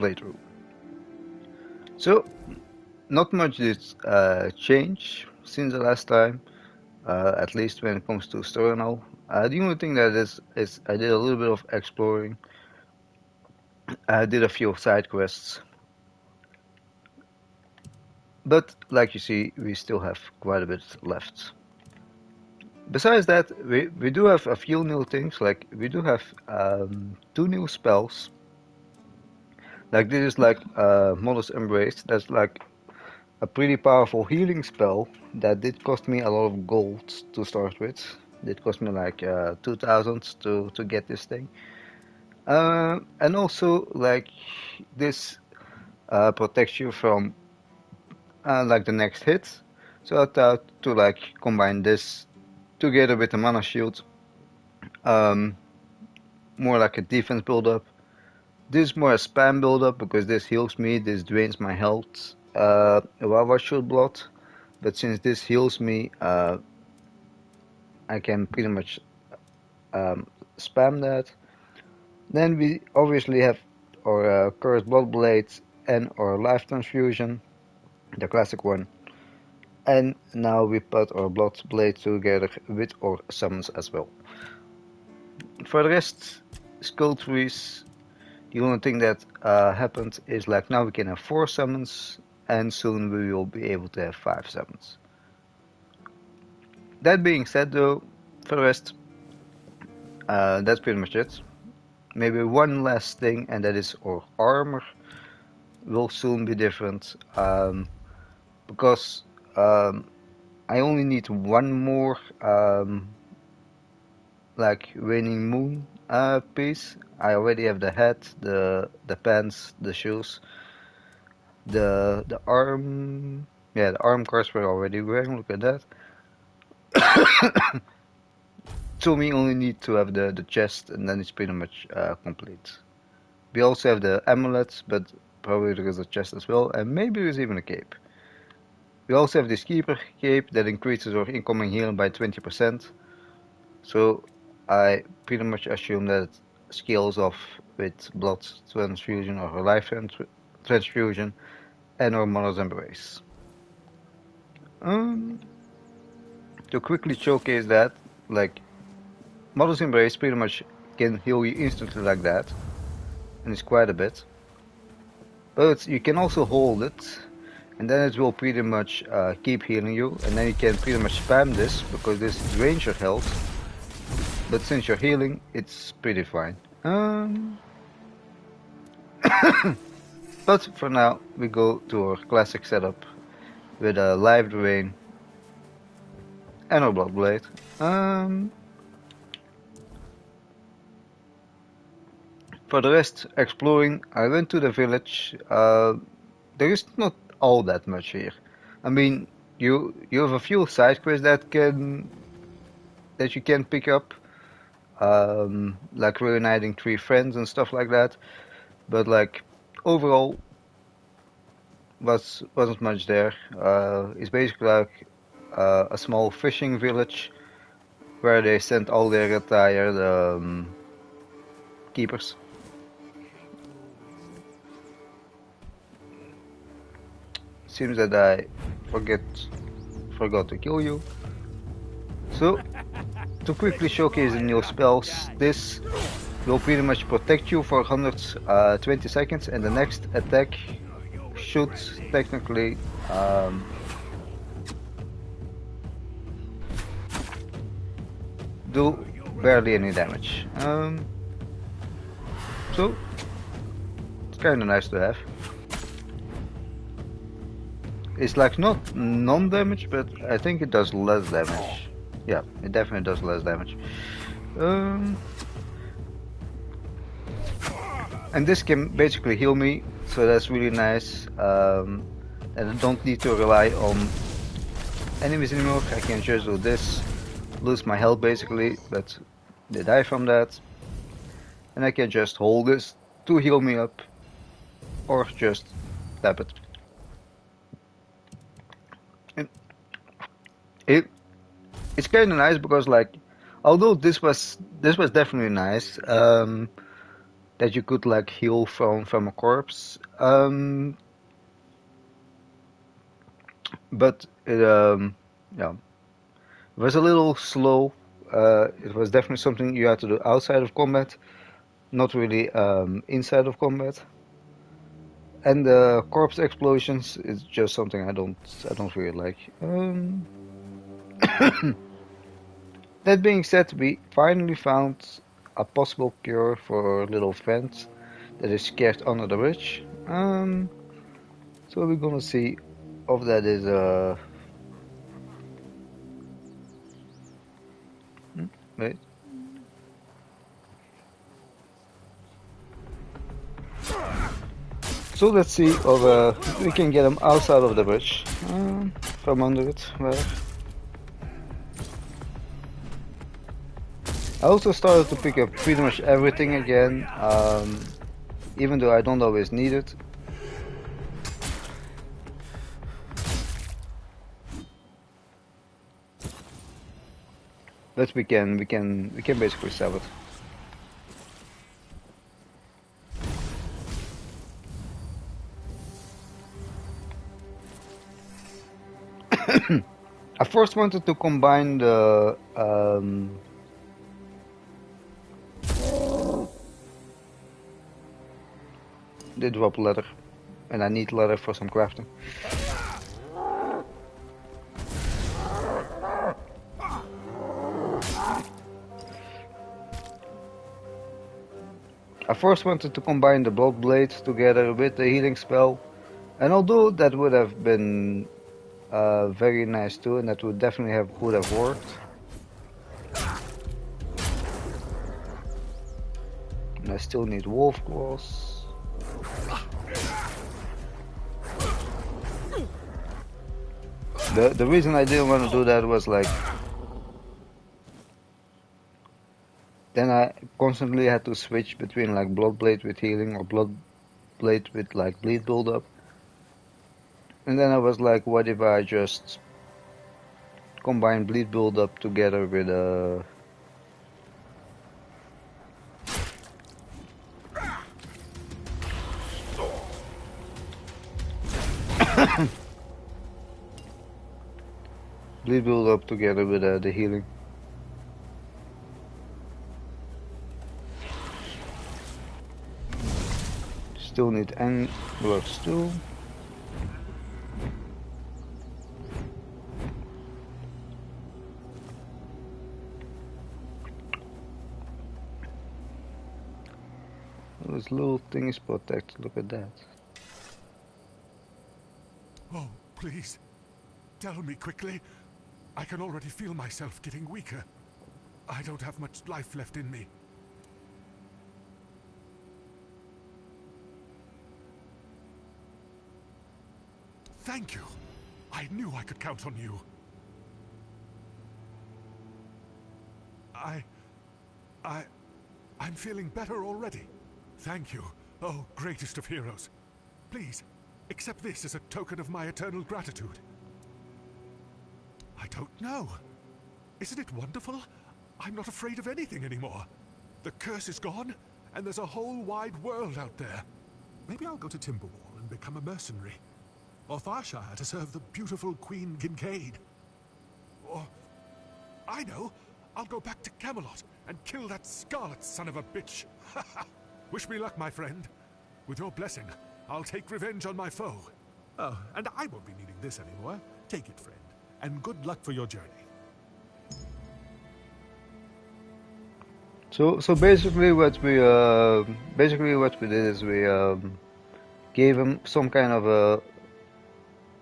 playthrough. So, not much did change since the last time, at least when it comes to story now. The only thing that is I did a little bit of exploring. I did a few side quests, but like you see, we still have quite a bit left. Besides that, we do have a few new things, like we do have two new spells. Like this is like Mother's Embrace, that's like a pretty powerful healing spell that did cost me a lot of gold to start with. It cost me like 2000 to get this thing. And also like this protects you from like the next hit. So I thought to like combine this together with the mana shield, um, more like a defense build up. This is more a spam build up because this heals me, this drains my health while I shoot blood. But since this heals me, I can pretty much um, spam that. Then we obviously have our Cursed Blood Blades and our Life Transfusion, the classic one. And now we put our Blood Blade together with our summons as well. For the rest, Skull Trees, the only thing that happened is like now we can have 4 summons, and soon we will be able to have 5 summons. That being said though, for the rest, that's pretty much it. Maybe one last thing, and that is our armor will soon be different, because I only need one more like Waning Moon piece. I already have the hat, the pants, the shoes, the arm. Yeah, the arm cards were already wearing. Look at that. So we only need to have the chest, and then it's pretty much complete. We also have the amulets, but probably there is a chest as well, and maybe there's even a cape. We also have this Keeper cape that increases our incoming healing by 20%. So I pretty much assume that it scales off with blood transfusion or life transfusion and our Mother's Embrace. To quickly showcase that, like Mother's Embrace pretty much can heal you instantly like that, and it's quite a bit. But you can also hold it, and then it will pretty much keep healing you, and then you can pretty much spam this because this drains your health. But since you're healing, it's pretty fine. But for now, we go to our classic setup with a live drain and our blood blade. For the rest, exploring, I went to the village. There is not all that much here. I mean, you have a few side quests that you can pick up, like reuniting 3 friends and stuff like that. But like overall, wasn't much there. It's basically like a small fishing village where they sent all their retired keepers. Seems that I forgot to kill you. So, to quickly showcase the new spells, this will pretty much protect you for 120 seconds, and the next attack should technically do barely any damage. So, it's kinda nice to have. It's like not non-damage, but I think it does less damage. Yeah, it definitely does less damage. And this can basically heal me, so that's really nice. And I don't need to rely on enemies anymore. I can just do this, lose my health basically, but they die from that. And I can just hold this to heal me up, or just tap it. It's kind of nice because like, although this was definitely nice, that you could like heal from a corpse. But yeah, it was a little slow. It was definitely something you had to do outside of combat, not really inside of combat. And the corpse explosions is just something I don't really like. That being said, we finally found a possible cure for our little friend that is scared under the bridge. So we're gonna see if that is wait. So let's see if we can get him outside of the bridge. From under it, where? I also started to pick up pretty much everything again, even though I don't always need it. But we can basically sell it. I first wanted to combine the drop leather, and I need leather for some crafting. I first wanted to combine the blood blade together with the healing spell, and although that would have been very nice too, and that would definitely would have worked. And I still need wolf claws. The reason I didn't want to do that was like then I constantly had to switch between like blood blade with healing or blood blade with like bleed buildup. And then I was like, what if I just combine bleed buildup together with bleed buildup together with the healing. Still need anglers too. Those little things protect. Look at that. Oh, please. Tell me quickly. I can already feel myself getting weaker. I don't have much life left in me. Thank you. I knew I could count on you. I'm feeling better already. Thank you, oh greatest of heroes. Please, accept this as a token of my eternal gratitude. I don't know. Isn't it wonderful? I'm not afraid of anything anymore. The curse is gone, and there's a whole wide world out there. Maybe I'll go to Timberwall and become a mercenary. Or Farshire to serve the beautiful Queen Kincaid. Or, I know, I'll go back to Camelot and kill that Scarlet son of a bitch. Wish me luck, my friend. With your blessing, I'll take revenge on my foe. Oh, and I won't be needing this anymore. Take it, friend, and good luck for your journey. So basically what we did is we gave him some kind of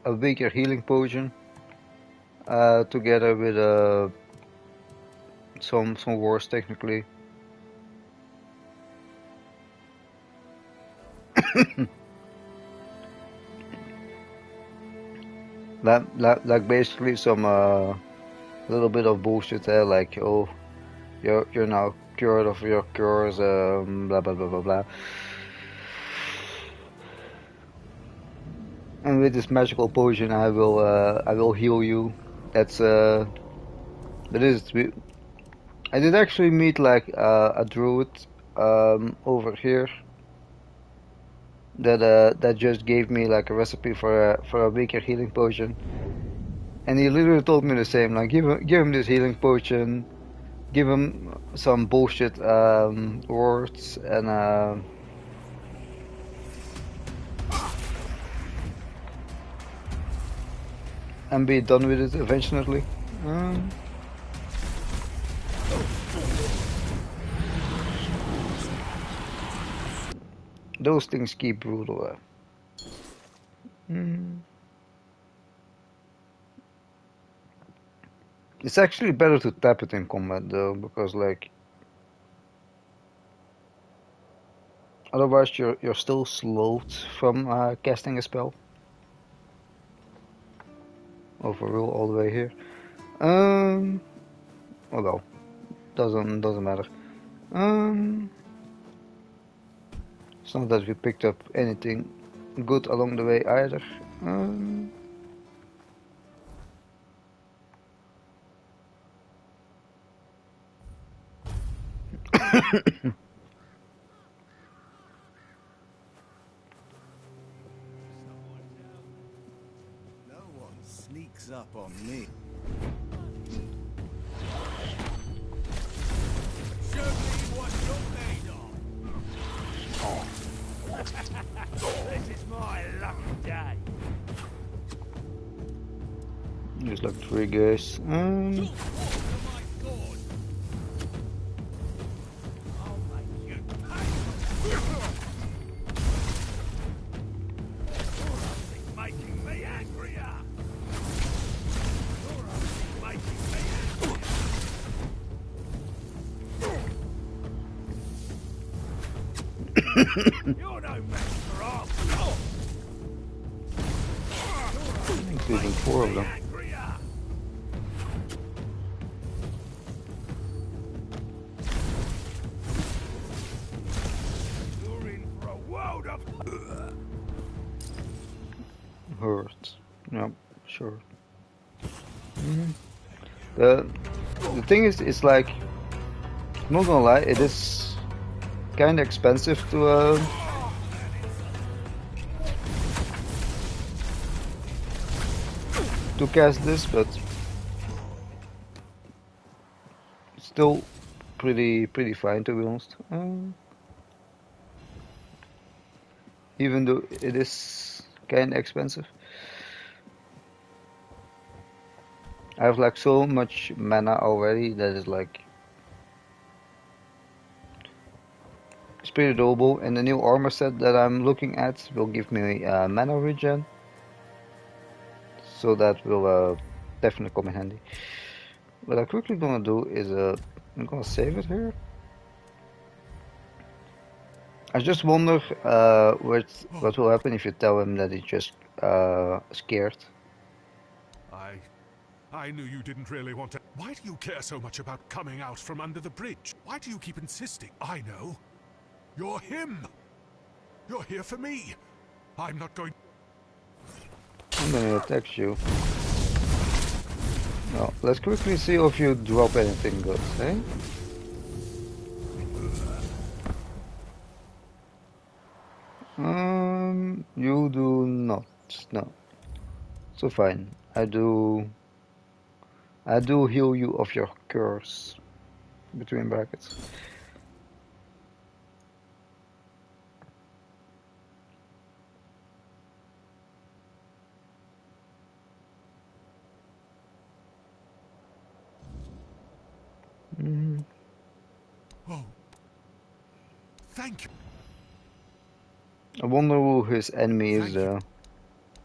a weaker healing potion together with some wars technically. like basically some little bit of bullshit there, like, oh, you're now cured of your cures, blah blah blah blah blah. And with this magical potion, I will heal you. That's that is. I did actually meet like a druid over here that just gave me like a recipe for a weaker healing potion, and he literally told me the same. Like, give him this healing potion, give him some bullshit words, and be done with it eventually. Um, those things keep brutal. Mm. It's actually better to tap it in combat though, because like otherwise you're still slowed from casting a spell. Overrule all the way here. Oh well, doesn't matter. Um, it's not that we picked up anything good along the way either. Um, No one sneaks up on me. Show me what you're made of. This is my lucky day. there's like 3 guys. You're no match for us. There's even 4 of them. You're in for a world of Hurt. Yep, sure. Mhm. The thing is, it's like, I'm not gonna lie, it is kind of expensive to cast this, but still pretty fine to be honest. Even though it is kind of expensive. I have like so much mana already that is like it's pretty doable, and the new armor set that I'm looking at will give me mana regen, so that will definitely come in handy. What I'm quickly gonna do is I'm gonna save it here. I just wonder what will happen if you tell him that he's just scared. I knew you didn't really want to. Why do you care so much about coming out from under the bridge? Why do you keep insisting? I know. You're him. You're here for me. I'm not going. I'm gonna text you. Now, let's quickly see if you drop anything good, eh? You do not. No. So fine. I do heal you of your curse. Between brackets. Mm. Oh, thank you. I wonder who his enemy is Thank you. though.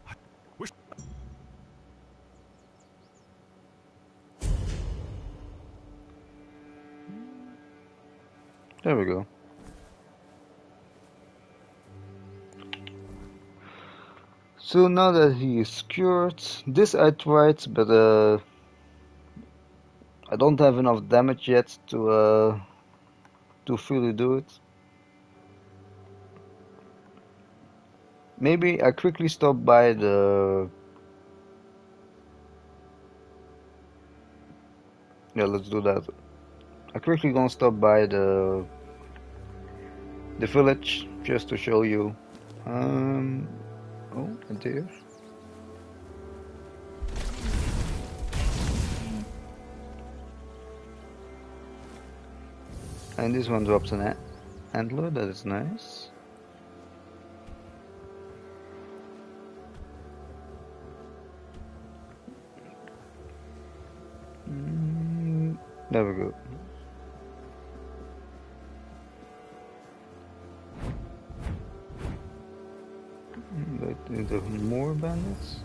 I wish. There we go. So now that he is cured, this I tried, but I don't have enough damage yet to fully do it. Maybe I quickly stop by the. Yeah, let's do that. I quickly gonna stop by the the village just to show you. Oh, a deer. And this one drops an antler, that is nice. There we go. But is there more bandits?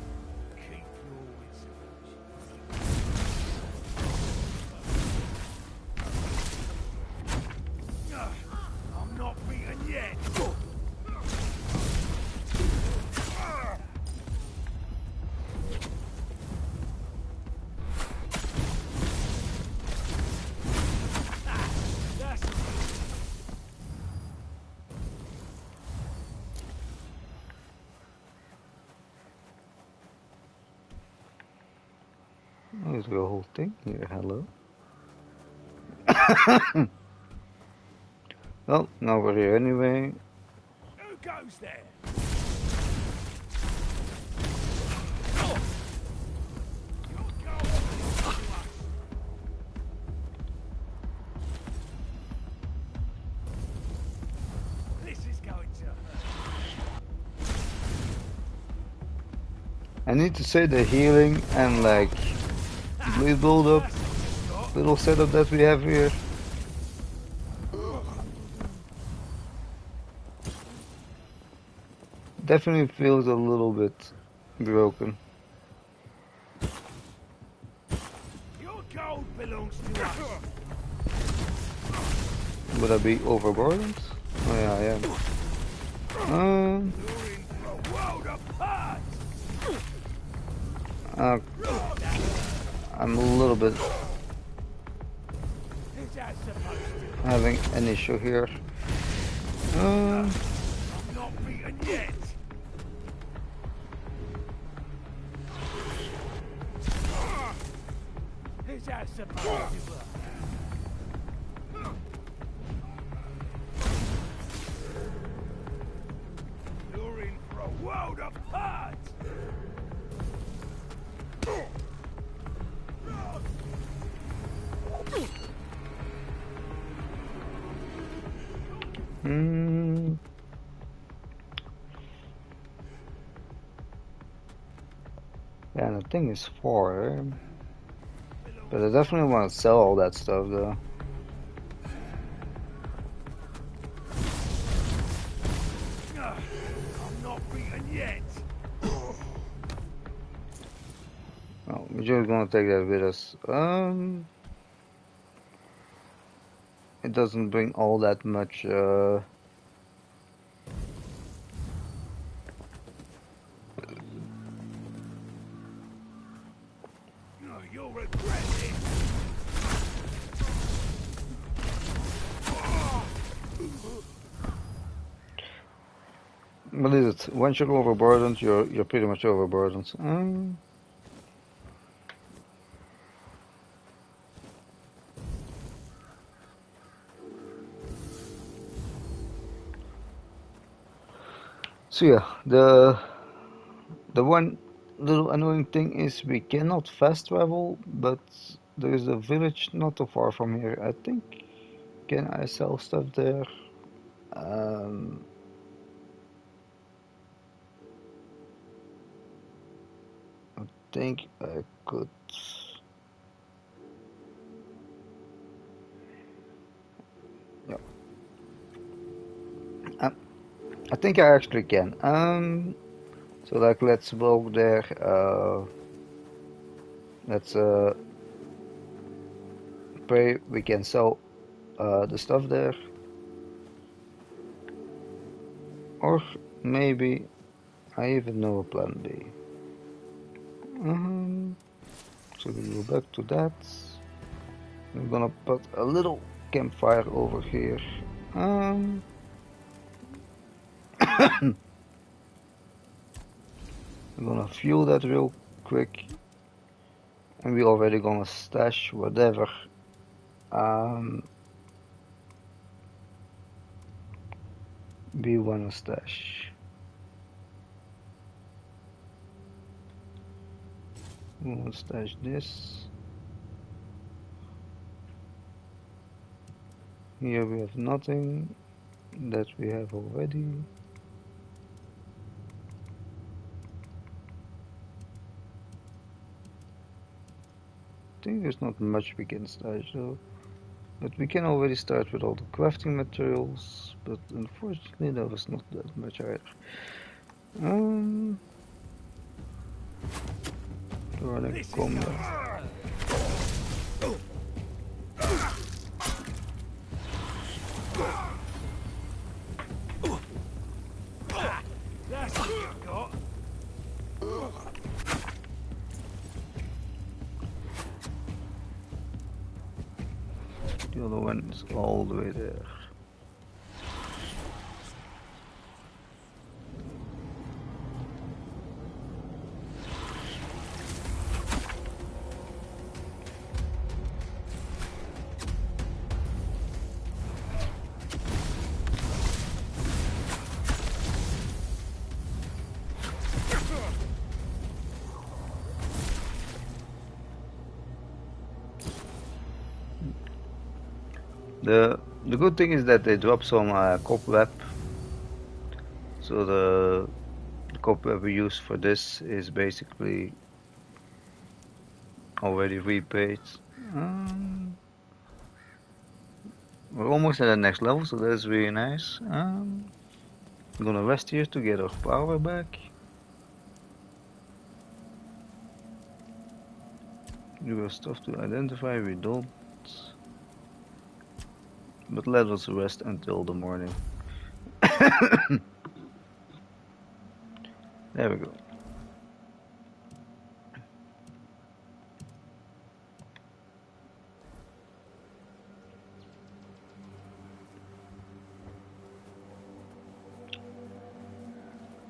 I'm not beaten yet. Oh, there's a whole thing here. Hello. Well, now we're here anyway. Who goes there? This is going to hurt. I need to say the healing and like bleed build-up little setup that we have here. Definitely feels a little bit broken. Your gold belongs to us. Would I be overburdened? Oh yeah, I am. You're in for a world apart. I'm a little bit Is that supposed to? having an issue here. I'm not beaten yet. Is that supposed to work? You're in for a world apart. Hmm. Yeah, the thing is far, but I definitely want to sell all that stuff though. I'm not beaten yet. Well, we're just gonna take that with us. It doesn't bring all that much. You'll regret it. What is it? Once you're overburdened, you're pretty much overburdened. So yeah, the one little annoying thing is we cannot fast travel, but there is a village not too far from here. I think. Can I sell stuff there? Um, I think I could. Yeah, I think I actually can. So like let's walk there. Let's pray we can sell the stuff there, or maybe I even know a plan B. So we go back to that. We're gonna put a little campfire over here. I'm gonna fuel that real quick, and we're already gonna stash whatever B1 stash. We'll stash this. Here we have nothing that we have already. I think there's not much we can stash though. But we can already start with all the crafting materials, but unfortunately there was not that much either. Running combat. The other one is all the way there. The good thing is that they drop some cobweb, so the cobweb we use for this is basically already repaid. We're almost at the next level, so that's really nice. I'm gonna rest here to get our power back. We have stuff to identify, we don't. But let us rest until the morning. There we go.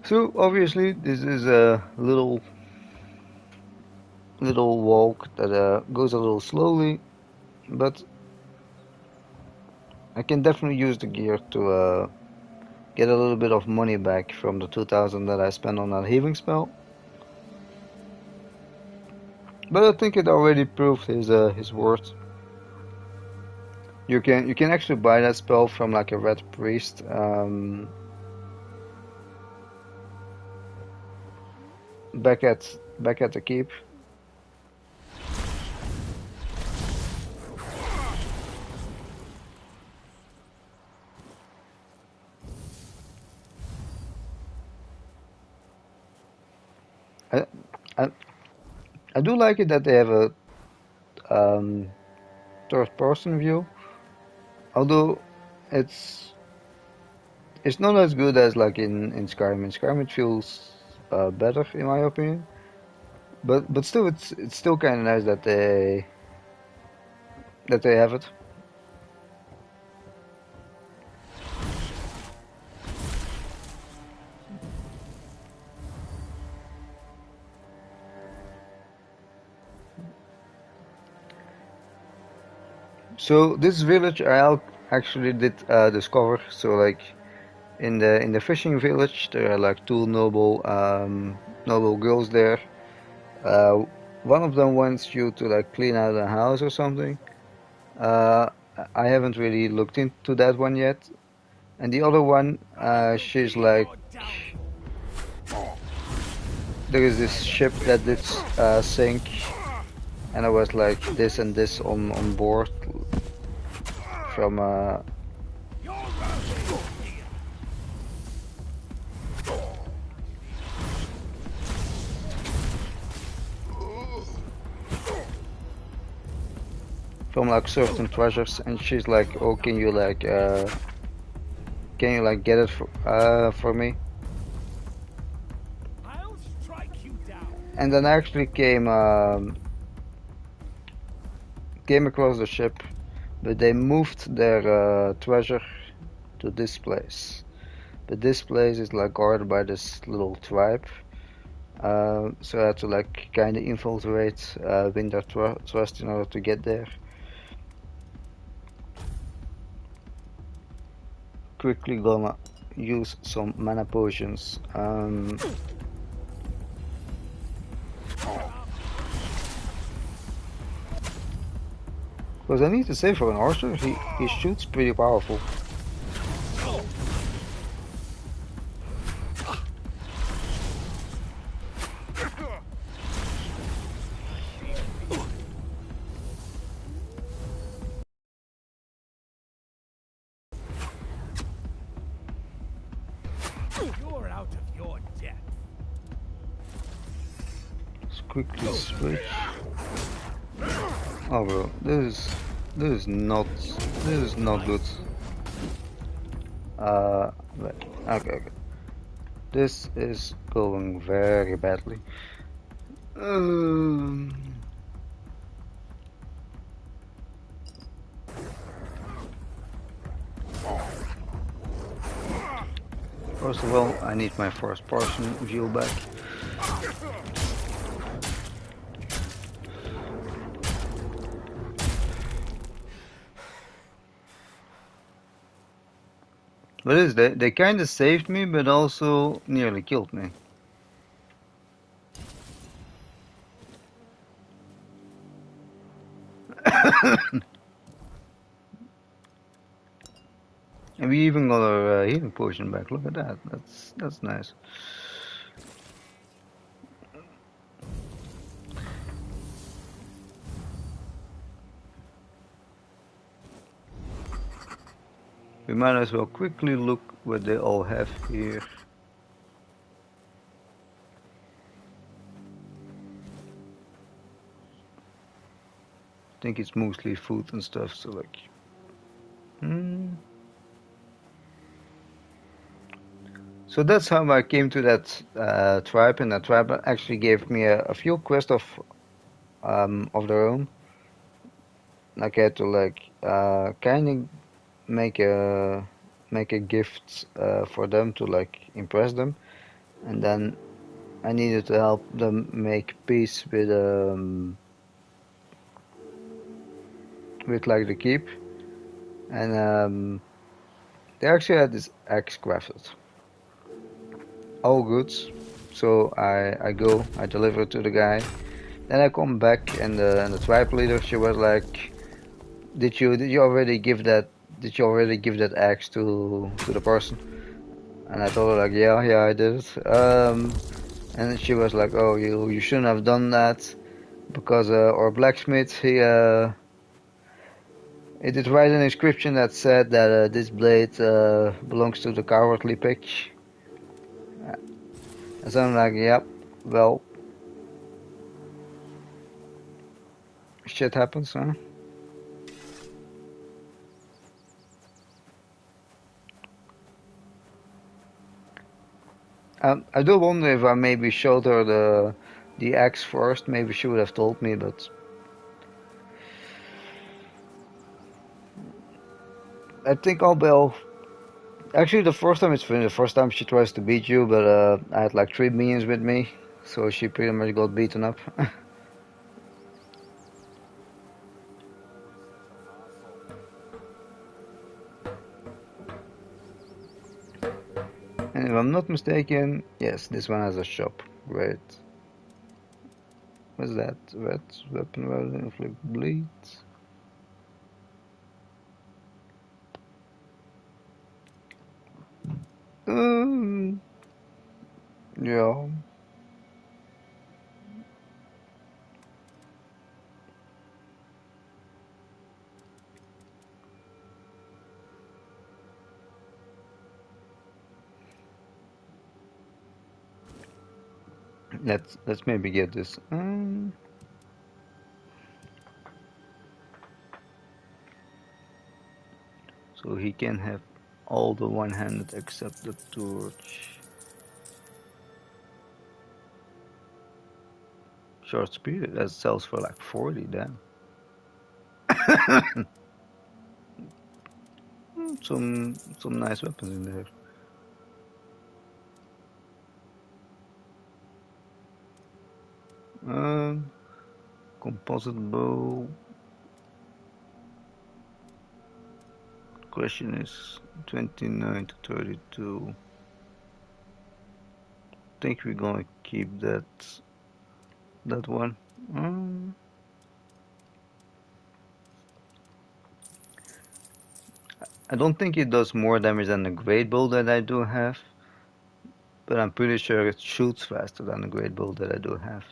So obviously this is a little walk that goes a little slowly, but I can definitely use the gear to get a little bit of money back from the 2,000 that I spent on that healing spell. But I think it already proved his worth. You can actually buy that spell from like a red priest. Back at the keep. I, I I do like it that they have a third person view, although it's not as good as like in Skyrim. In Skyrim it feels better in my opinion, but still it's still kind of nice that they have it. So this village I actually did discover. So like in the fishing village, there are like two noble girls there. Uh, One of them wants you to like clean out a house or something. Uh, I haven't really looked into that one yet. And the other one, she's like, there is this ship that did sink, and I was like this and this on board from like certain treasures, and she's like, oh, can you like get it for me? I'll strike you down. And then I actually came across the ship, but they moved their treasure to this place. But this place is like guarded by this little tribe. So I had to like kind of infiltrate, win their trust in order to get there. Quickly gonna use some mana potions. Because I need to say, for an archer, he shoots pretty powerful. You're out of your depth. Let's quickly switch. Oh bro, this is not good. Wait, okay. This is going very badly. Um, First of all, I need my first person view back. What is that? They kind of saved me, but also nearly killed me. And we even got our healing potion back. Look at that. That's nice. We might as well quickly look what they all have here. I think it's mostly food and stuff, so like... So that's how I came to that tribe, and that tribe actually gave me a few quests of their own. Like I had to like kind of make a gift for them to like impress them, and then I needed to help them make peace with like the keep, and they actually had this axe crafted. All goods. So I go, I deliver it to the guy. Then I come back, and the tribe leader, she was like, did you already give that axe to the person?" And I told her like, yeah, I did it. And she was like, "Oh, you shouldn't have done that, because our blacksmith, he did write an inscription that said that this blade belongs to the cowardly pig." And so I'm like, "Yep, well, shit happens, huh?" I do wonder if I maybe showed her the axe first. Maybe she would have told me, but I think I'll be all. Actually, the first time it's finished. The first time she tries to beat you, but I had like 3 minions with me, so she pretty much got beaten up. And if I'm not mistaken, yes, this one has a shop. Great. What's that? Red weapon rather than inflict bleed. Um, yeah. Let's maybe get this. So he can have all the one-handed except the torch. Short speed, that sells for like 40, damn. Some nice weapons in there. Um, Composite bow. question is 29 to 32. I think we're gonna keep that one. I don't think it does more damage than the great bow that I do have, but I'm pretty sure it shoots faster than the great bow that I do have.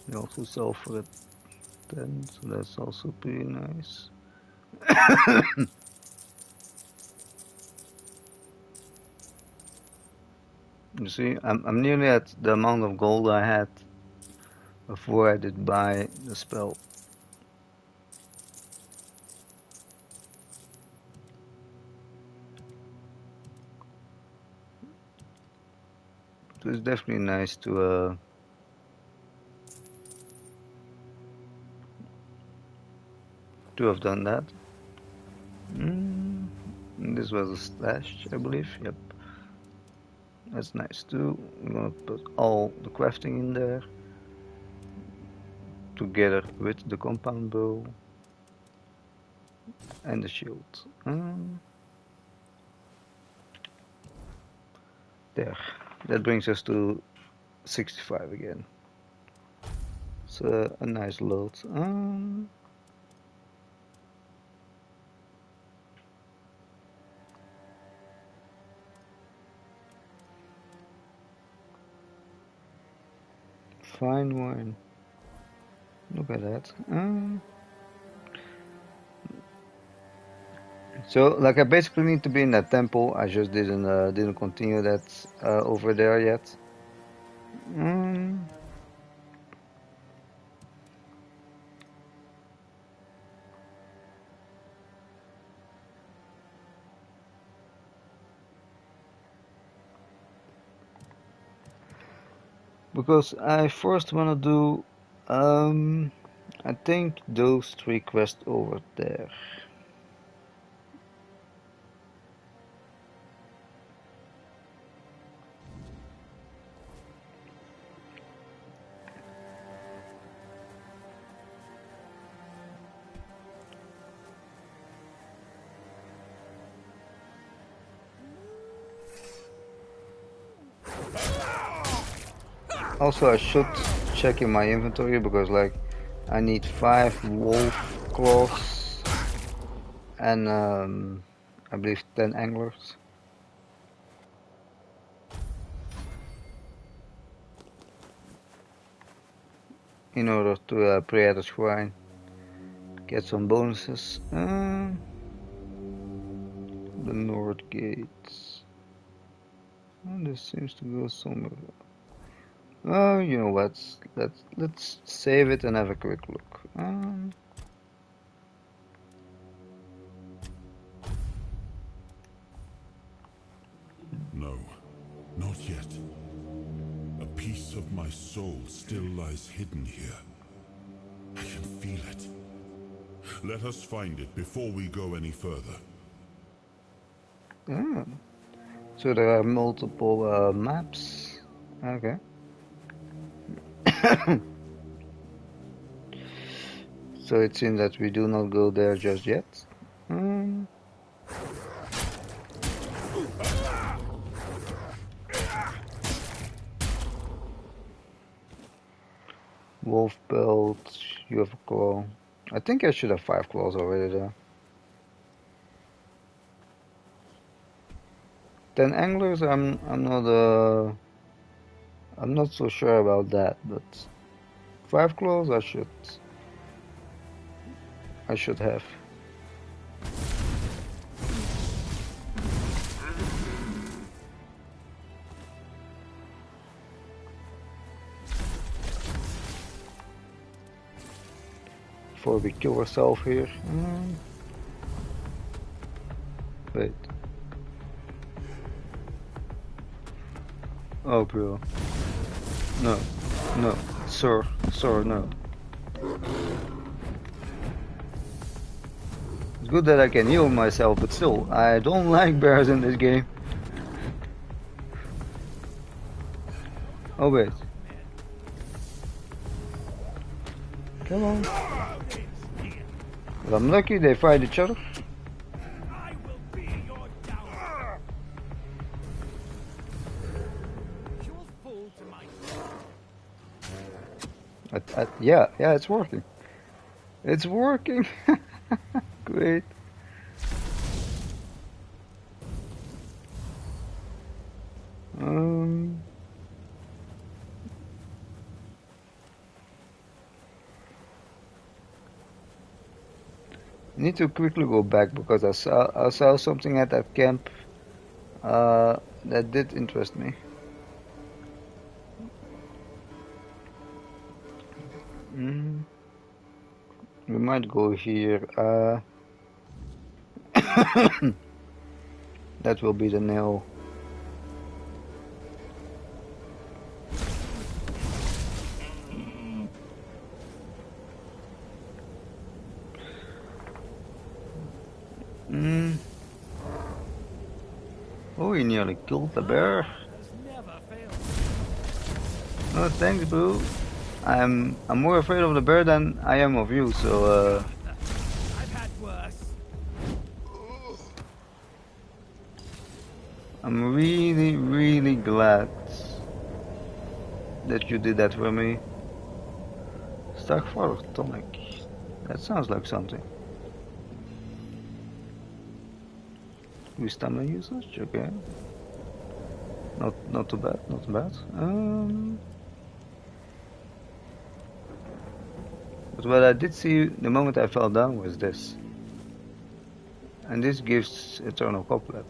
We also sell for a 10, so that's also pretty nice. You see, I'm nearly at the amount of gold I had before I did buy the spell. So it's definitely nice to have done that. This was a stash, I believe. Yep, that's nice too. We're gonna put all the crafting in there together with the compound bow and the shield. There, that brings us to 65 again. It's a nice load. Fine wine. Look at that. So, like, I basically need to be in that temple. I just didn't continue that over there yet. Because I first want to do, I think those 3 quests over there. Also, I should check in my inventory because, like, I need 5 wolf claws and I believe 10 anglers. In order to pray at the shrine, get some bonuses. The north gates. Oh, this seems to go somewhere. Oh, you know what? Let's save it and have a quick look. No, not yet. A piece of my soul still lies hidden here. I can feel it. Let us find it before we go any further. So there are multiple maps. Okay. So it seems that we do not go there just yet. Wolf belt, you have a claw. I think I should have 5 claws already there. 10 anglers, I'm not so sure about that, but 5 claws I should have. Before we kill ourselves here. Wait. Oh, bro. No. No. Sir, no. It's good that I can heal myself, but still, I don't like bears in this game. Oh wait. Come on. If I'm lucky, they fight each other. I will be your downfall. You'll fall to my Yeah, it's working. It's working. Great. Um. Need to quickly go back because I saw something at that camp that did interest me. Mm, we might go here. That will be the nail. Mm. Oh, he nearly killed the bear. has never failed. Oh, thanks, bro. I'm more afraid of the bear than I am of you. So I've had worse. I'm really, really glad that you did that for me. Stark for tonic. That sounds like something. We stamina usage, okay. Not too bad, not too bad. But what I did see the moment I fell down was this. And this gives eternal cobweb.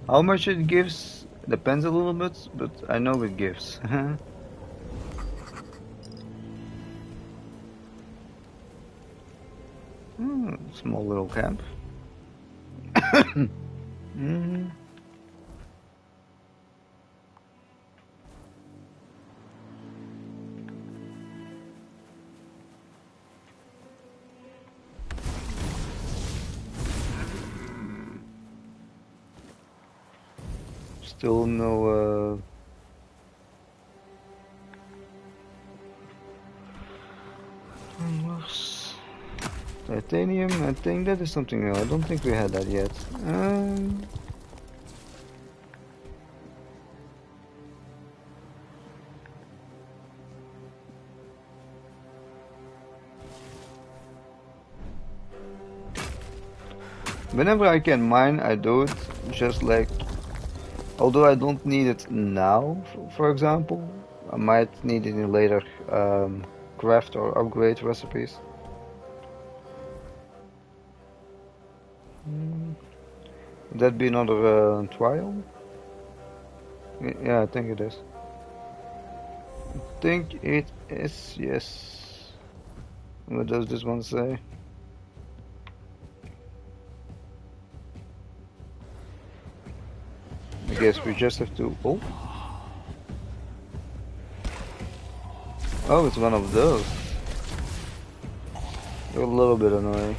How much it gives depends a little bit, but I know it gives. Small little camp. Mm. Still no titanium. I think that is something new. I don't think we had that yet. Whenever I can mine, I do it. Just like, although I don't need it now, for example, I might need it in later craft or upgrade recipes. Would that be another trial? Yeah, I think it is. I think it is, yes. What does this one say? I guess we just have to... Oh! Oh, it's one of those. They're a little bit annoying.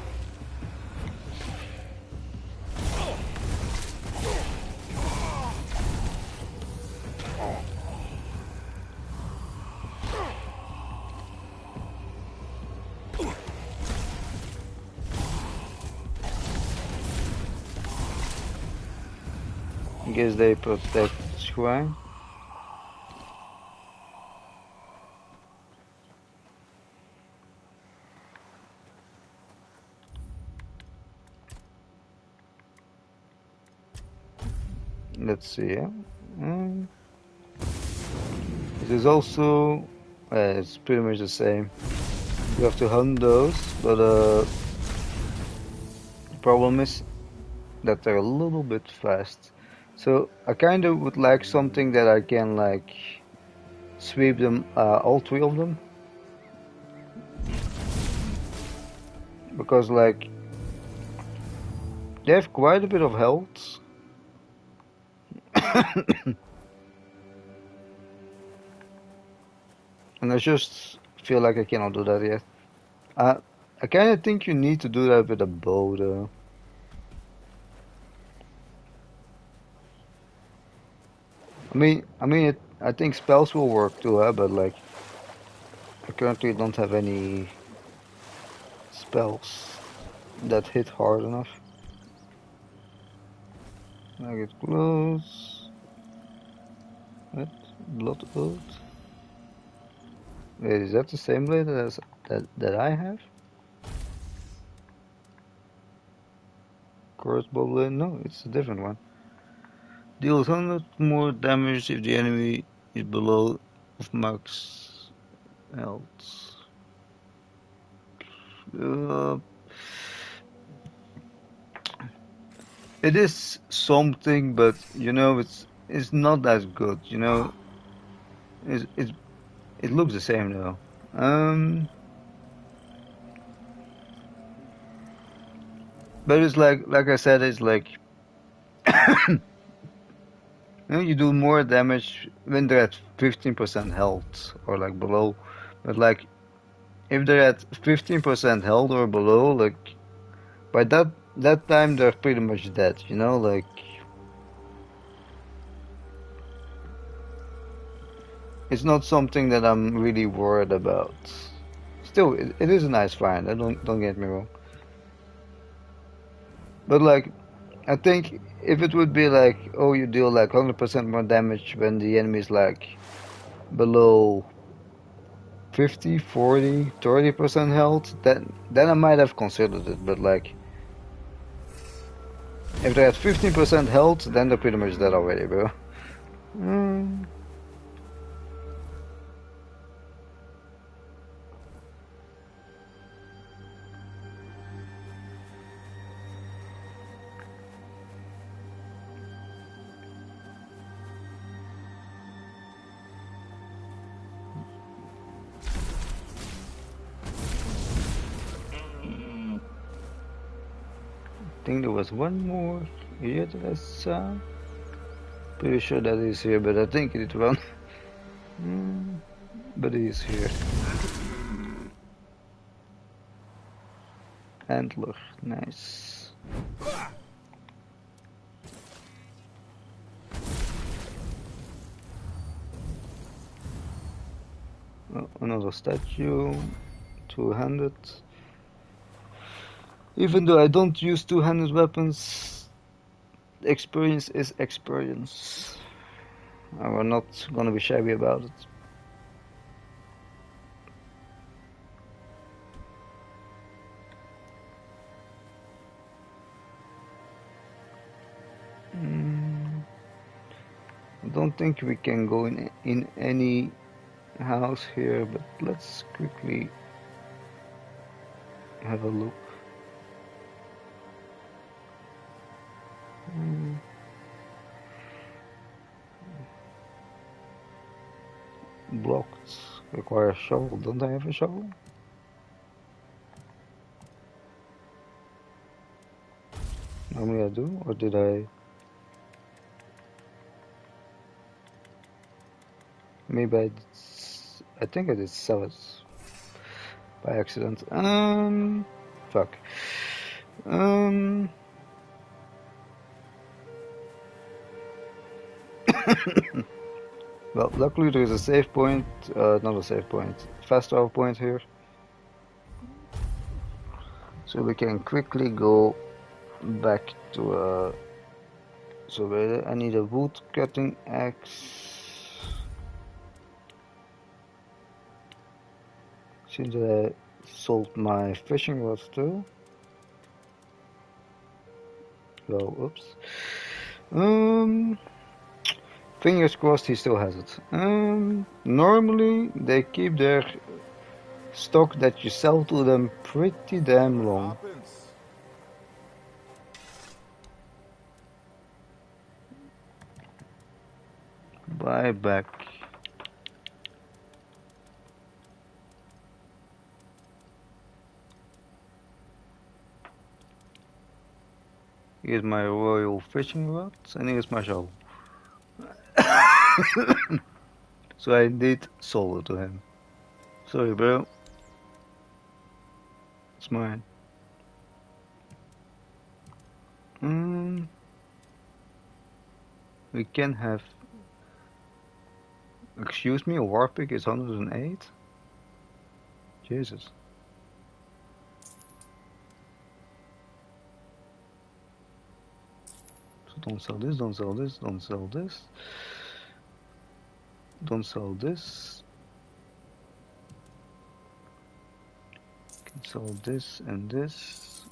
I guess they protect shrine. Let's see, yeah. It is also, it's pretty much the same. You have to hunt those, but the problem is that they're a little bit fast. So I kind of would like something that I can like sweep them, all three of them, because like they have quite a bit of health. And I just feel like I cannot do that yet. I kind of think you need to do that with a bow, though. I think spells will work too, but like, I currently don't have any spells that hit hard enough. I get close. What? Blood oath? Wait, is that the same blade as that I have? Crossbow blade? No, it's a different one. Deals 100 more damage if the enemy is below of max health. Uh, it is something, but you know, it's not as good. You know, it's it looks the same though. But it's like I said, it's like you know, you do more damage when they're at 15% health or like below. But like if they're at 15% health or below, like by that time they're pretty much dead. You know, like it's not something that I'm really worried about. Still, it is a nice find. I don't get me wrong. But like I think if it would be like, oh, you deal like 100% more damage when the enemy is like below 50, 40, 30% health, then I might have considered it. But like, if they're at 15% health, then they're pretty much dead already, bro. Mm. I think there was one more here that I saw. Pretty sure that is here, but I think it wrong. But it is here. Antler, nice. Oh, another statue, two-handed. Even though I don't use two-handed weapons, experience is experience. I'm not gonna be shabby about it. I don't think we can go in any house here, but let's quickly have a look. Blocked. Require a shovel. Don't I have a shovel? Normally I do, or did I? Maybe I think I did sell it by accident. Fuck. Um, well, luckily there is a save point, not a save point, fast travel point here. So we can quickly go back to so I need a wood cutting axe. Since I sold my fishing rods too. Well, oops. Fingers crossed he still has it. Normally they keep their stock that you sell to them pretty damn long. Buy back. Here's my royal fishing rods and here's my shovel. So I did sold it to him. Sorry, bro. It's mine. Mm, we can have. Excuse me, a Warpig is 108? Jesus. So don't sell this, don't sell this, don't sell this. Don't sell this. Can sell this and this.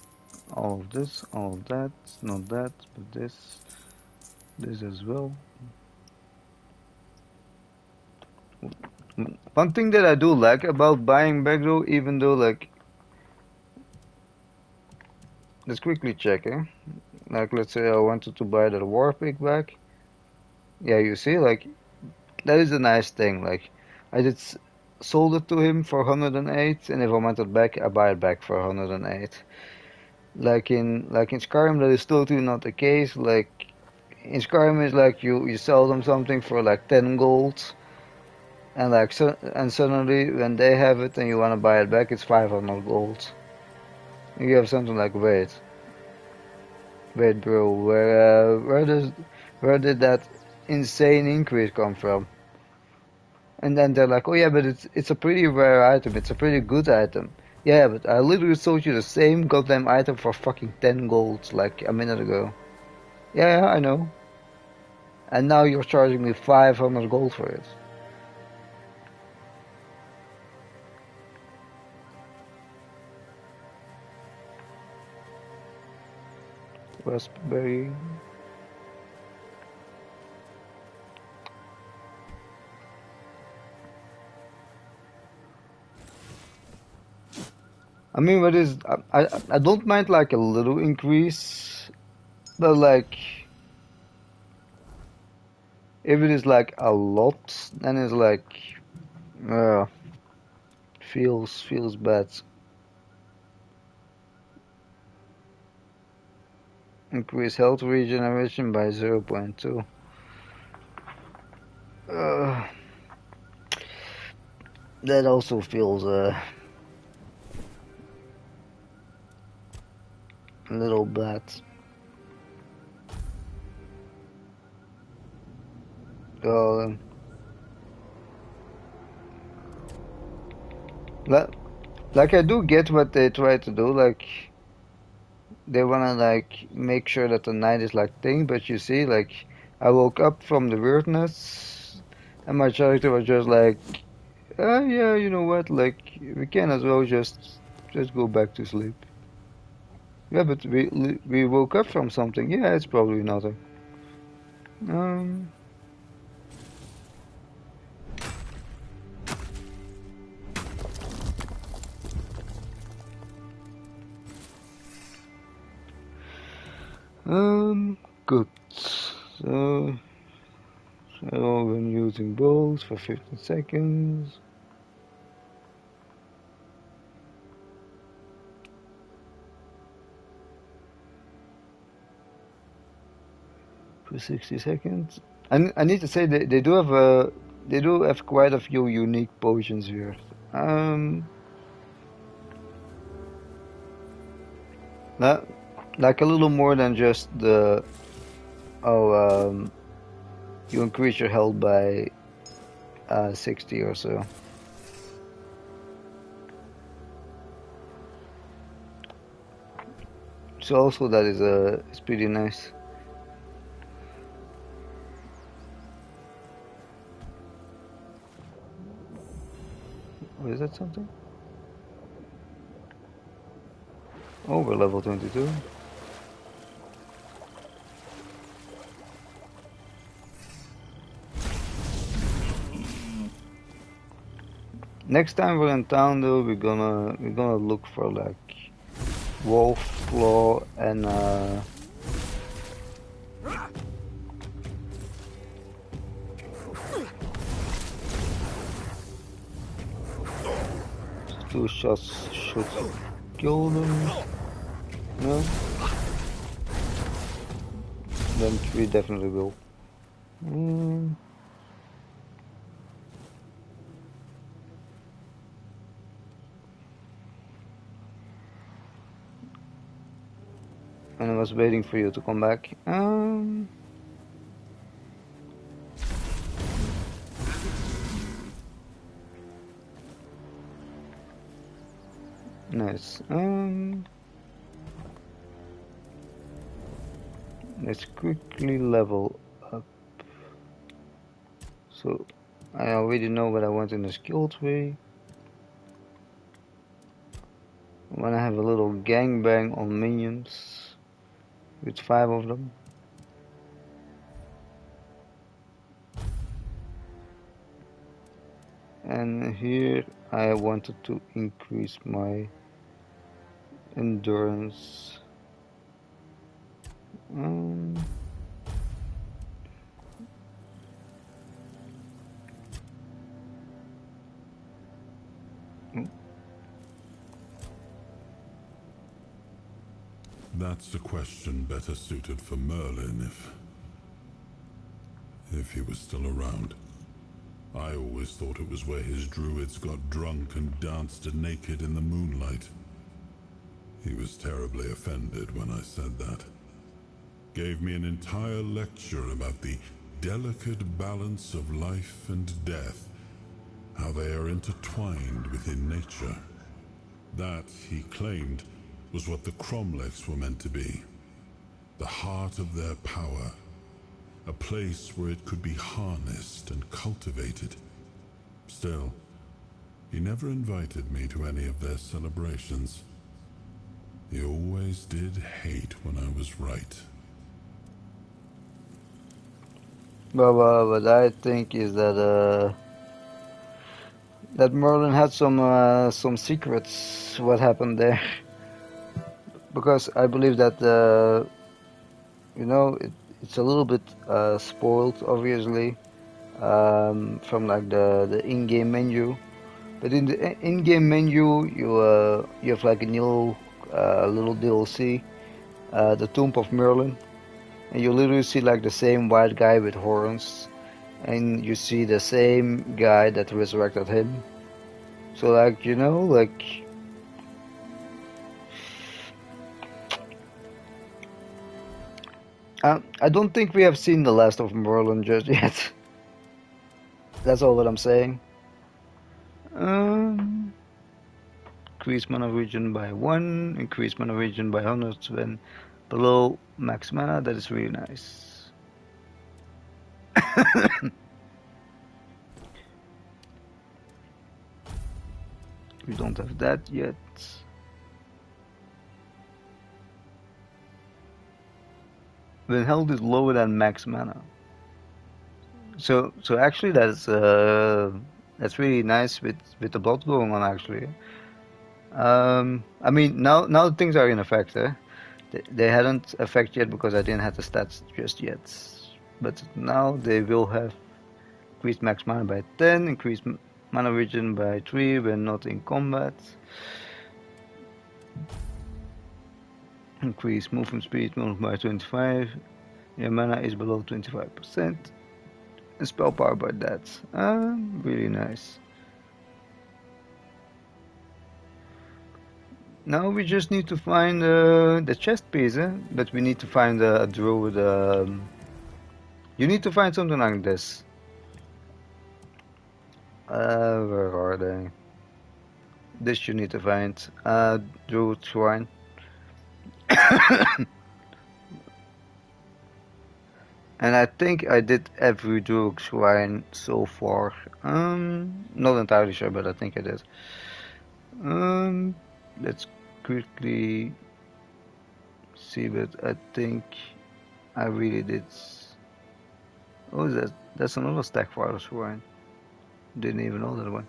All of this, all of that. Not that, but this. This as well. One thing that I do like about buying back though, even though like, let's quickly check, eh? Like let's say I wanted to buy that Warpig back. Yeah, you see, like that is a nice thing. Like I did sold it to him for 108, and if I want it back, I buy it back for 108. Like in Skyrim, that is totally not the case. Like in Skyrim, is like you sell them something for like 10 gold, and like and suddenly when they have it and you want to buy it back, it's 500 gold. You have something like wait, bro, where did that insane increase come from? And then they're like, oh yeah, but it's a pretty rare item. It's a pretty good item. Yeah, but I literally sold you the same goddamn item for fucking 10 gold like a minute ago. Yeah, I know. And now you're charging me 500 gold for it. Raspberry. I mean, what is I don't mind like a little increase, but like if it is like a lot, then it's like uh, feels bad. Increase health regeneration by 0.2. Uh, that also feels a little bad. Um, like I do get what they try to do, like they wanna like make sure that the night is like thing, but you see, like I woke up from the weirdness, and my character was just like, yeah, you know what, like we can as well just go back to sleep. Yeah, but we woke up from something. Yeah, it's probably nothing. Um, good. So, when using bows for 15 seconds. For 60 seconds. I need to say they do have quite a few unique potions here. Um, not, like a little more than just the you increase your health by 60 or so. So also that is pretty nice. Or is that something? Oh, we're level 22. Next time we're in town though, we're gonna look for like wolf claw and two shots should kill them. No? Then three definitely will. Mm. and I was waiting for you to come back. Nice. Let's quickly level up. So I already know what I want in the skill tree. I want to have a little gangbang on minions with 5 of them. And here I wanted to increase my endurance. That's a question better suited for Merlin if he was still around. I always thought it was where his druids got drunk and danced naked in the moonlight. He was terribly offended when I said that. Gave me an entire lecture about the delicate balance of life and death, how they are intertwined within nature. That, he claimed, was what the Cromlechs were meant to be. The heart of their power. A place where it could be harnessed and cultivated. Still, he never invited me to any of their celebrations. He always did hate when I was right. But what I think is that that Merlin had some secrets. What happened there? Because I believe that you know it's a little bit spoiled, obviously, from like the in-game menu. But in the in-game menu, you have like a new little DLC, the Tomb of Merlin, and you literally see like the same white guy with horns, and you see the same guy that resurrected him. So like you know like. I don't think we have seen the last of Merlin just yet. That's all that I'm saying. Increase mana region by 1, increase mana region by 100 when below max mana. That is really nice. We don't have that yet. When health is lower than max mana. So actually that's really nice with the blood going on actually. I mean now things are in effect. They hadn't effect yet because I didn't have the stats just yet. But now they will have increased max mana by 10, increased mana region by 3 when not in combat. Increase movement speed by 25. Your mana is below 25%. And spell power by that. Really nice. Now we just need to find the chest piece, but we need to find a druid. You need to find something like this. Where are they? This you need to find. Druid shrine. And I think I did every druid shrine so far. Not entirely sure, but I think I did. Let's quickly see, but I think I really did. Oh, that's another stack file shrine. Didn't even know that one.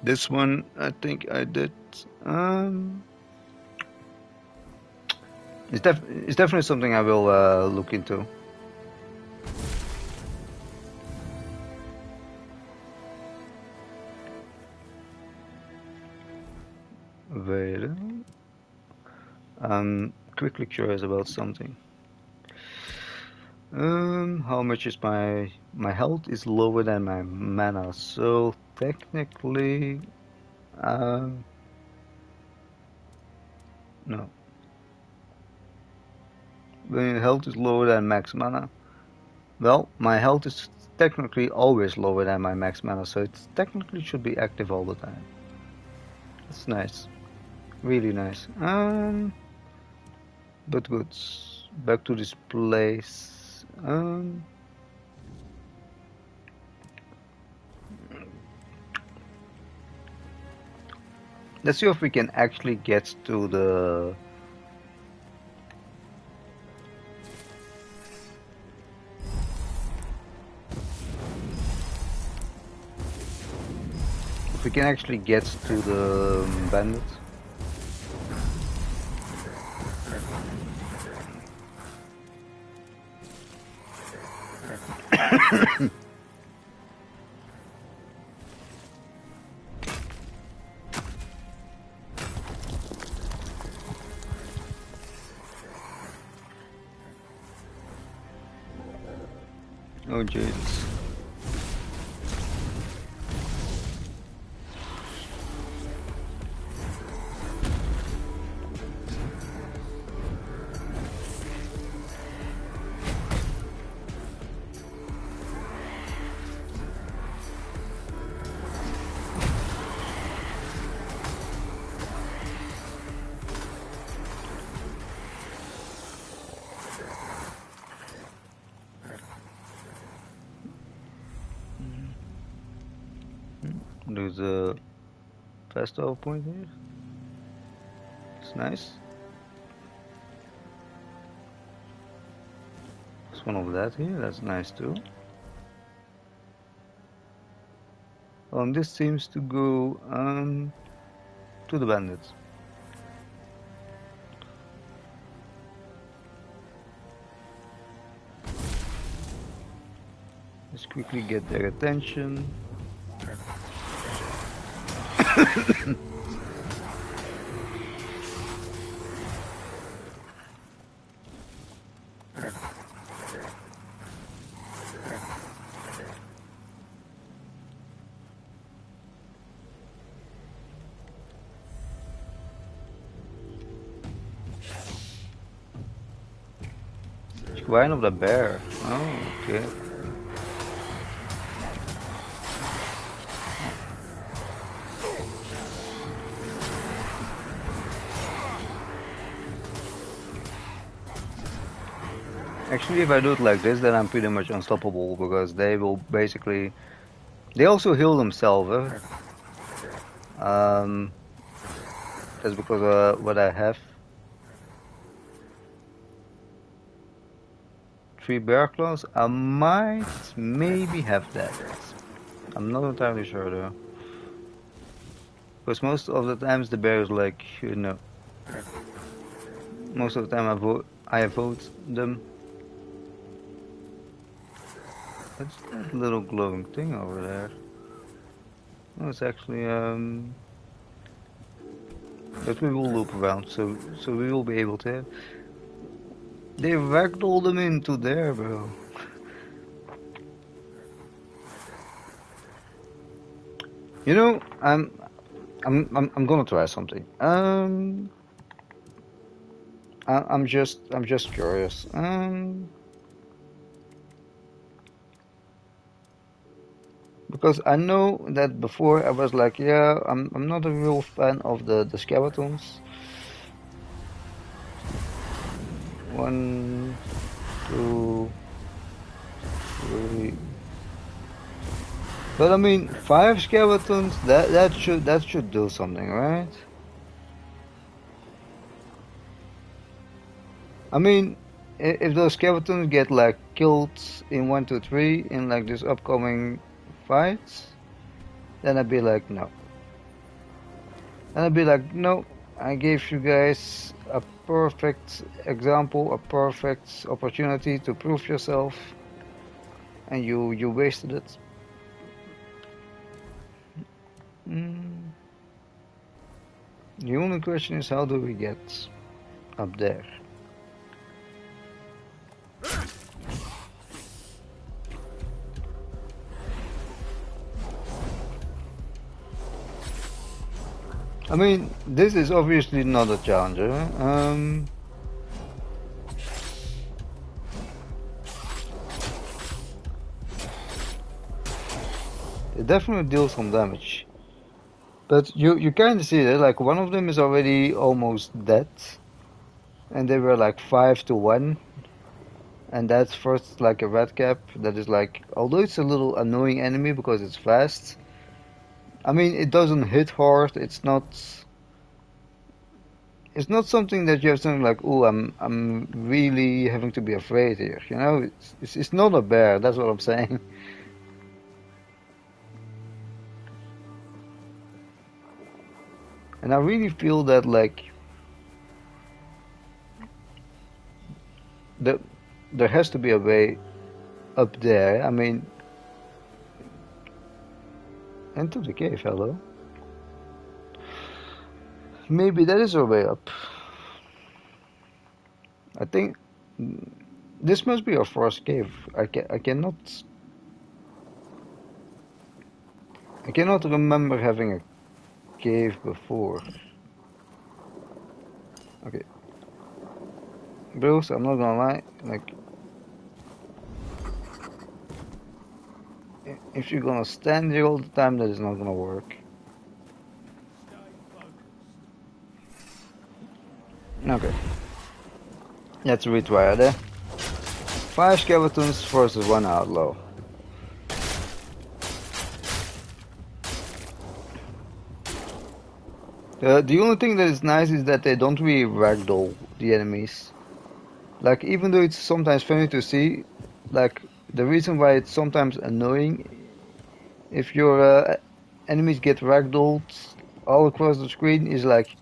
This one I think I did. It's definitely something I will look into. Wait. I'm quickly curious about something. How much is my health is lower than my mana, so technically, No. When your health is lower than max mana. Well, my health is technically always lower than my max mana, so it technically should be active all the time. That's nice. Really nice. But good. Back to this place. Let's see if we can actually get to the... If we can actually get to the bandit. Oh Jesus. There's a fast travel point here. It's nice. There's one of that here. That's nice too. This seems to go to the bandits. Let's quickly get their attention. Shrine of the bear. Oh, okay. Actually, if I do it like this, then I'm pretty much unstoppable because they will basically... They also heal themselves. That's because what I have. 3 bear claws. I might maybe have that. I'm not entirely sure though. Because most of the times the bear is like, you know. Most of the time I avoid them. What's that little glowing thing over there? Oh, it's actually but we will loop around, so we will be able to. They ragdolled them into there, bro. You know, I'm gonna try something. I'm just curious. Because I know that before I was like, yeah, I'm not a real fan of the skeletons. 1, 2, 3. But I mean, 5 skeletons. That should do something, right? I mean, if those skeletons get like killed in 1, 2, 3 in like this upcoming fights, then I'd be like, no. And I'd be like, no, I gave you guys a perfect example, a perfect opportunity to prove yourself, and you wasted it. The only question is, how do we get up there? I mean, this is obviously not a challenger. It definitely deals some damage. But you kind of see that, like, one of them is already almost dead. And they were like 5 to 1. And that's first like a red cap that is like, although it's a little annoying enemy because it's fast, I mean, it doesn't hit hard. It's not something that you have something like, oh, I'm really having to be afraid here. You know, it's not a bear. That's what I'm saying. And I really feel that like the there has to be a way up there. I mean, into the cave, hello. Maybe that is a way up. I think this must be our first cave. I cannot remember having a cave before. Okay, Bruce, I'm not gonna lie. Like, if you're gonna stand here all the time, that is not gonna work. Okay, let's retry there. 5 skeletons versus 1 outlaw. The only thing that is nice is that they don't really ragdoll the enemies. Like, even though it's sometimes funny to see, like, the reason why it's sometimes annoying, if your enemies get ragdolled all across the screen, is like,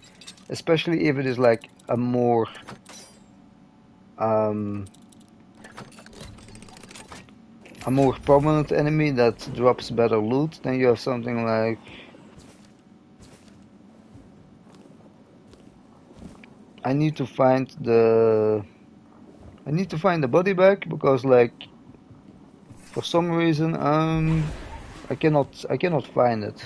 especially if it is like um, a more prominent enemy that drops better loot, then you have something like, I need to find the body bag because, like, for some reason I cannot find it.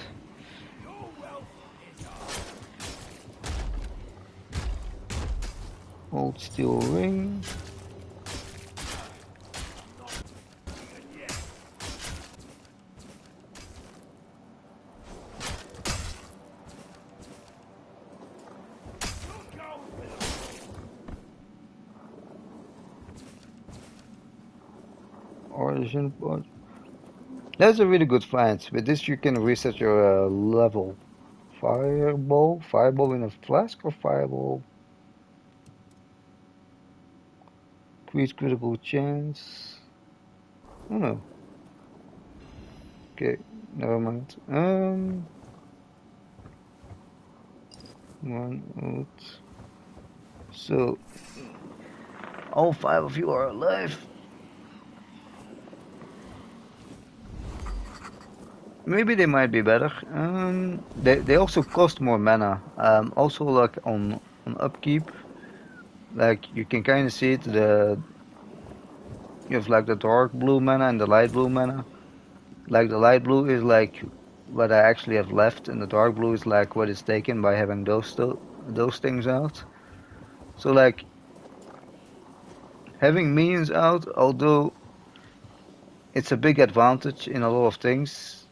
Old steel ring. Origin point. That's a really good find. With this you can reset your level. Fireball in a flask or fireball? Increase critical chance. Oh no. Okay, never mind. One out. So all 5 of you are alive. Maybe they might be better. They also cost more mana. Also, like on upkeep, like you can kind of see it. You have like the dark blue mana and the light blue mana. Like the light blue is like what I actually have left, and the dark blue is like what is taken by having those things out. So like having minions out, although it's a big advantage in a lot of things,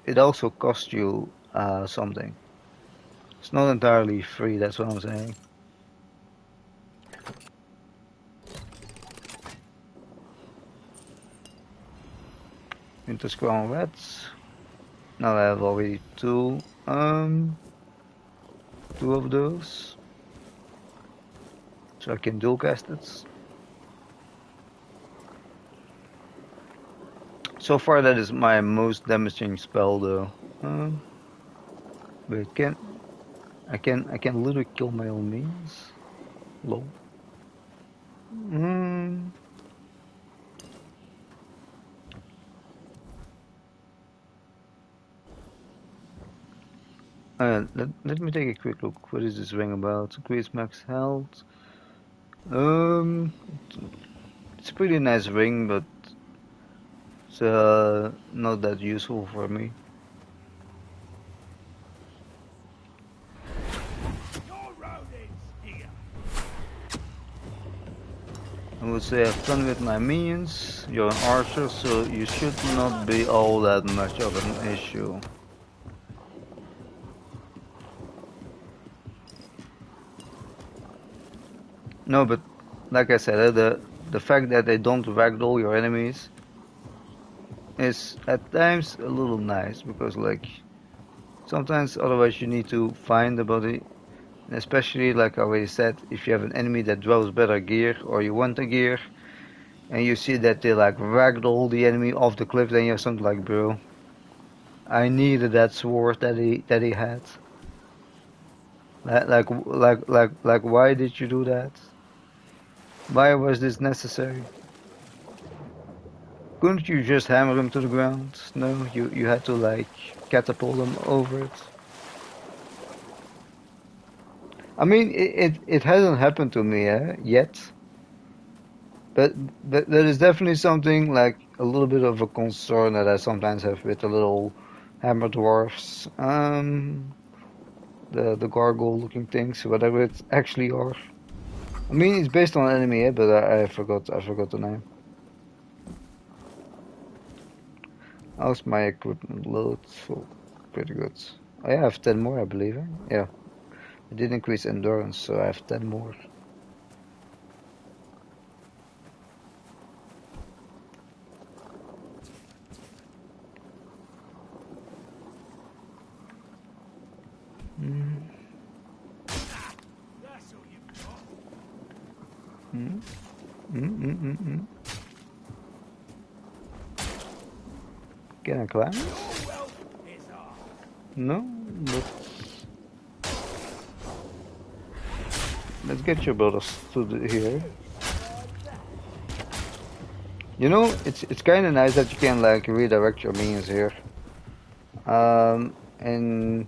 it also costs you something. It's not entirely free, that's what I'm saying. Winter's Crown Reds. Now I have already two of those. So I can dual cast it. So far that is my most damaging spell though. Wait, I can literally kill my own minions? Lol. Let me take a quick look. What is this ring about? Increase max health. It's a pretty nice ring, but it's not that useful for me. would say have fun with my minions. You're an archer, so you should not be all that much of an issue. No, but like I said, the fact that they don't ragdoll your enemies is at times a little nice, because like sometimes otherwise you need to find the body, and especially like I already said, if you have an enemy that draws better gear or you want the gear and you see that they like ragdoll the enemy off the cliff, then you have something like, bro, I needed that sword that he had. Like, why did you do that? Why was this necessary? Couldn't you just hammer him to the ground? No, you had to like catapult him over it. I mean, it hasn't happened to me yet, but that is definitely something like a little bit of a concern that I sometimes have with the little hammer dwarfs, the gargoyle looking things, whatever it actually are. I mean, it's based on enemy, but I forgot the name. How's my equipment load? So pretty good. I have 10 more, I believe. Yeah, I did increase endurance, so I have 10 more. Mm. That's all you've got. Mm. Mm. Can I climb? Your wealth is ours. No, but let's get your brothers to here. You know, it's kind of nice that you can like redirect your minions here. And in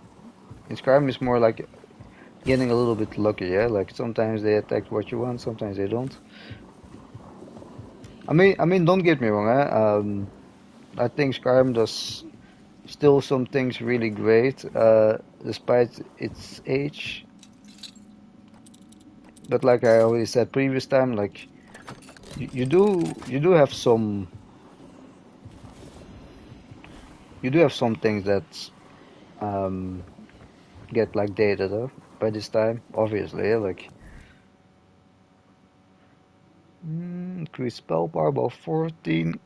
Skyrim it's more like getting a little bit lucky, yeah. Like sometimes they attack what you want, sometimes they don't. I mean, don't get me wrong, I think Skyrim does still some things really great, despite its age. But like I already said previous time, like you do have some things that um, get like dated by this time, obviously. Like increase spell power by 14,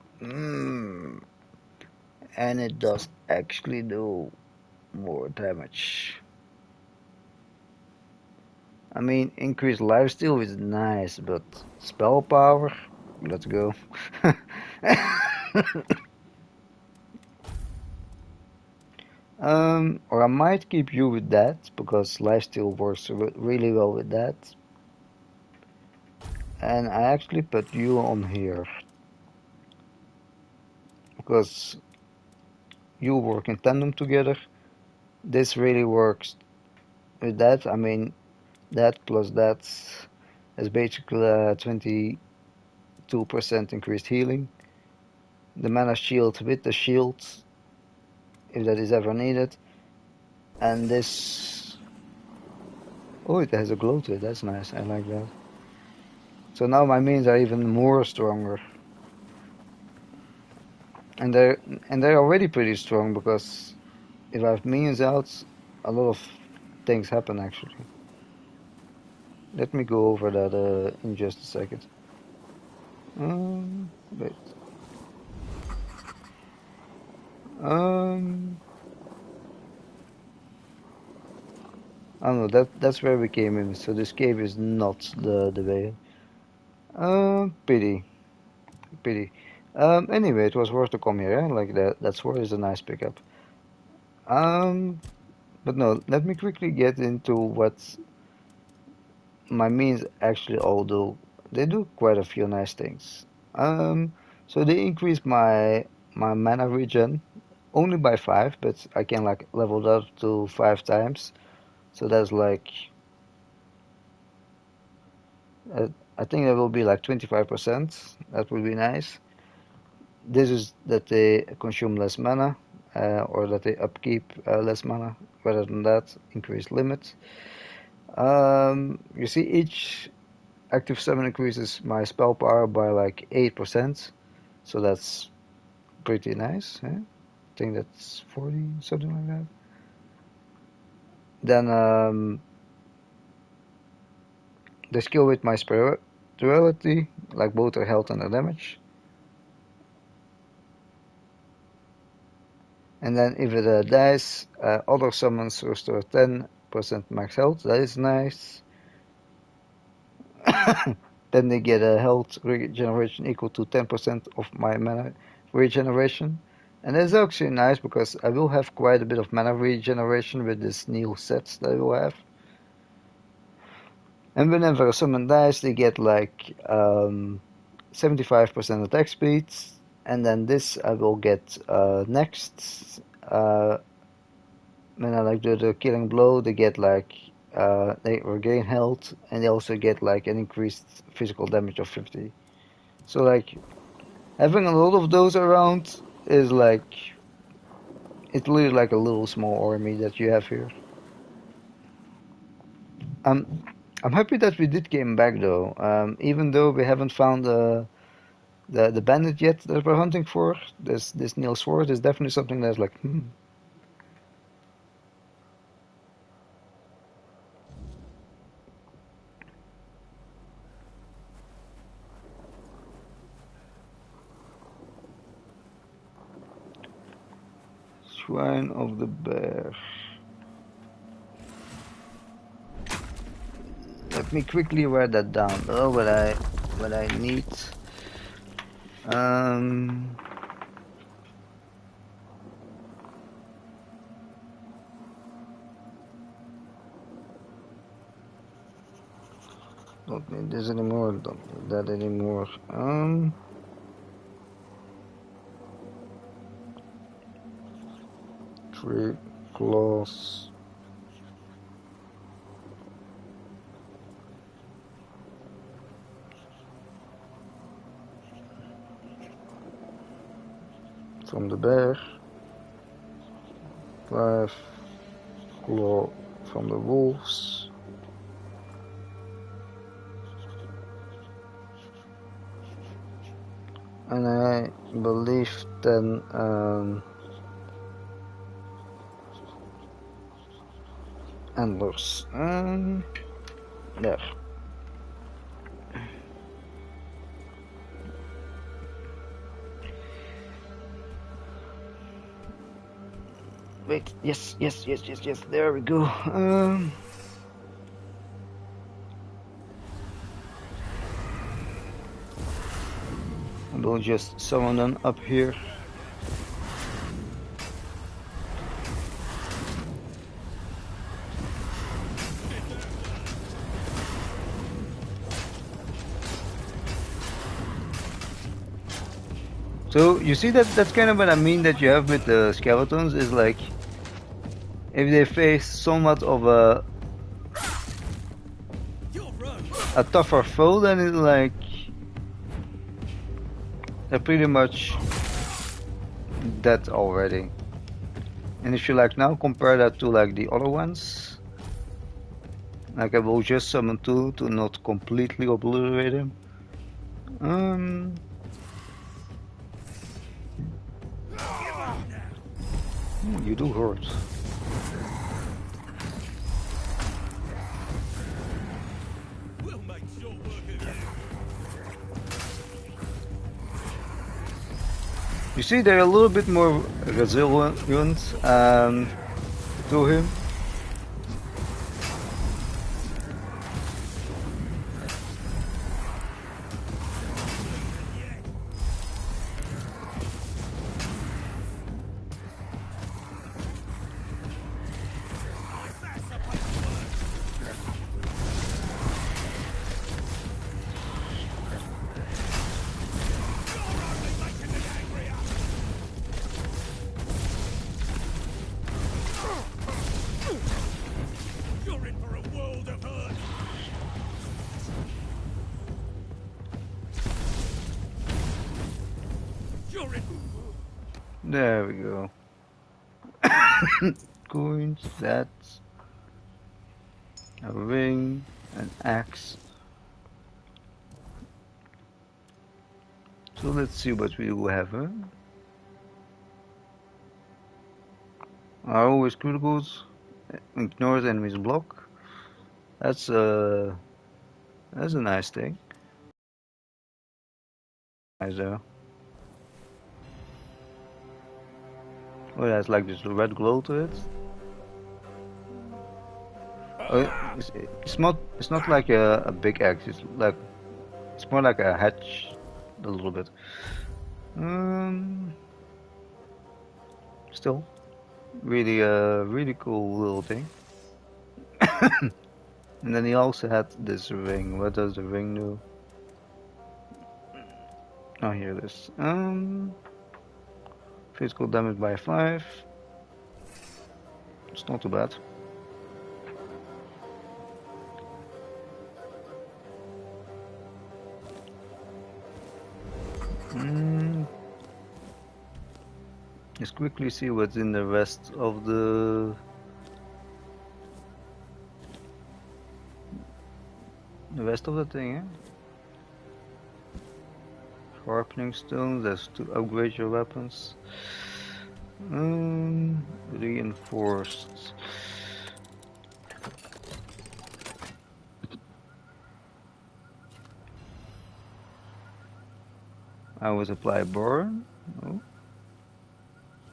and it does actually do more damage. I mean, increased lifesteal is nice, but spell power, let's go. Or I might keep you with that, because lifesteal works really well with that. And I actually put you on here, because you work in tandem together. This really works with that. I mean, that plus that is basically 22% increased healing. The mana shield with the shield, if that is ever needed. And this, oh, it has a glow to it. That's nice. I like that. So now my minions are even more stronger, and they're already pretty strong, because if I have minions out, a lot of things happen actually. Let me go over that in just a second. Wait. I don't know. That's where we came in. So this cave is not the way. Pity, pity. Anyway, it was worth to come here. Like that sword is a nice pickup. But no. Let me quickly get into what my minions actually all do. They do quite a few nice things. So they increase my mana regen only by 5, but I can like level that up to 5 times. So that's like I think that will be like 25%. That would be nice. This is that they consume less mana, or that they upkeep less mana. Rather than that, increased limit. You see, each active summon increases my spell power by like 8%, so that's pretty nice. I think that's 40, something like that. Then the skill with my spirituality, like both their health and their damage. And then if it dies, other summons restore 10% max health. That is nice. Then they get a health regeneration equal to 10% of my mana regeneration. And that's actually nice because I will have quite a bit of mana regeneration with this new set that I will have. And whenever a summon dies, they get like 75% attack speed. And then this I will get next. When I like do the killing blow, they get like they regain health, and they also get like an increased physical damage of 50. So like having a lot of those around is like it's really like a little small army that you have here. I'm I'm happy that we did came back though. Even though we haven't found the bandit yet that we're hunting for, this Neil Sword is definitely something that's like Shrine of the Bear. Let me quickly write that down. Oh, what I need. Um, don't need this anymore. Don't need that anymore. Three claws. From the bear. 5 claw from the wolves. And I believe then antlers. There. Wait, yes, there we go. I will just summon them up here. So you see that's kind of what I mean that you have with the skeletons is like if they face somewhat of a tougher foe, then it's like they're pretty much dead already. And if you like now compare that to like the other ones, like I will just summon 2 to not completely obliterate him. You do hurt. We'll make short work of you. You see, they're a little bit more resilient to him. You're in for a world of hurt. You're in. There we go. Coins, that's a ring, an axe. So let's see what we will have. Huh? Are always criticals. Ignores enemy's block. That's a nice thing. Nice there. Oh yeah, it's like this red glow to it. Oh, it's not like a big axe. It's more like a hatch, a little bit. Still, really cool little thing. And then he also had this ring. What does the ring do? Oh, here it is. Physical damage by 5. It's not too bad. Let's quickly see what's in the rest of the thing. Eh? Sharpening stones. That's to upgrade your weapons. Reinforced. I would apply burn. Oh.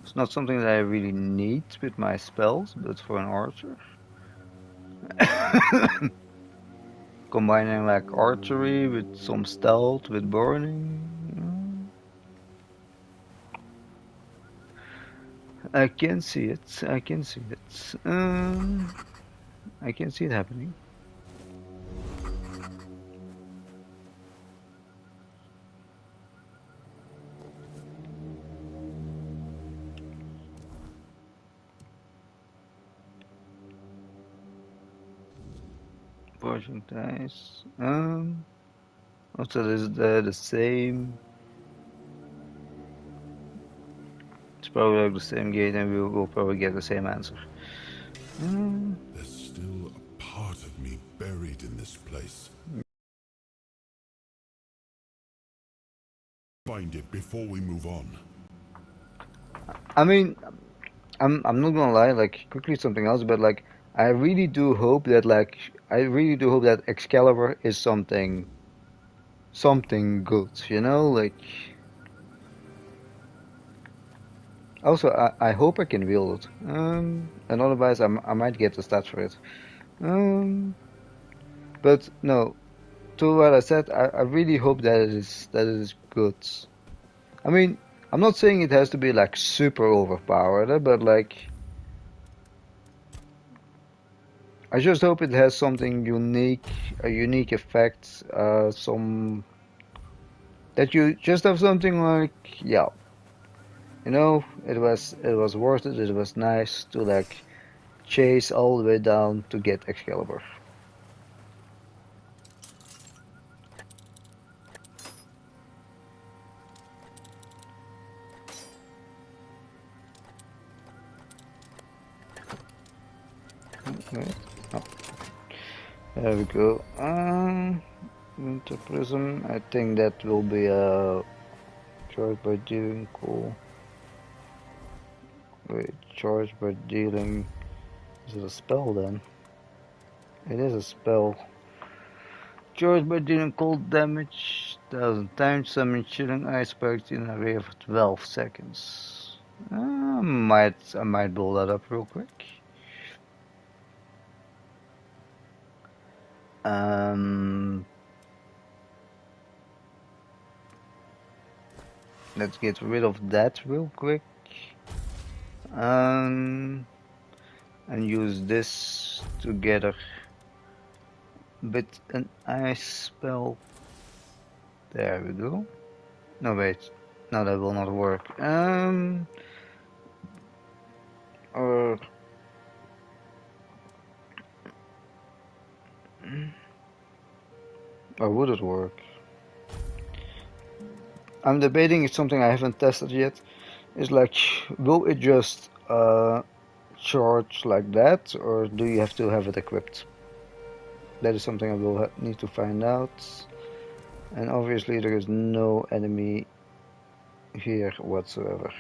It's not something that I really need with my spells, but for an archer. Combining like archery with some stealth, with burning. I can see it. I can see it. I can see it happening. Fortune dice. Also, is the same. It's probably like the same gate, and we will probably get the same answer. There's still a part of me buried in this place. Find it before we move on. I mean, I'm not gonna lie. Like, quickly something else, but like, I really do hope that Excalibur is something good. You know, like. Also, I hope I can wield it. And otherwise, I might get the stats for it. But no, to what I said, I really hope that it is good. I mean, I'm not saying it has to be like super overpowered, but like, I just hope it has something unique, a unique effect, some that you just have something like, yeah, you know, it was worth it. It was nice to like chase all the way down to get Excalibur. Wait. Oh, there we go. Winter Prism. I think that will be a charge by dealing. Cool. Wait, charge by dealing. Is it a spell then? It is a spell. Charge by dealing cold damage 1000 times. Summon chilling ice spikes in a array of 12 seconds. I might build that up real quick. Let's get rid of that real quick. And use this together with an ice spell. There we go. No wait, no, that will not work. Or would it work? I'm debating. It's something I haven't tested yet. It's like, will it just charge like that, or do you have to have it equipped? That is something I will need to find out. And obviously there is no enemy here whatsoever.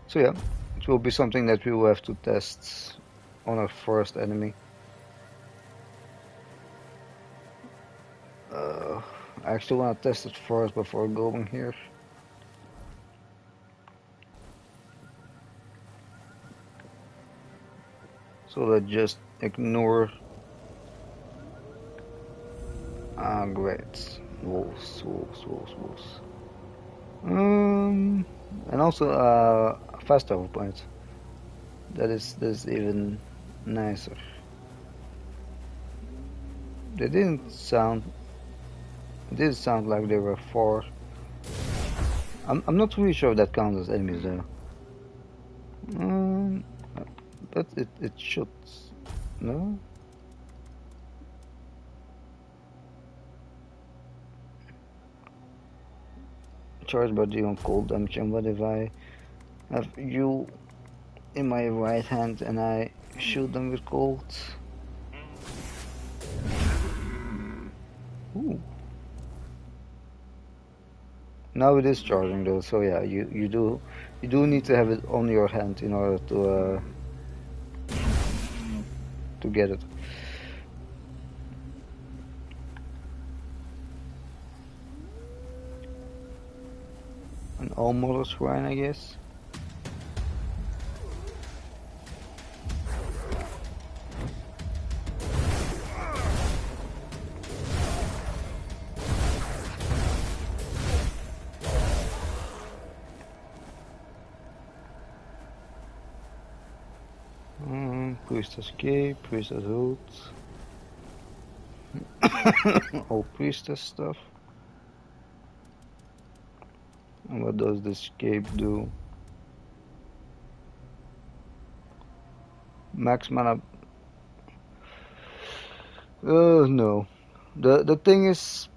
So yeah, it will be something that we will have to test on our first enemy. I actually want to test it first before going here. So let's just ignore. Ah, great. Wolves, wolves, wolves, wolves. And also a fast travel point. That's even nicer. They didn't sound. It did sound like there were 4. I'm not really sure if that counts as enemies though. Um, but it should. No. Charge by dealing cold damage, and what if I have you in my right hand and I shoot them with cold? Ooh. Now it is charging though, so yeah, you do need to have it on your hand in order to get it. An all-mother shrine, I guess. Priest escape, priestess hold. All priestess stuff. And what does the escape do? Max mana. No. The thing is,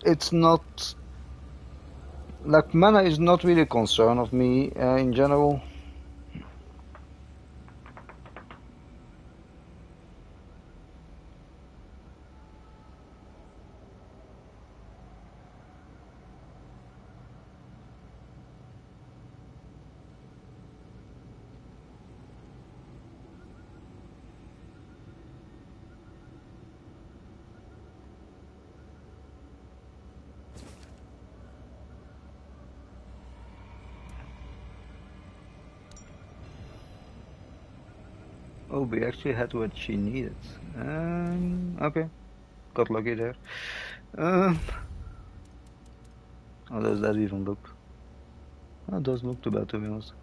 it's not like mana is not really a concern of me in general. Oh, we actually had what she needed. Okay, got lucky there. How does that even look? Oh, it doesn't look too bad, to be honest.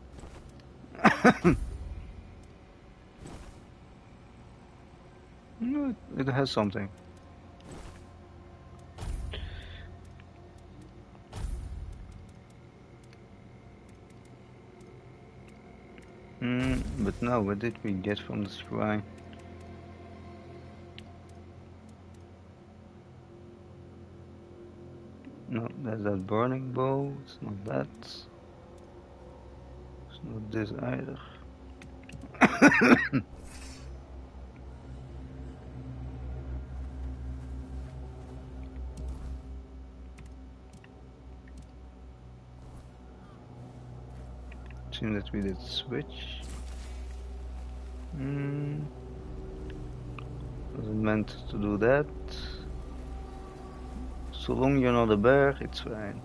No, it has something. But now, what did we get from the shrine? No, that's that burning bow. It's not that. It's not this either. Seems that we did switch. Wasn't meant to do that. So long you're not a bear, it's fine.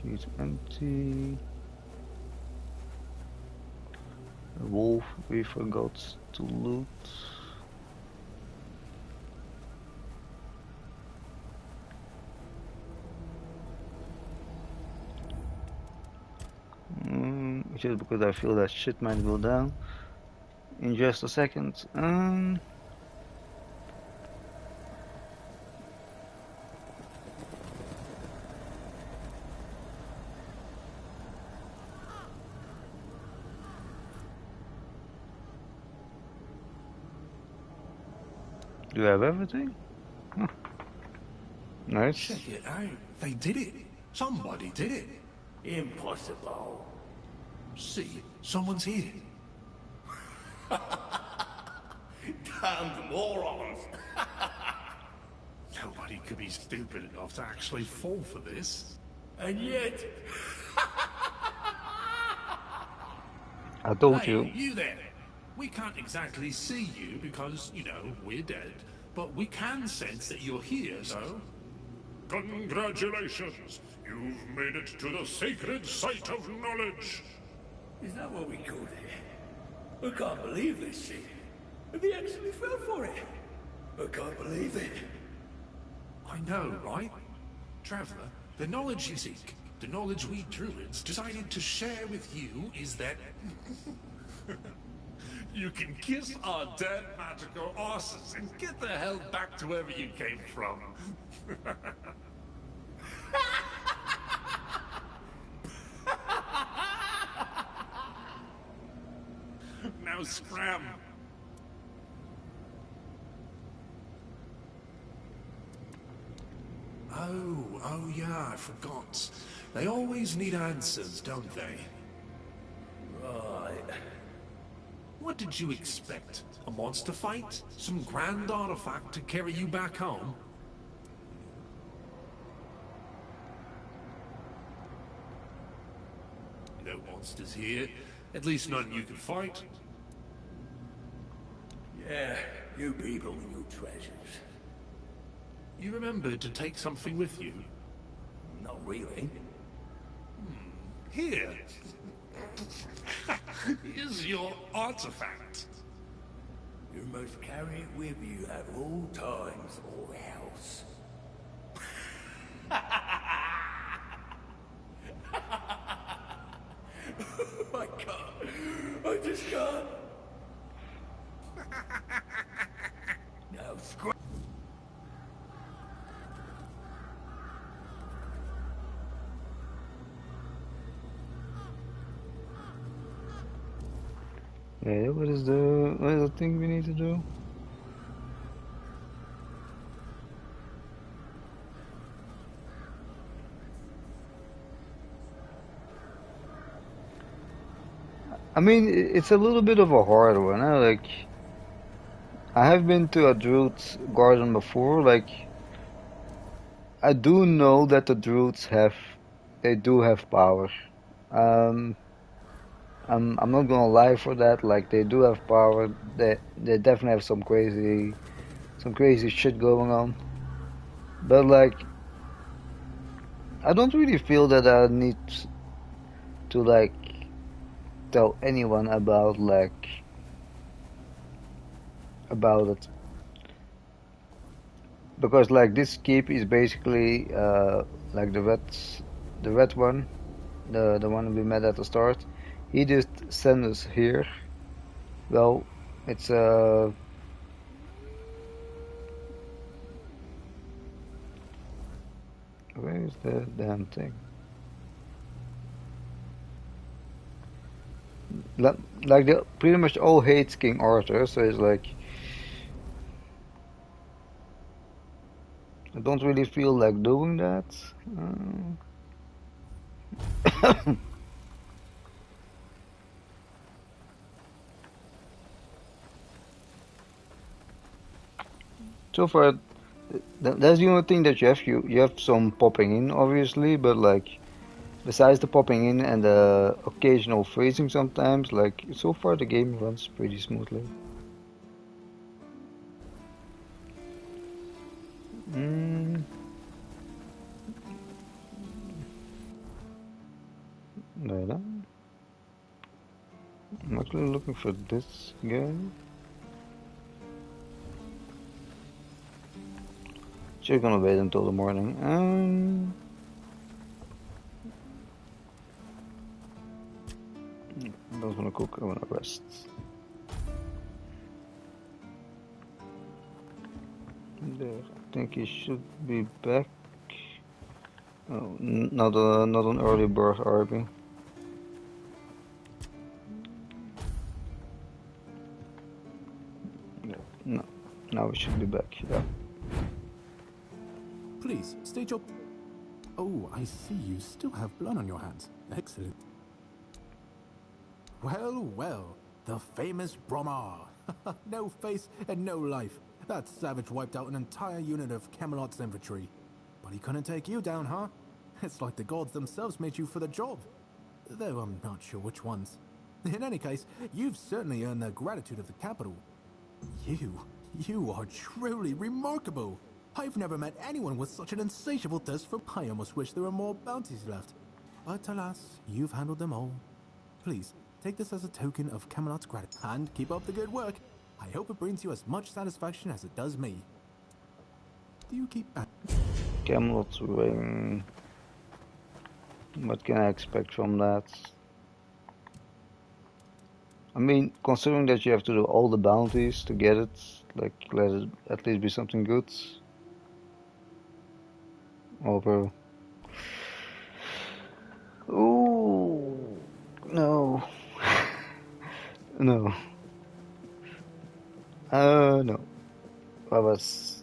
She's empty. A wolf we forgot to loot. Just because I feel that shit might go down in just a second. Do you have everything? Huh. Nice. Check it out. They did it. Somebody did it. Impossible. See, someone's here. Damned morons. Nobody could be stupid enough to actually fall for this. And yet... I told Hey, you. you there. We can't exactly see you because, you know, we're dead. But we can sense that you're here, so... Congratulations! You've made it to the sacred site of knowledge! Is that what we called it? I can't believe this shit. And they actually fell for it. I can't believe it. I know, right? Traveler, the knowledge you seek, the knowledge we druids decided to share with you is that... You can kiss our dead magical asses and get the hell back to wherever you came from. Now scram. Oh yeah, I forgot. They always need answers, don't they? Right. What did you expect? A monster fight? Some grand artifact to carry you back home? No monsters here. At least none you can fight. Yeah, you people and your treasures. You remembered to take something with you? Not really. Here. Here's your artifact. You must carry it with you at all times or else. I can't. I just can't. Now scream. Yeah, what is the thing we need to do? I mean, it's a little bit of a hard one. Huh? Like, I have been to a druid's garden before. Like, I do know that the druids they do have power. Um, I'm not gonna lie for that. Like, they do have power. They definitely have some crazy shit going on. But like, I don't really feel that I need to like tell anyone about it, because like this keep is basically like the red one, the one we met at the start. He just sent us here. Well, it's where is the damn thing? Like they pretty much all hate King Arthur, so it's like I don't really feel like doing that. So far, that's the only thing that you have. You have some popping in, obviously, but like besides the popping in and the occasional freezing sometimes, like so far the game runs pretty smoothly. Mm, right on. I'm actually looking for this guy. Just gonna wait until the morning. I don't wanna cook, I wanna rest. There, I think he should be back. Oh, not an early bird, RB. No, no, now we should be back. Yeah. Please, state your... Oh, I see you still have blood on your hands. Excellent. Well, well, the famous Bromar. No face and no life. That savage wiped out an entire unit of Camelot's infantry. But he couldn't take you down, huh? It's like the gods themselves made you for the job. Though I'm not sure which ones. In any case, you've certainly earned the gratitude of the capital. You are truly remarkable. I've never met anyone with such an insatiable thirst for... I almost wish there were more bounties left. But alas, you've handled them all. Please, take this as a token of Camelot's gratitude. And keep up the good work. I hope it brings you as much satisfaction as it does me. Do you keep... Camelot's ring. What can I expect from that? I mean, considering that you have to do all the bounties to get it, like, let it at least be something good. Over. Ooh, no. No. No. I was...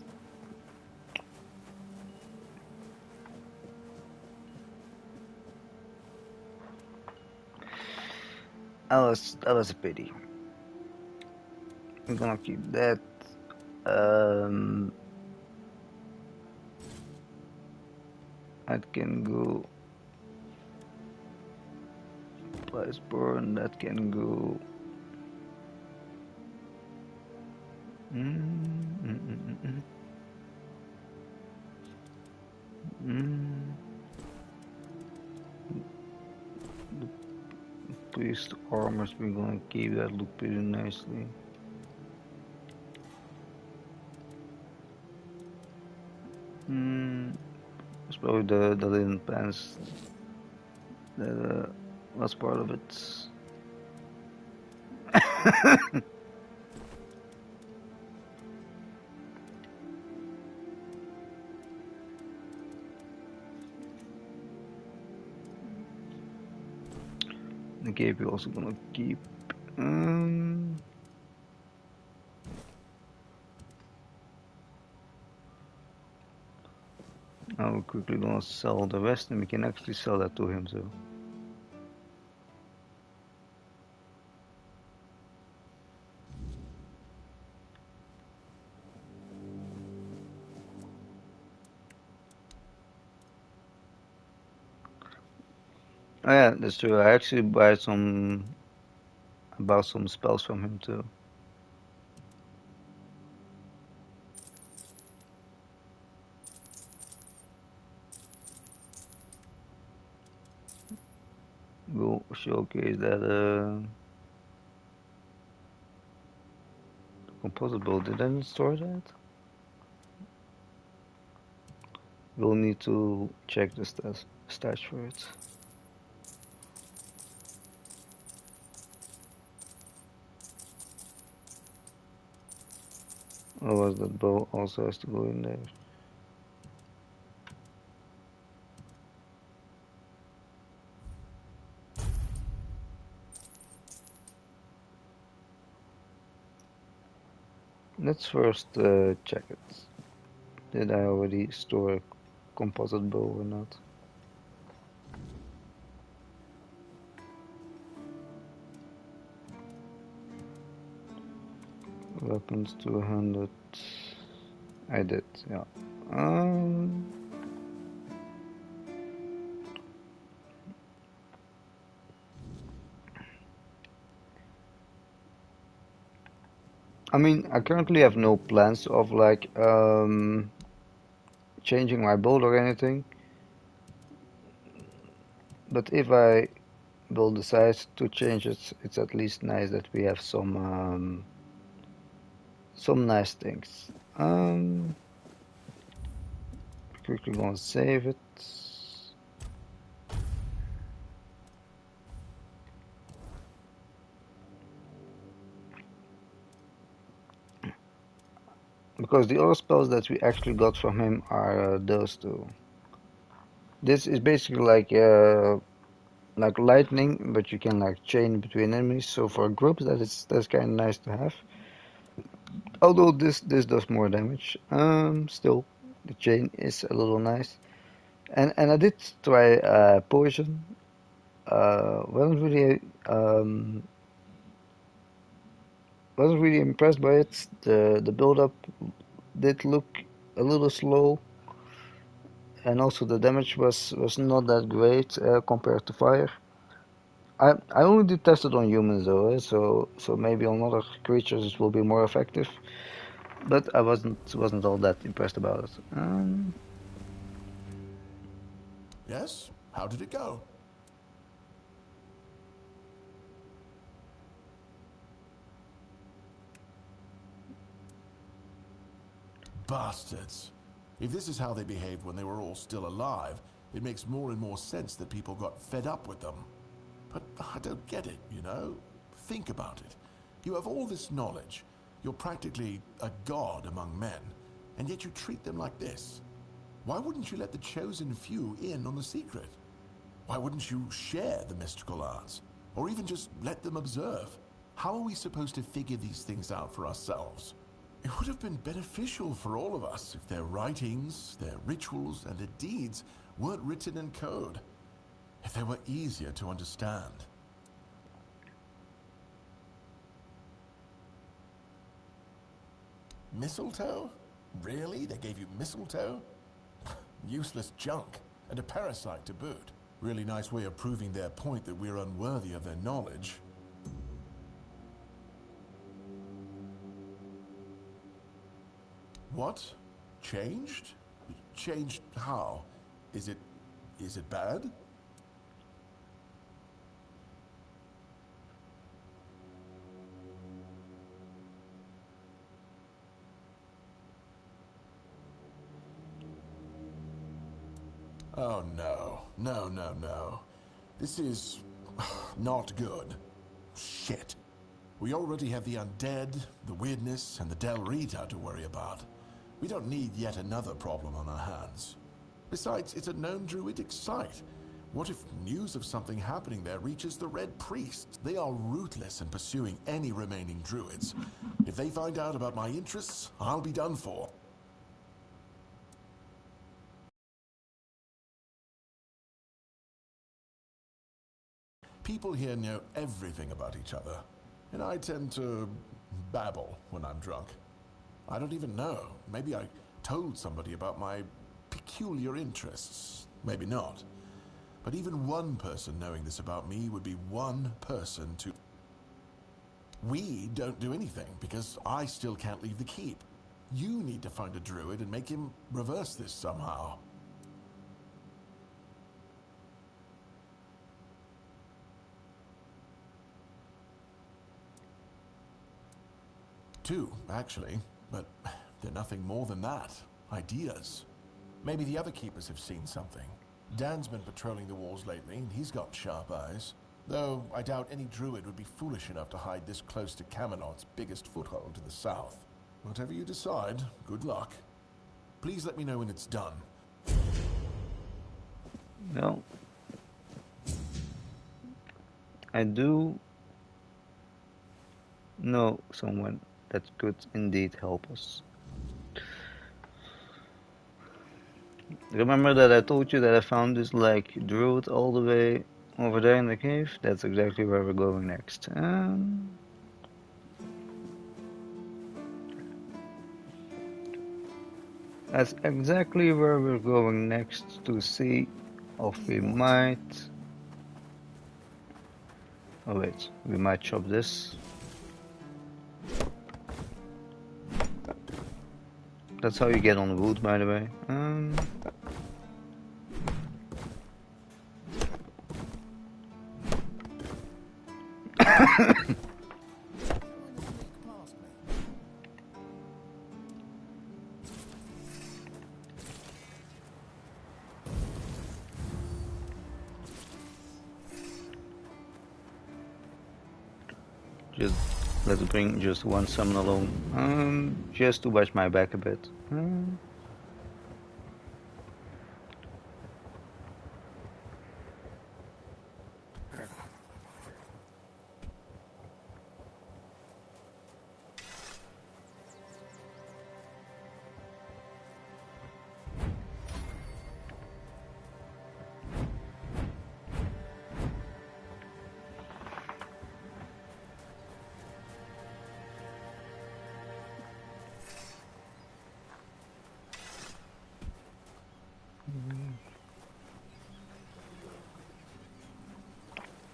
That was a pity. I'm gonna keep that. That can go. Price burn. That can go. The priest armors, we're gonna keep that look pretty nicely. It's probably the linen pants that was part of it. The cape we're also gonna keep. Now we're quickly gonna sell the rest, and we can actually sell that to him. So. Oh yeah, that's true. I actually bought some spells from him too. We'll showcase that composable. Did I store that? We'll need to check the stats for it. Otherwise that bow also has to go in there. Let's first check it. Did I already store a composite bow or not? Weapons 200. I did, yeah. I mean, I currently have no plans of like changing my build or anything. But if I will decide to change it, it's at least nice that we have some nice things. Quickly gonna save it. Because the other spells that we actually got from him are those two. This is basically like lightning, but you can like chain between enemies. So for groups, that's kind of nice to have. Although this does more damage, still the chain is a little nice. And I did try poison. Um, wasn't really impressed by it. The build up did look a little slow, and also the damage was not that great compared to fire. I only did test it on humans though, so maybe on other creatures it will be more effective. But I wasn't all that impressed about it. Yes? How did it go? Bastards. If this is how they behaved when they were all still alive, it makes more and more sense that people got fed up with them. But I don't get it, you know? Think about it. You have all this knowledge. You're practically a god among men, and yet you treat them like this. Why wouldn't you let the chosen few in on the secret? Why wouldn't you share the mystical arts? Or even just let them observe? How are we supposed to figure these things out for ourselves? It would have been beneficial for all of us if their writings, their rituals, and their deeds weren't written in code. If they were easier to understand. Mistletoe? Really? They gave you mistletoe? Useless junk, and a parasite to boot. Really nice way of proving their point that we're unworthy of their knowledge. What? Changed? Changed how? Is it bad? Oh no. No. This is not good. Shit. We already have the undead, the weirdness, and the Del Rita to worry about. We don't need yet another problem on our hands. Besides, it's a known druidic site. What if news of something happening there reaches the Red Priests? They are ruthless in pursuing any remaining druids. If they find out about my interests, I'll be done for. People here know everything about each other, and I tend to babble when I'm drunk. I don't even know. Maybe I told somebody about my peculiar interests. Maybe not. But even one person knowing this about me would be one person to... We don't do anything because I still can't leave the keep. You need to find a druid and make him reverse this somehow. Two, actually, but they're nothing more than that. Ideas. Maybe the other keepers have seen something. Dan's been patrolling the walls lately, and he's got sharp eyes. Though I doubt any druid would be foolish enough to hide this close to Camelot's biggest foothold to the south. Whatever you decide, good luck. Please let me know when it's done. No. I do know someone that could indeed help us. Remember that I told you that I found this like druid all the way over there in the cave? That's exactly where we're going next. That's exactly where we're going next to see if we might... Oh wait, we might chop this. That's how you get on wood, by the way. Just let's bring just one summon alone. Just to watch my back a bit.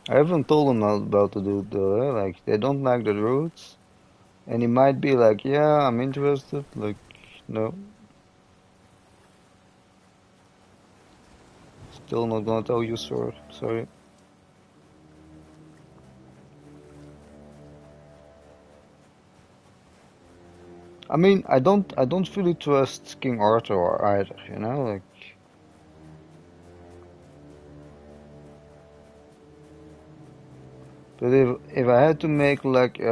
I haven't told him about the dude though. Like they don't like the roots, and he might be like, "Yeah, I'm interested." Like, no, still not gonna tell you, sir. Sorry. I mean, I don't fully trust King Arthur either. You know, like. But if I had to make like if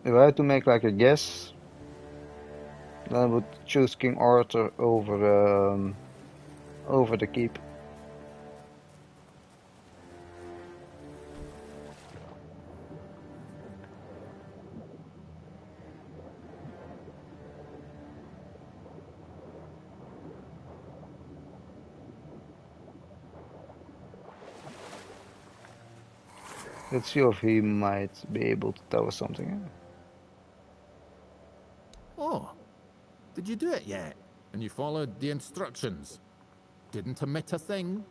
I had to make like a guess, then I would choose King Arthur over the keep. Let's see if he might be able to tell us something. Oh, did you do it yet? And you followed the instructions? Didn't omit a thing?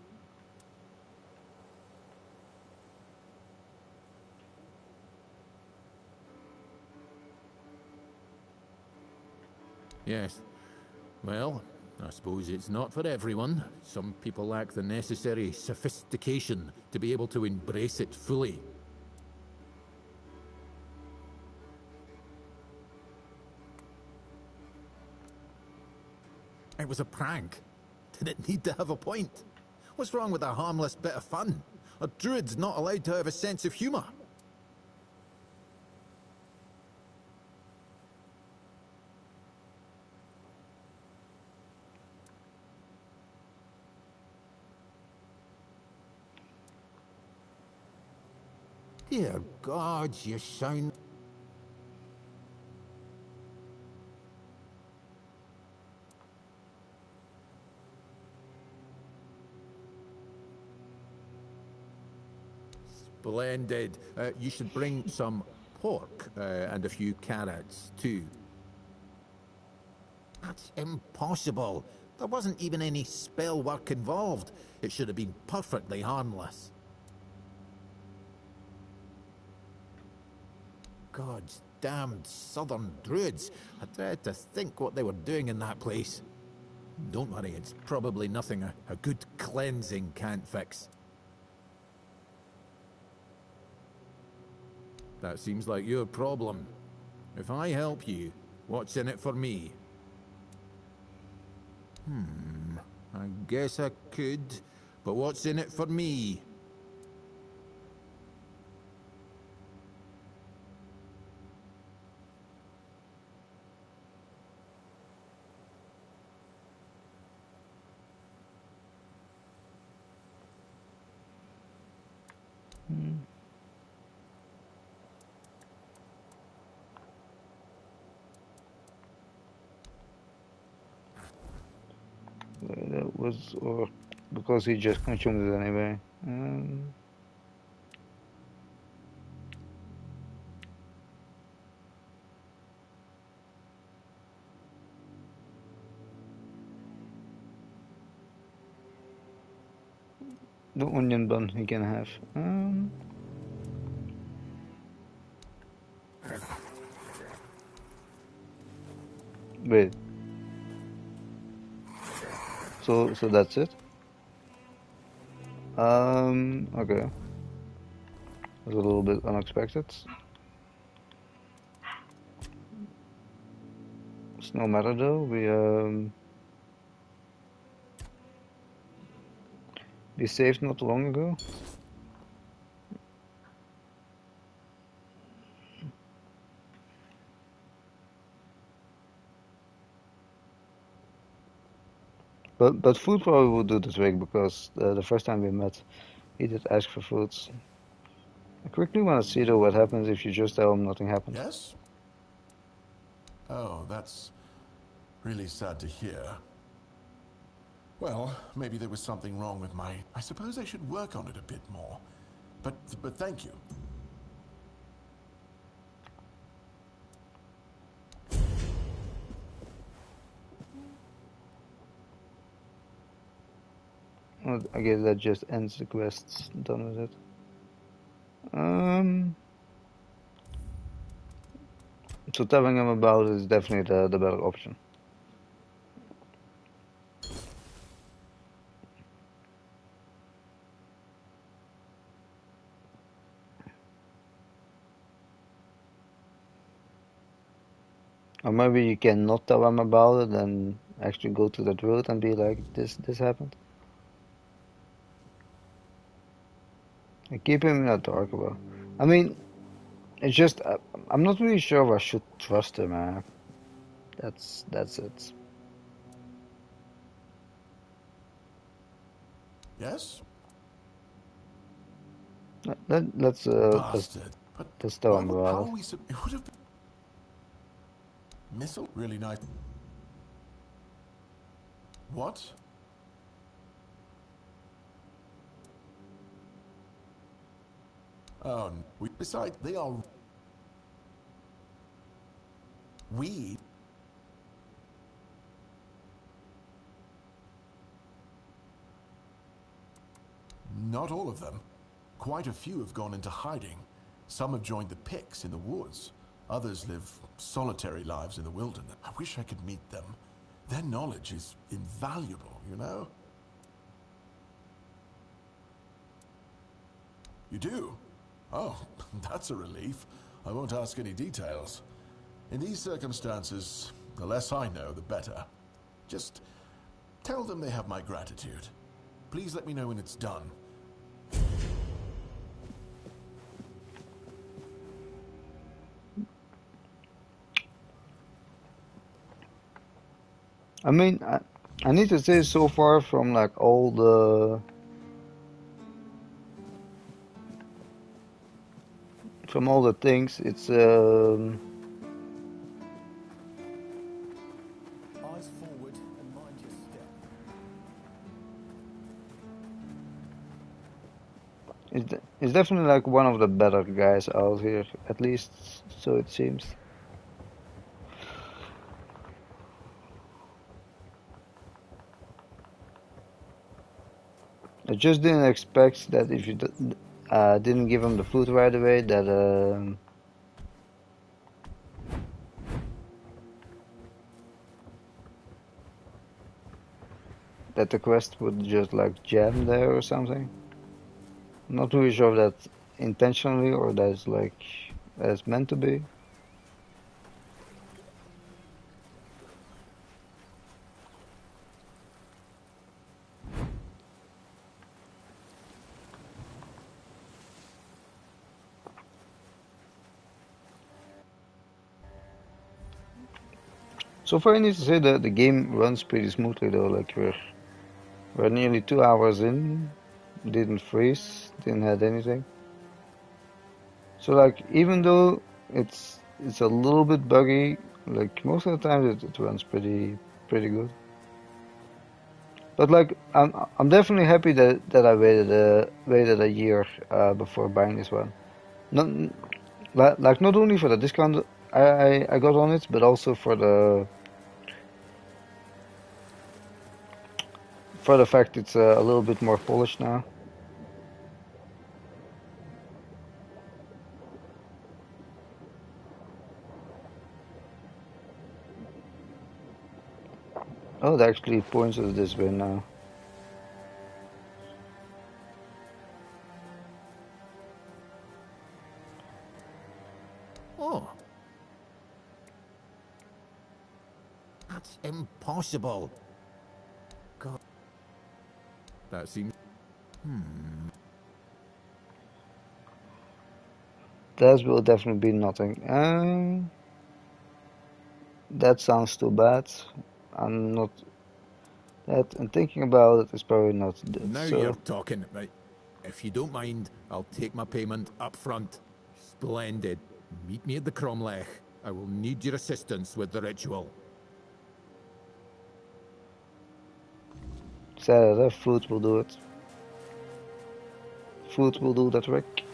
Yes. Well, I suppose it's not for everyone. Some people lack the necessary sophistication to be able to embrace it fully. It was a prank. Did it need to have a point? What's wrong with a harmless bit of fun? A druid's not allowed to have a sense of humor. Dear God, you sound... Splendid. You should bring some pork and a few carrots, too. That's impossible. There wasn't even any spell work involved. It should have been perfectly harmless. God's damned southern druids. I dread to think what they were doing in that place. Don't worry, it's probably nothing a good cleansing can't fix. That seems like your problem. If I help you, what's in it for me? I guess I could, but what's in it for me? That was, or because he just consumed it anyway. The onion bun he can have. Wait. So that's it? Okay. Was a little bit unexpected. It's no matter though. We saved not long ago. But food probably would do the trick because the first time we met, he did ask for foods. I quickly want to see though what happens if you just tell him nothing happened. Yes? Oh, that's really sad to hear. Well, maybe there was something wrong with my... I suppose I should work on it a bit more. But thank you. Well, I guess that just ends the quest. Done with it. So telling him about it is definitely the better option. Or maybe you can not tell him about it and actually go to that road and be like, this happened. And keep him in the dark about. I mean, it's just I'm not really sure if I should trust him, man. That's it. Yes? Let's Bastard. But let's tell him how about are we it would have been missile? Really nice. What? Oh, besides, they are... We... Not all of them. Quite a few have gone into hiding. Some have joined the Picts in the woods. Others live solitary lives in the wilderness. I wish I could meet them. Their knowledge is invaluable, you know? You do? Oh, that's a relief. I won't ask any details. In these circumstances, the less I know, the better. Just tell them they have my gratitude. Please let me know when it's done. I mean, I need to say so far from like all the things, it's Eyes forward and mind your step. it's definitely like one of the better guys out here, at least so it seems. I just didn't expect that if you didn't give him the food right away, that the quest would just like jam there or something. I'm not really sure if that's intentionally or that's like that's meant to be. So far, I need to say that the game runs pretty smoothly though. Like we're nearly 2 hours in, didn't freeze, didn't have anything. So like even though it's a little bit buggy, like most of the time it runs pretty good. But like I'm definitely happy that I waited a year before buying this one. Not like not only for the discount I got on it, but also for the fact it's a little bit more polished now. Oh, it actually points us this way now. Oh, that's impossible. God, that seems... That will definitely be nothing. That sounds too bad. I'm not that and thinking about it is probably not that. Now you're So talking. Right. If you don't mind, I'll take my payment up front. Splendid. Meet me at the Cromlech. I will need your assistance with the ritual. Saturday, food will do it. Food will do that trick.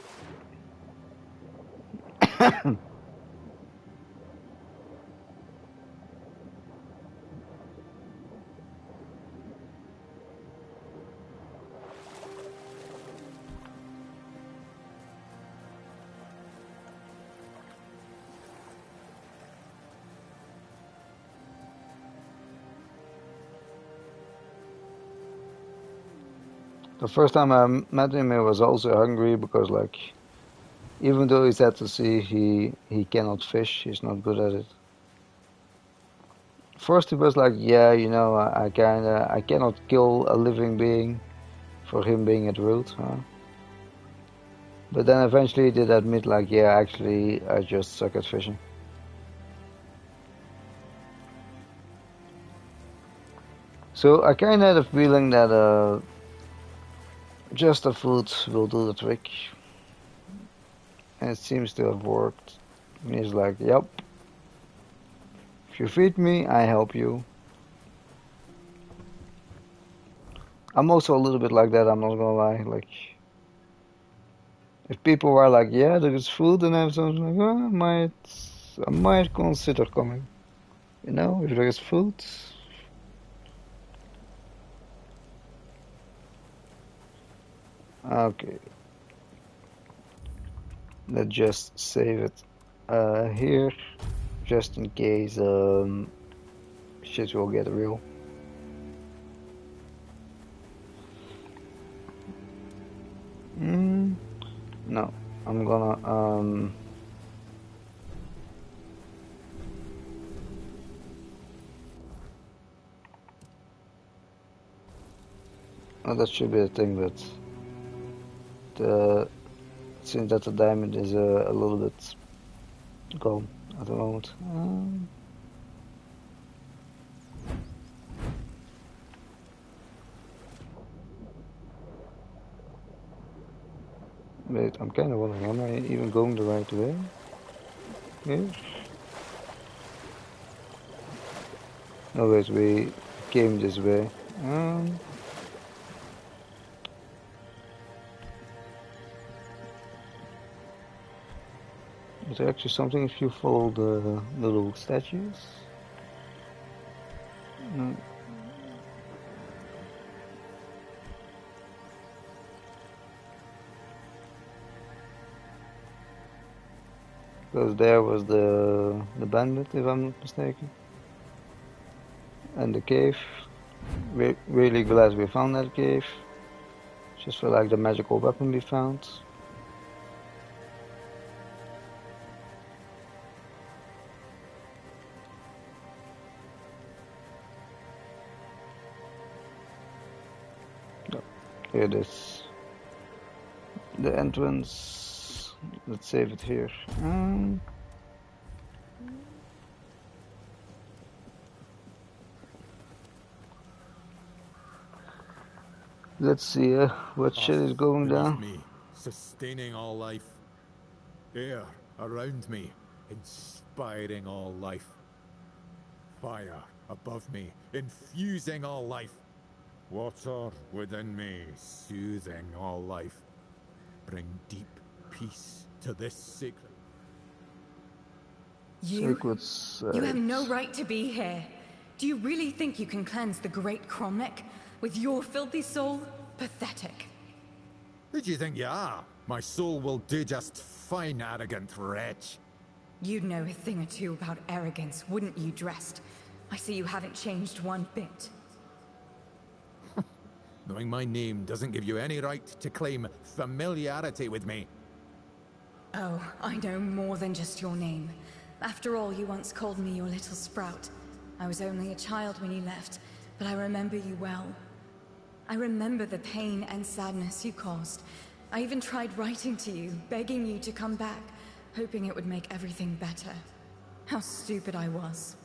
The first time I met him, he was also hungry because, like, even though he's at the sea, he cannot fish. He's not good at it. First, he was like, "Yeah, you know, I cannot kill a living being for him being at root, huh?" But then eventually he did admit, like, "Yeah, actually, I just suck at fishing." So I kind of had a feeling that just the food will do the trick, and it seems to have worked. And he's like, "Yep, if you feed me, I help you." I'm also a little bit like that, I'm not gonna lie. Like, if people are like, "Yeah, there is food," and I have something like, "Oh, I might consider coming." You know, if there is food. Okay, let's just save it here, just in case shit will get real. No, I'm gonna oh, that should be a thing, but the since that the diamond is a little bit gone at the moment. Wait, I'm kind of wondering, am I even going the right way? Here? No, wait, we came this way. Is there actually something if you follow the little statues? No. Because there was the bandit, if I'm not mistaken. And the cave. We're really glad we found that cave. Just for like the magical weapon we found. Oh, here it is. The entrance. Let's save it here. Let's see what shit is going down. Me, sustaining all life. Air around me, inspiring all life. Fire above me, infusing all life. Water within me, soothing all life. Bring deep peace to this sacred... Sacred You have no right to be here. Do you really think you can cleanse the great Cromlech with your filthy soul? Pathetic. Who do you think you are? My soul will do just fine, arrogant wretch. You'd know a thing or two about arrogance, wouldn't you, Dressed? I see you haven't changed one bit. Knowing my name doesn't give you any right to claim familiarity with me. Oh, I know more than just your name. After all, you once called me your little sprout. I was only a child when you left, but I remember you well. I remember the pain and sadness you caused. I even tried writing to you, begging you to come back, hoping it would make everything better. How stupid I was.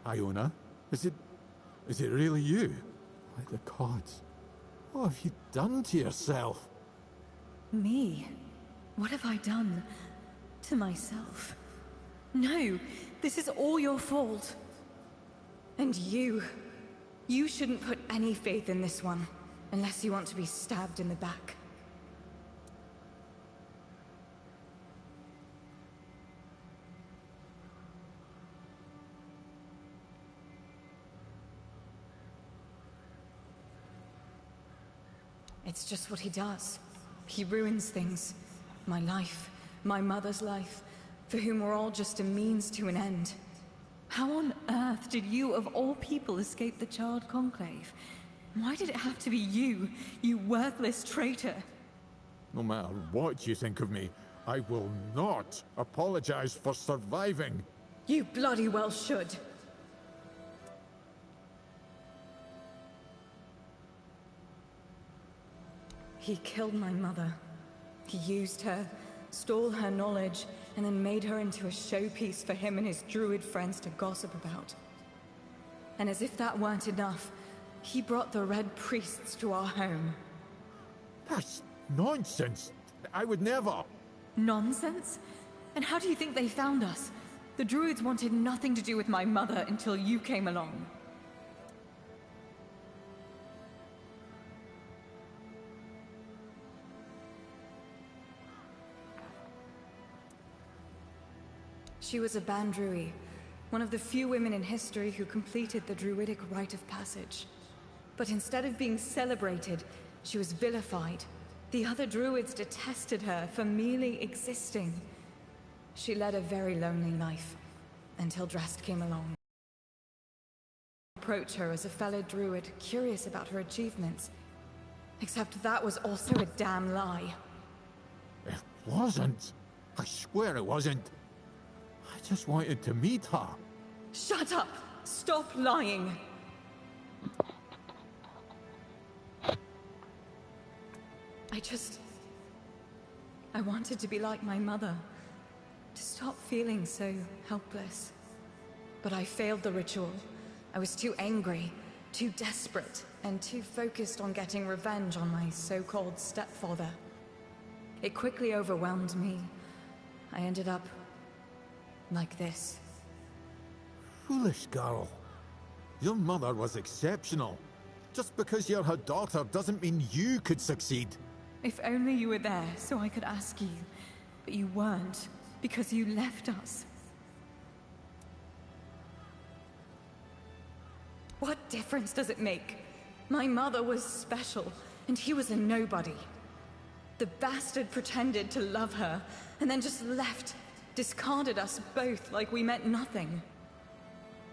Iona, is it really you? By the gods, what have you done to yourself? Me? What have I done to myself? No, this is all your fault. And you shouldn't put any faith in this one, unless you want to be stabbed in the back. It's just what he does. He ruins things. My life, my mother's life, for whom we're all just a means to an end. How on earth did you, of all people, escape the Child Conclave? Why did it have to be you, you worthless traitor? No matter what you think of me, I will not apologize for surviving. You bloody well should. He killed my mother. He used her, stole her knowledge, and then made her into a showpiece for him and his druid friends to gossip about. And as if that weren't enough, he brought the Red Priests to our home. That's nonsense. I would never. Nonsense? And how do you think they found us? The druids wanted nothing to do with my mother until you came along. She was a Bandrui, one of the few women in history who completed the druidic rite of passage. But instead of being celebrated, she was vilified. The other druids detested her for merely existing. She led a very lonely life, until Drast came along. Approach her as a fellow druid, curious about her achievements. Except that was also a damn lie. It wasn't. I swear it wasn't. I just wanted to meet her. Shut up! Stop lying! I wanted to be like my mother. To stop feeling so helpless. But I failed the ritual. I was too angry, too desperate, and too focused on getting revenge on my so-called stepfather. It quickly overwhelmed me. I ended up like this. Foolish girl. Your mother was exceptional. Just because you're her daughter doesn't mean you could succeed. If only you were there so I could ask you. But you weren't, because you left us. What difference does it make? My mother was special, and he was a nobody. The bastard pretended to love her, and then just left, discarded us both like we meant nothing.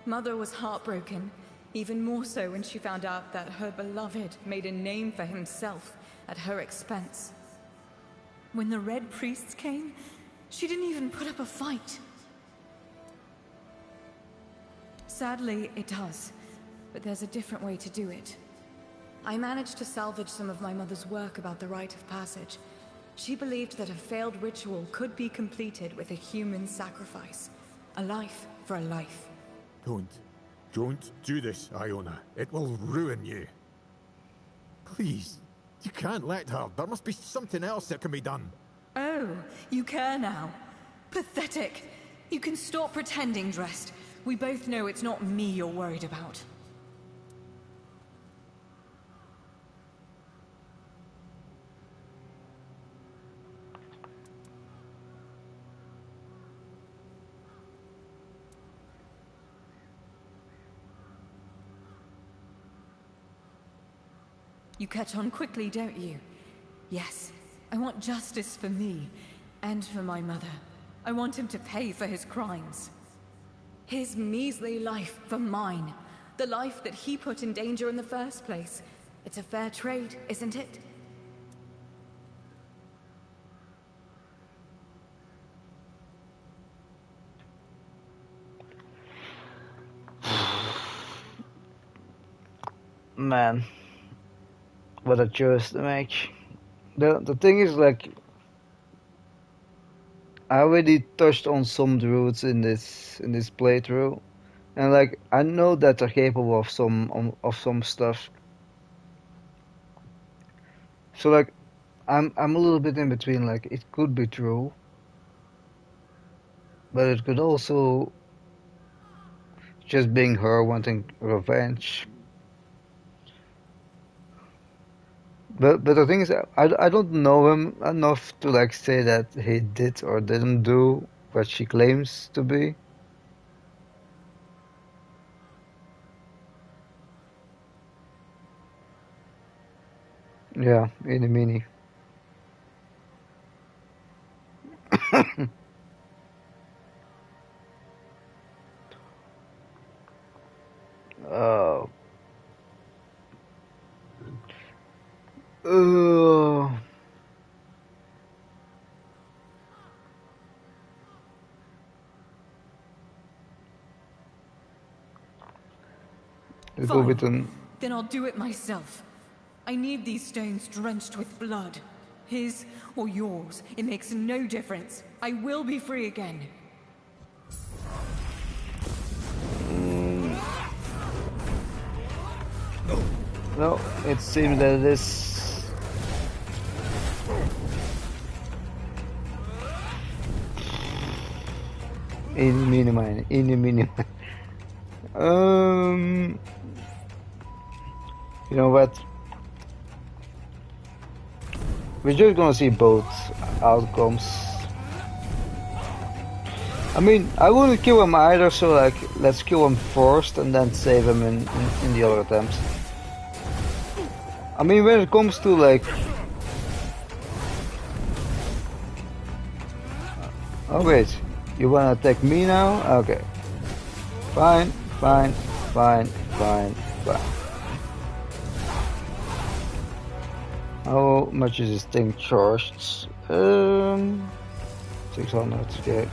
Mother was heartbroken, even more so when she found out that her beloved made a name for himself at her expense. When the Red Priests came, she didn't even put up a fight. Sadly, it does, but there's a different way to do it. I managed to salvage some of my mother's work about the rite of passage. She believed that a failed ritual could be completed with a human sacrifice. A life for a life. Don't do this, Iona. It will ruin you. Please, you can't let her. There must be something else that can be done. Oh, you care now? Pathetic. You can stop pretending, Drast. We both know it's not me you're worried about. You catch on quickly, don't you? Yes, I want justice for me, and for my mother. I want him to pay for his crimes. His measly life for mine. The life that he put in danger in the first place. It's a fair trade, isn't it? Man, what a choice to make. The thing is, like, I already touched on some druids in this playthrough, and like I know that they're capable of some stuff. So like, I'm a little bit in between. Like, it could be true, but it could also just being her wanting revenge. But the thing is, I don't know him enough to like say that he did or didn't do what she claims to be. Yeah, eeny meeny. Oh, Uh, we go with Fine. an. Then I'll do it myself. I need these stones drenched with blood. His or yours, it makes no difference. I will be free again. No, it seems that it is. Eeny, meeny, miny, eeny, meeny, miny. You know what? We're just gonna see both outcomes. I mean, I wouldn't kill him either, so like, let's kill him first and then save him in the other attempts. I mean, when it comes to like... Oh wait, you wanna attack me now? Okay. Fine, fine, fine, fine, fine. How much is this thing charged? 600, okay.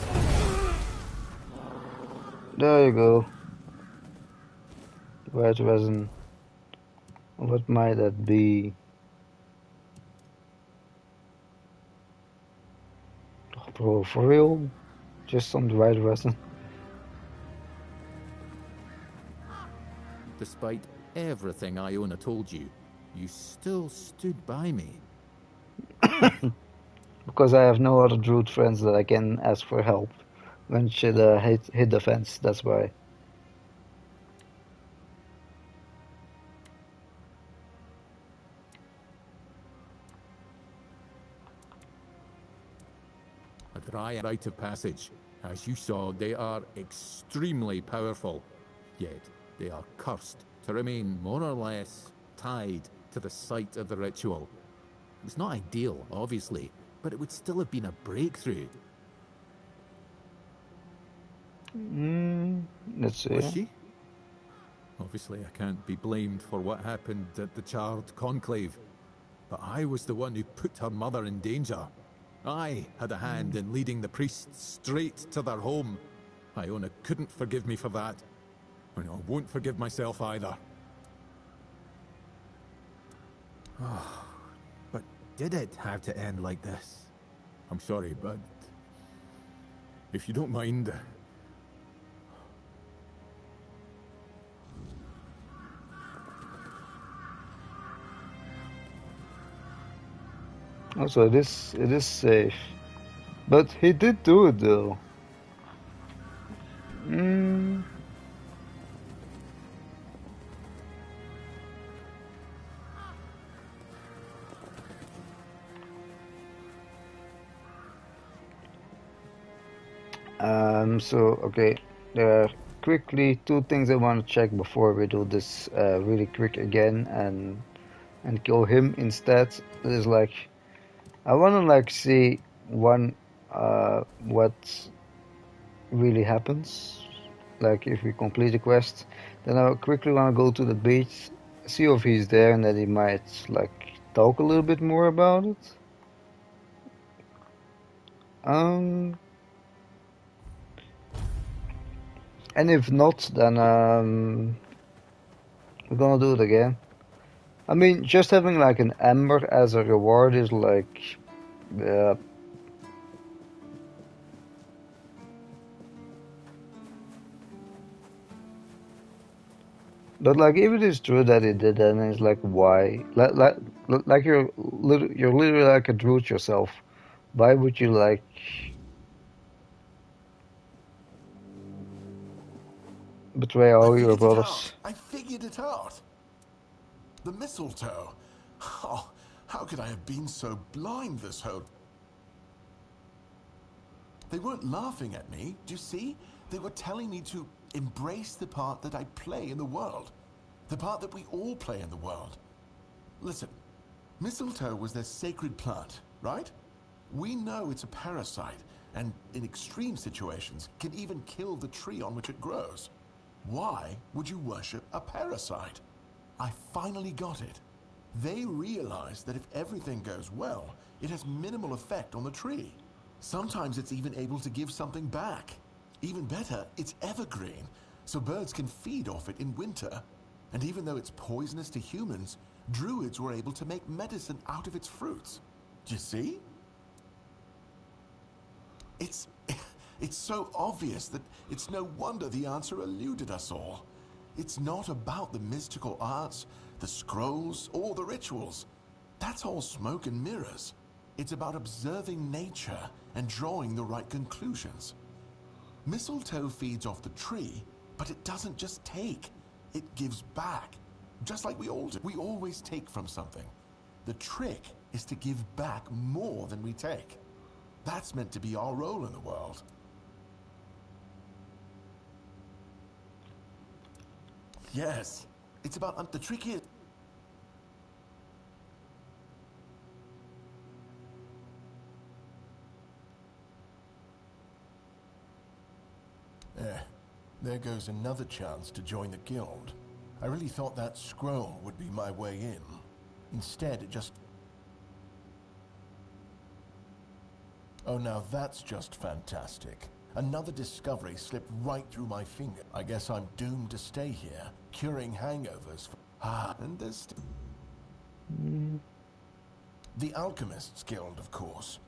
There you go. White resin. What might that be? Oh, bro, for real? Just some white resin? Despite everything Iona told you, you still stood by me. Because I have no other druid friends that I can ask for help when shit hit the fence, that's why. A dry rite of passage. As you saw, they are extremely powerful. Yet, they are cursed to remain more or less tied to the site of the ritual. It was not ideal, obviously, but it would still have been a breakthrough. Let's see. Was she? Obviously, I can't be blamed for what happened at the Charred Conclave, but I was the one who put her mother in danger. I had a hand in leading the priests straight to their home. Iona couldn't forgive me for that, and I won't forgive myself either. But did it have to end like this? I'm sorry, but if you don't mind... Also, it is safe. But he did do it though. So, okay, there are quickly two things I want to check before we do this really quick again and kill him instead. It is like, I want to like see one, what really happens. Like if we complete the quest, then I quickly want to go to the beach, see if he's there, and that he might like talk a little bit more about it. And if not, then we're gonna do it again. I mean, just having like an ember as a reward is like, yeah. But like, if it is true that he did that, then it's like, why? Like you're literally like a druid yourself. Why would you like? Betray all your brothers? I figured it out. The mistletoe. Oh, how could I have been so blind this whole... They weren't laughing at me, do you see? They were telling me to embrace the part that I play in the world. The part that we all play in the world. Listen, mistletoe was their sacred plant, right? We know it's a parasite, and in extreme situations, can even kill the tree on which it grows. Why would you worship a parasite? I finally got it. They realize that if everything goes well, it has minimal effect on the tree. Sometimes it's even able to give something back. Even better, it's evergreen, so birds can feed off it in winter. And even though it's poisonous to humans, druids were able to make medicine out of its fruits. Do you see? It's so obvious that it's no wonder the answer eluded us all. It's not about the mystical arts, the scrolls, or the rituals. That's all smoke and mirrors. It's about observing nature and drawing the right conclusions. Mistletoe feeds off the tree, but it doesn't just take. It gives back. Just like we all do. We always take from something. The trick is to give back more than we take. That's meant to be our role in the world. Yes, it's about the trick is... There goes another chance to join the guild. I really thought that scroll would be my way in. Instead, it just... Oh, now that's just fantastic. Another discovery slipped right through my finger. I guess I'm doomed to stay here, curing hangovers for... and there's... The Alchemists Guild, of course.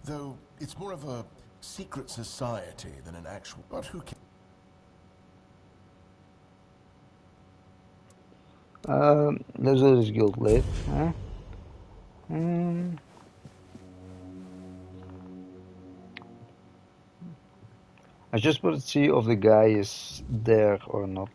Though, it's more of a secret society than an actual... But who can... Let's do this guild late, huh? I just want to see if the guy is there or not.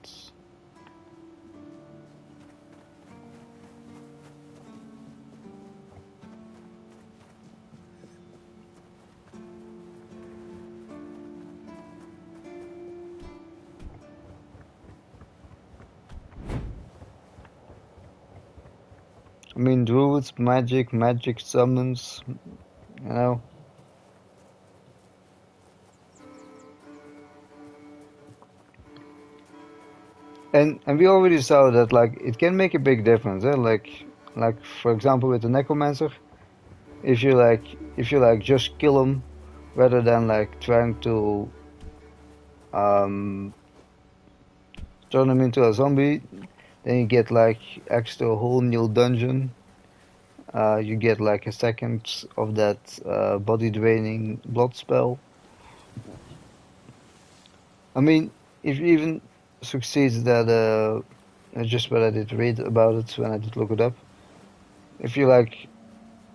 I mean, druids, magic summons, you know. And we already saw that like it can make a big difference, eh? Like for example with the necromancer, if you just kill him rather than like trying to turn him into a zombie, then you get like extra whole new dungeon. You get like a second of that body draining blood spell. I mean, if you even succeeds that just what I did read about it when I did look it up. If you like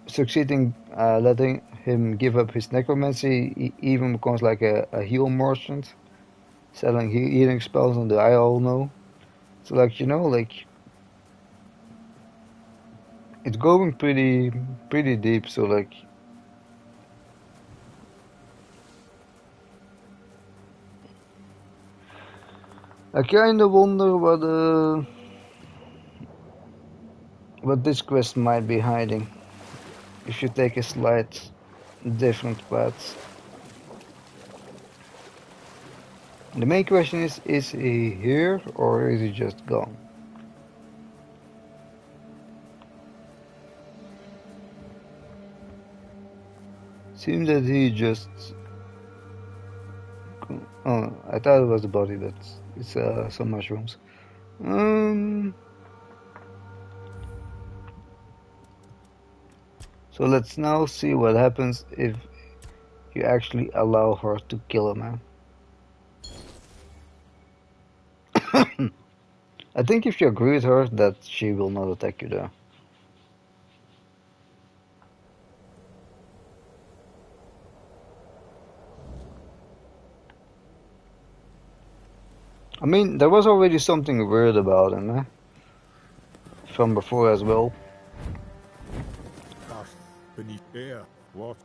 succeeding letting him give up his necromancy, he even becomes like a heal merchant, selling healing spells on the I all know. So like like it's going pretty deep. So like I kinda wonder what this quest might be hiding. If you take a slight different path. The main question is he here or is he just gone? Seems that he just... Oh, I thought it was the body, but it's some mushrooms. So let's now see what happens if you actually allow her to kill a man. I think if you agree with her that she will not attack you there. I mean, there was already something weird about him, eh? From before as well. Beneath air, water.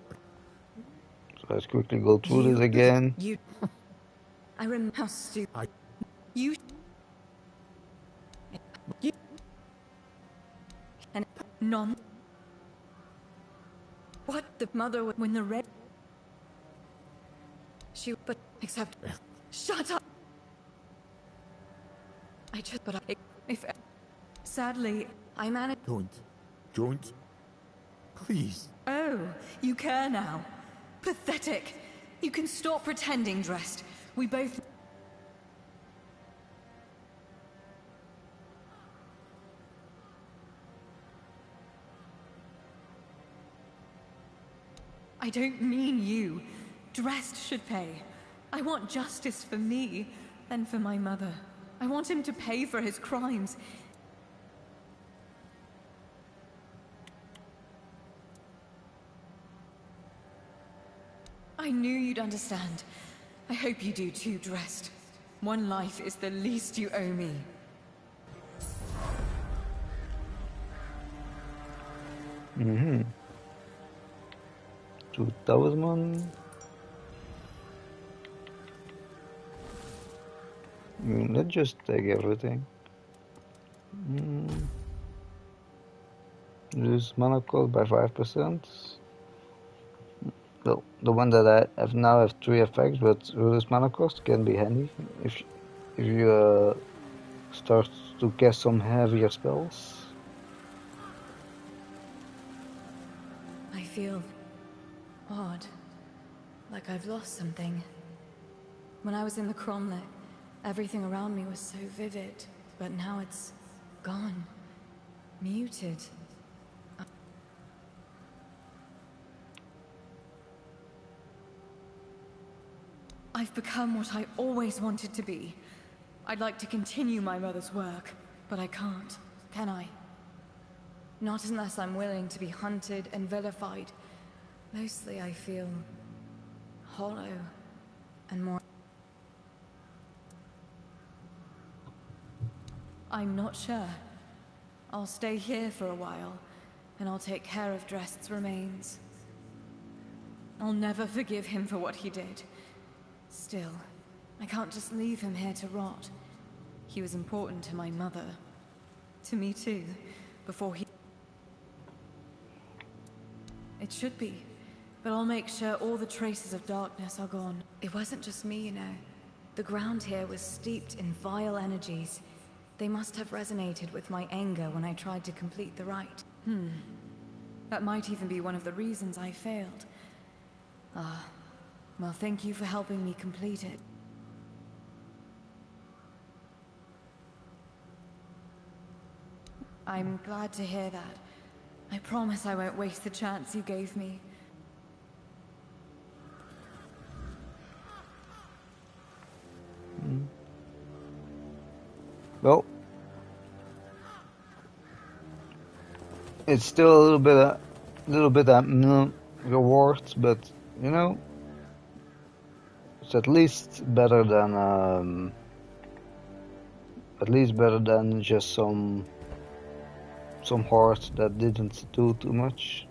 So let's quickly go through this again. I remember how stupid. You. And non. What the mother when the red. She but except. Shut up. I just but I if Sadly, I managed. Don't. Please. Oh, you care now. Pathetic. You can stop pretending, Dressed. We both... I don't mean you. Dressed should pay. I want justice for me, and for my mother. I want him to pay for his crimes. I knew you'd understand. I hope you do too, Dressed. One life is the least you owe me. Mm-hmm. 2000. Let's just take everything. Reduce mana cost by 5%. Well, the one that I have now have 3 effects, but reduce mana cost can be handy if you start to cast some heavier spells. I feel odd, like I've lost something. When I was in the Cromlech, everything around me was so vivid, but now it's gone, muted. I've become what I always wanted to be. I'd like to continue my mother's work, but I can't, can I? Not unless I'm willing to be hunted and vilified. Mostly I feel hollow and more... I'm not sure. I'll stay here for a while, and I'll take care of Drest's remains. I'll never forgive him for what he did. Still, I can't just leave him here to rot. He was important to my mother. To me too, before he... It should be, but I'll make sure all the traces of darkness are gone. It wasn't just me, you know. The ground here was steeped in vile energies. They must have resonated with my anger when I tried to complete the rite. That might even be one of the reasons I failed. Well, thank you for helping me complete it. I'm glad to hear that. I promise I won't waste the chance you gave me. Well, it's still a little bit reward, but you know, it's at least better than just some horde that didn't do too much.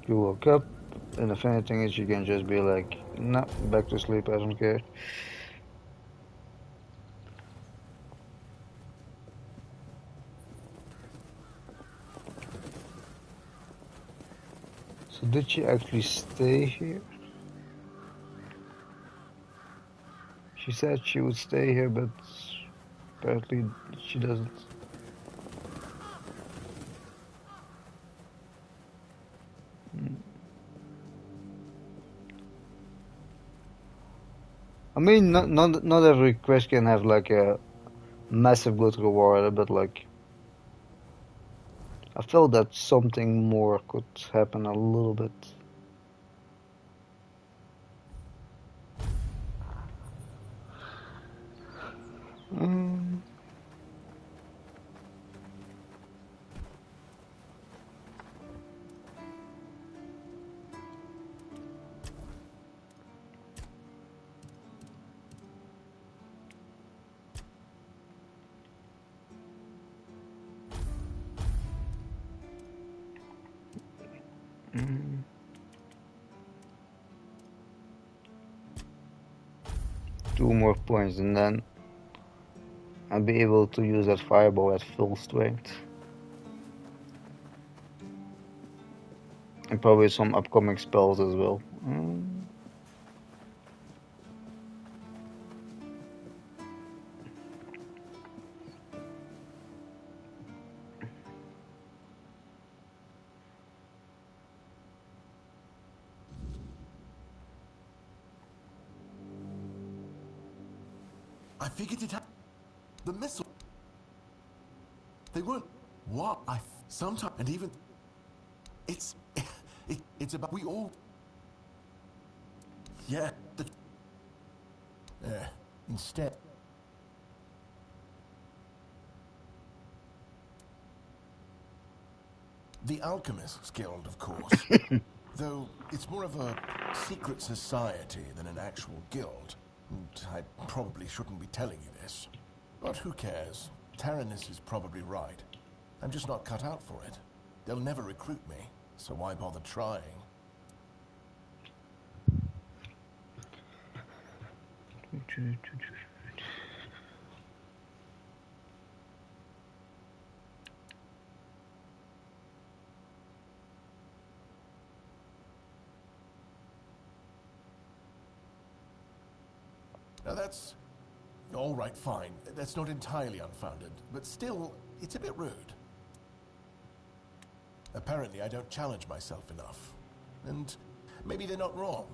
You woke up, and if anything is, you can just be like, nah, back to sleep, I don't care. So did she actually stay here? She said she would stay here, but apparently she doesn't. I mean, not every quest can have like a massive good reward, but like I felt that something more could happen a little bit. Two more points and then I'll be able to use that fireball at full strength. And probably some upcoming spells as well. I figured it out. The missile. They weren't. What? Sometimes, and even. It's. It's about. We all. Yeah. Instead. The Alchemists Guild, of course. Though it's more of a secret society than an actual guild. And I probably shouldn't be telling you this. But who cares? Taranis is probably right. I'm just not cut out for it. They'll never recruit me, so why bother trying? Now that's... all right, fine. That's not entirely unfounded, but still, it's a bit rude. Apparently, I don't challenge myself enough. And maybe they're not wrong.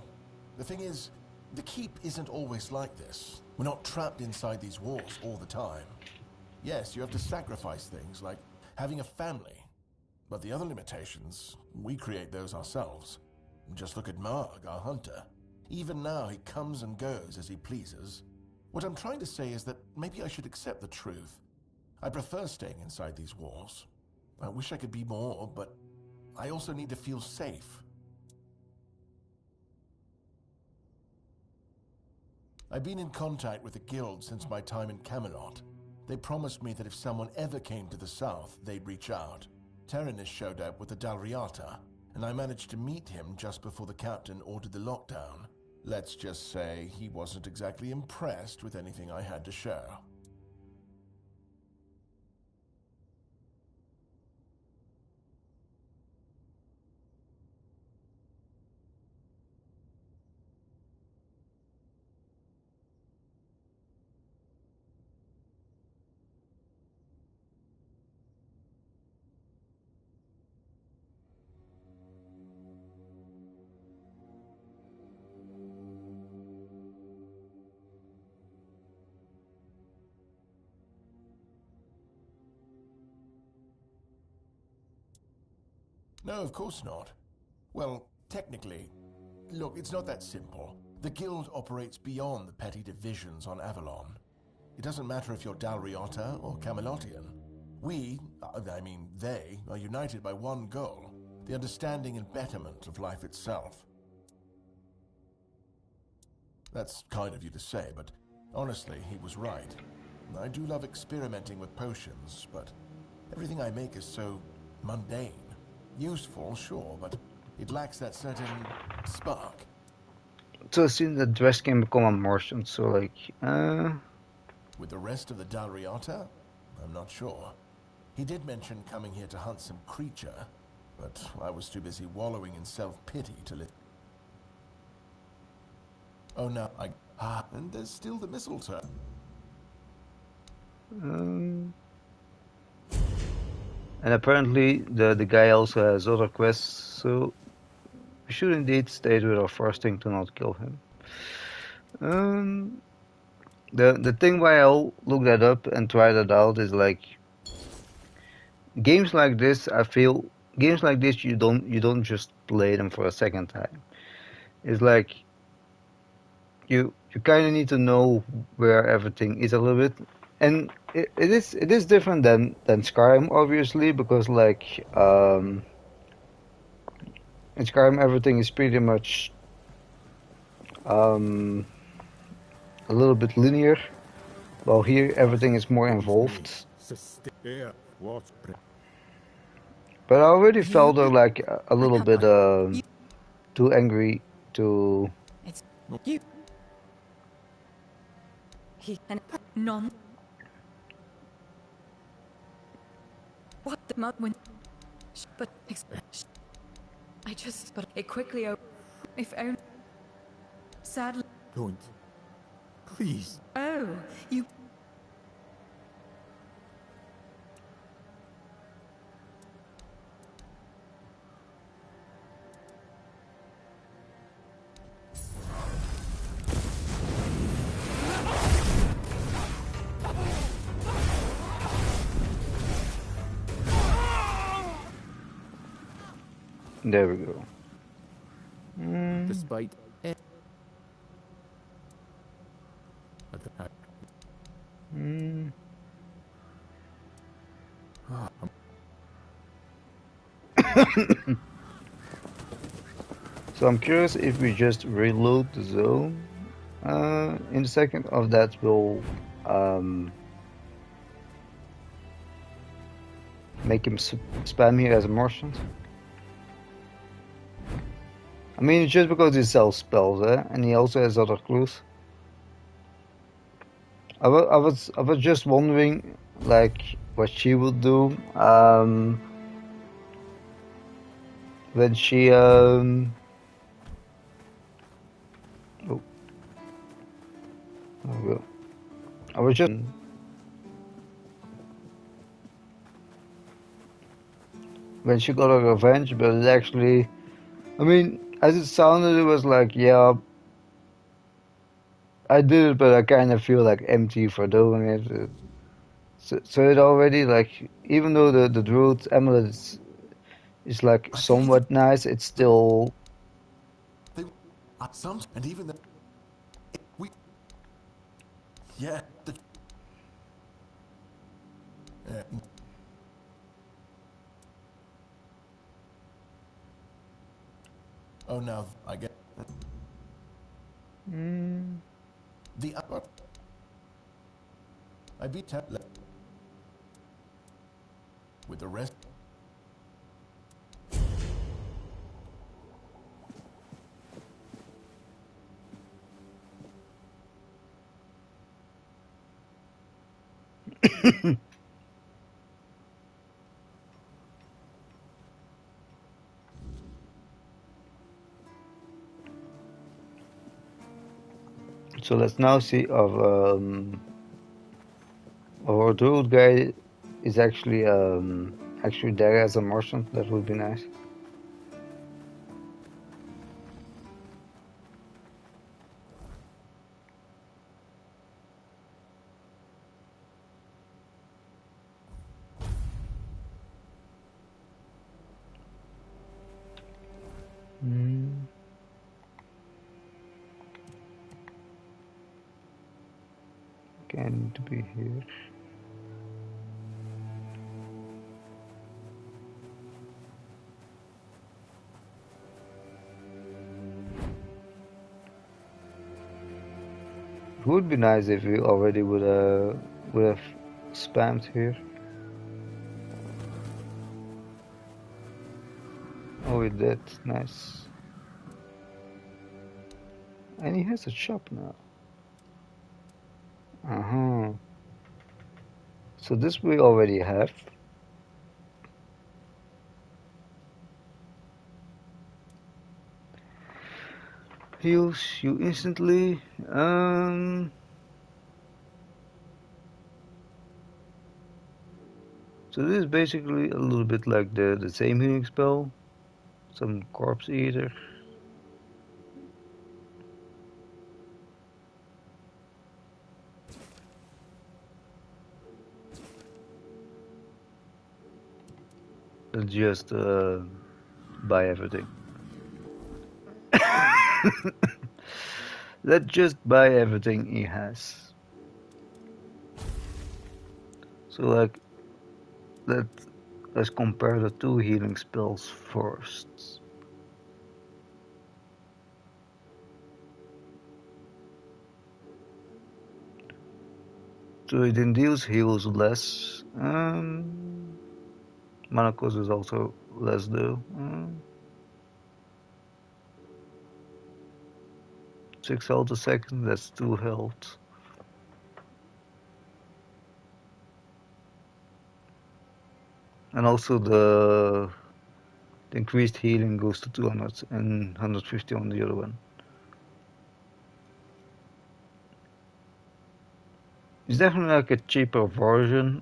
The thing is, the Keep isn't always like this. We're not trapped inside these walls all the time. Yes, you have to sacrifice things like having a family. But the other limitations, we create those ourselves. Just look at Marg, our hunter. Even now, he comes and goes as he pleases. What I'm trying to say is that maybe I should accept the truth. I prefer staying inside these walls. I wish I could be more, but I also need to feel safe. I've been in contact with the guild since my time in Camelot. They promised me that if someone ever came to the south, they'd reach out. Taranis showed up with the Dalriata, and I managed to meet him just before the captain ordered the lockdown. Let's just say he wasn't exactly impressed with anything I had to share. No, of course not. Well, technically, look, it's not that simple. The guild operates beyond the petty divisions on Avalon. It doesn't matter if you're Dalriata or Camelotian. We, I mean they, are united by one goal, the understanding and betterment of life itself. That's kind of you to say, but honestly, he was right. I do love experimenting with potions, but everything I make is so mundane. Useful, sure, but it lacks that certain spark. So soon the dress can become a merchant, so like, With the rest of the Dalriata? I'm not sure. He did mention coming here to hunt some creature, but I was too busy wallowing in self-pity to let... Oh no, and there's still the mistletoe. And apparently the guy also has other quests, so we should indeed stay with our first thing to not kill him. The thing why I'll look that up and try that out is like games like this. I feel games like this you don't just play them for a second time. It's like you kind of need to know where everything is a little bit. And it is different than Skyrim, obviously, because like in Skyrim everything is pretty much a little bit linear, while here everything is more involved. But I already felt like a little bit too angry to. It's you. He and non. What the mud when? But I just. But it quickly. If only. Sadly. Don't. Please. Oh, you. There we go. Despite So I'm curious if we just reload the zone in a second, of that will make him spam here as a merchant. I mean, it's just because he sells spells, and he also has other clues. I was just wondering, like, what she would do when she oh, there we go. I was just when she got her revenge, but it actually, I mean, as it sounded, it was like, yeah, I did it, but I kind of feel like empty for doing it. So it already, like, even though the druid amulet is like somewhat nice, it's still. Some, and even the we, yeah, oh, now I get the upper. I beat tablet with the rest. So let's now see if our druid guy is actually there as a merchant. That would be nice. Can to be here. It would be nice if we already would have spammed here. Oh, we did. Nice. And he has a shop now. So this we already have. Heals you instantly. So this is basically a little bit like the same healing spell. Some corpse eater. Let's just buy everything. Let's just buy everything he has. So like, let's compare the two healing spells first. So it deals heals less. Mana cost is also less though. 6 health a second, that's 2 health. And also the increased healing goes to 200 and 150 on the other one. It's definitely like a cheaper version,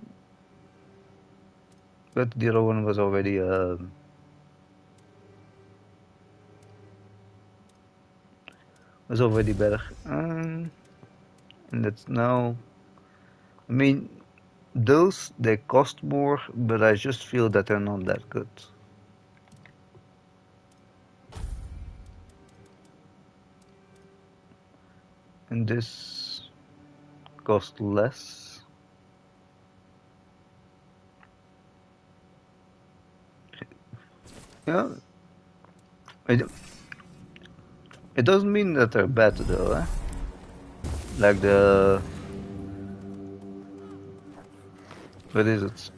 but the other one was already better. And that's now. I mean, those they cost more, but I just feel that they're not that good. And this cost less. Yeah, it, it doesn't mean that they're bad though, eh? Like what is it?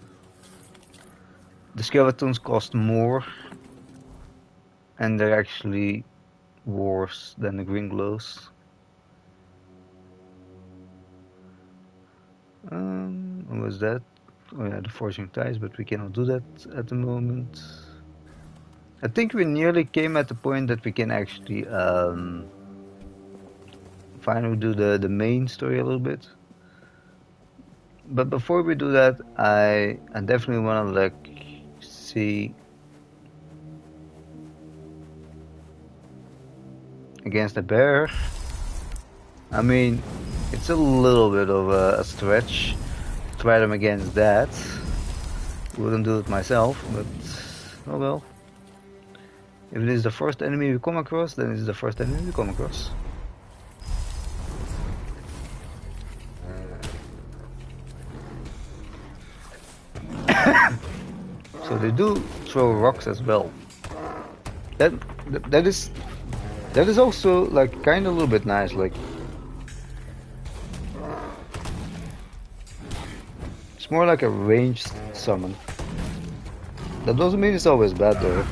The skeletons cost more, and they're actually worse than the green glows. What was that? Oh yeah, the forging ties, but we cannot do that at the moment. I think we nearly came at the point that we can actually finally do the main story a little bit. But before we do that, I definitely want to like see against the bear. I mean, it's a little bit of a stretch to try them against that. Wouldn't do it myself, but oh well. If it is the first enemy we come across, then it's the first enemy we come across. So they do throw rocks as well. That is also like kind of a little bit nice. Like it's more like a ranged summon. That doesn't mean it's always bad though.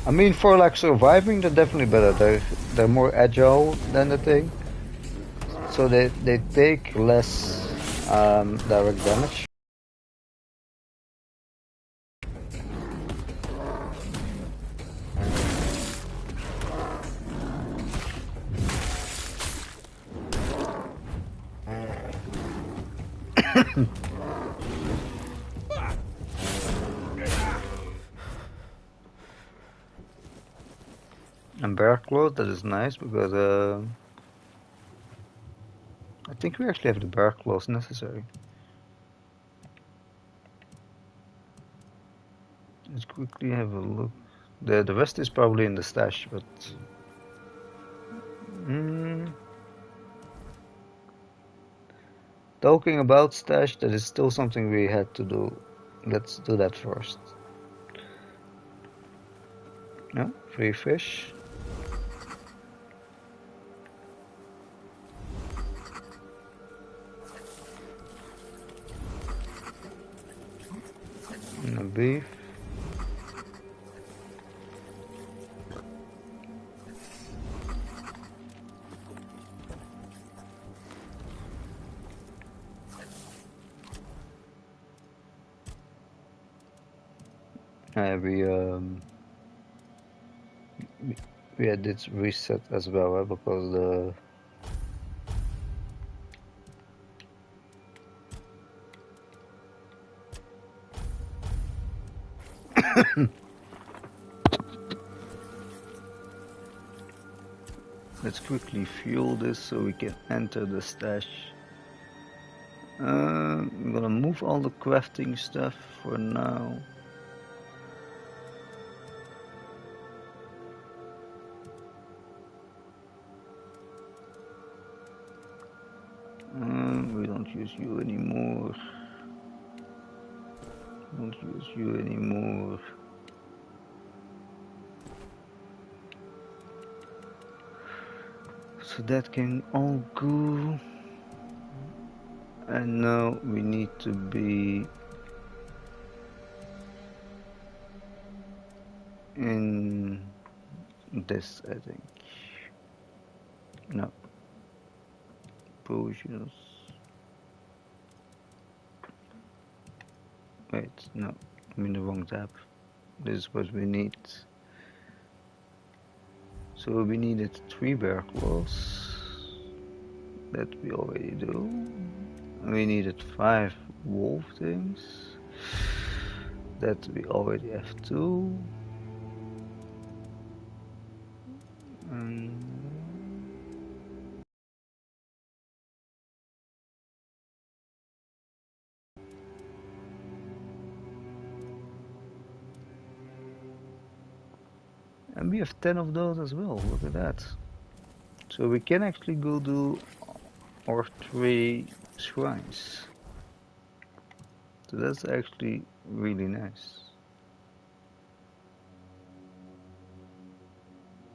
I mean, for like surviving, they're definitely better. They're more agile than the thing, so they take less direct damage. And bear claw, that is nice because I think we actually have the bear claws necessary. Let's quickly have a look. The rest is probably in the stash, but talking about stash, that is still something we had to do. Let's do that first. No, free fish. And a beef. We had this reset as well, because the let's quickly fuel this so we can enter the stash. I'm gonna move all the crafting stuff for now. We don't use you anymore. Don't use you anymore. So that can all go. And now we need to be in this, I think. No. Potions. Wait, no. I'm in the wrong tab. This is what we need. So we needed 3 bear claws. That we already do. We needed 5 wolf things. That we already have 2. And we have 10 of those as well, look at that. So we can actually go do our 3 shrines. So that's actually really nice.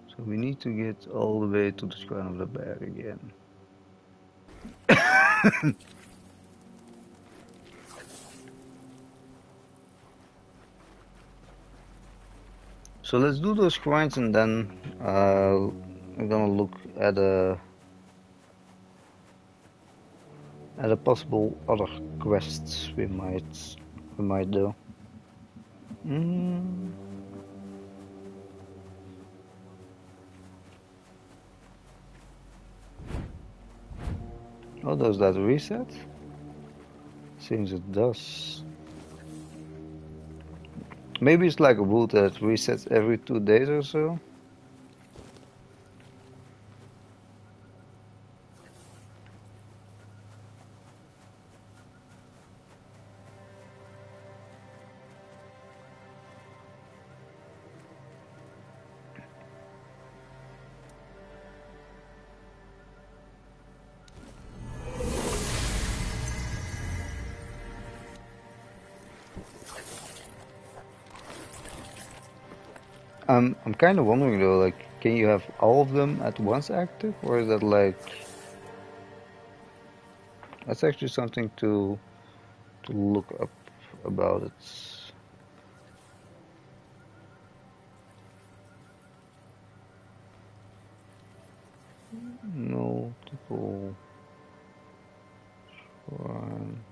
So we need to get all the way to the Shrine of the Bear again. So let's do those shrines and then we're gonna look at a possible other quests we might do. Oh, does that reset? Seems it does. Maybe it's like a wood that resets every 2 days or so. I'm kind of wondering though, like, can you have all of them at once active, or is that like, that's actually something to look up about it. Multiple shrine.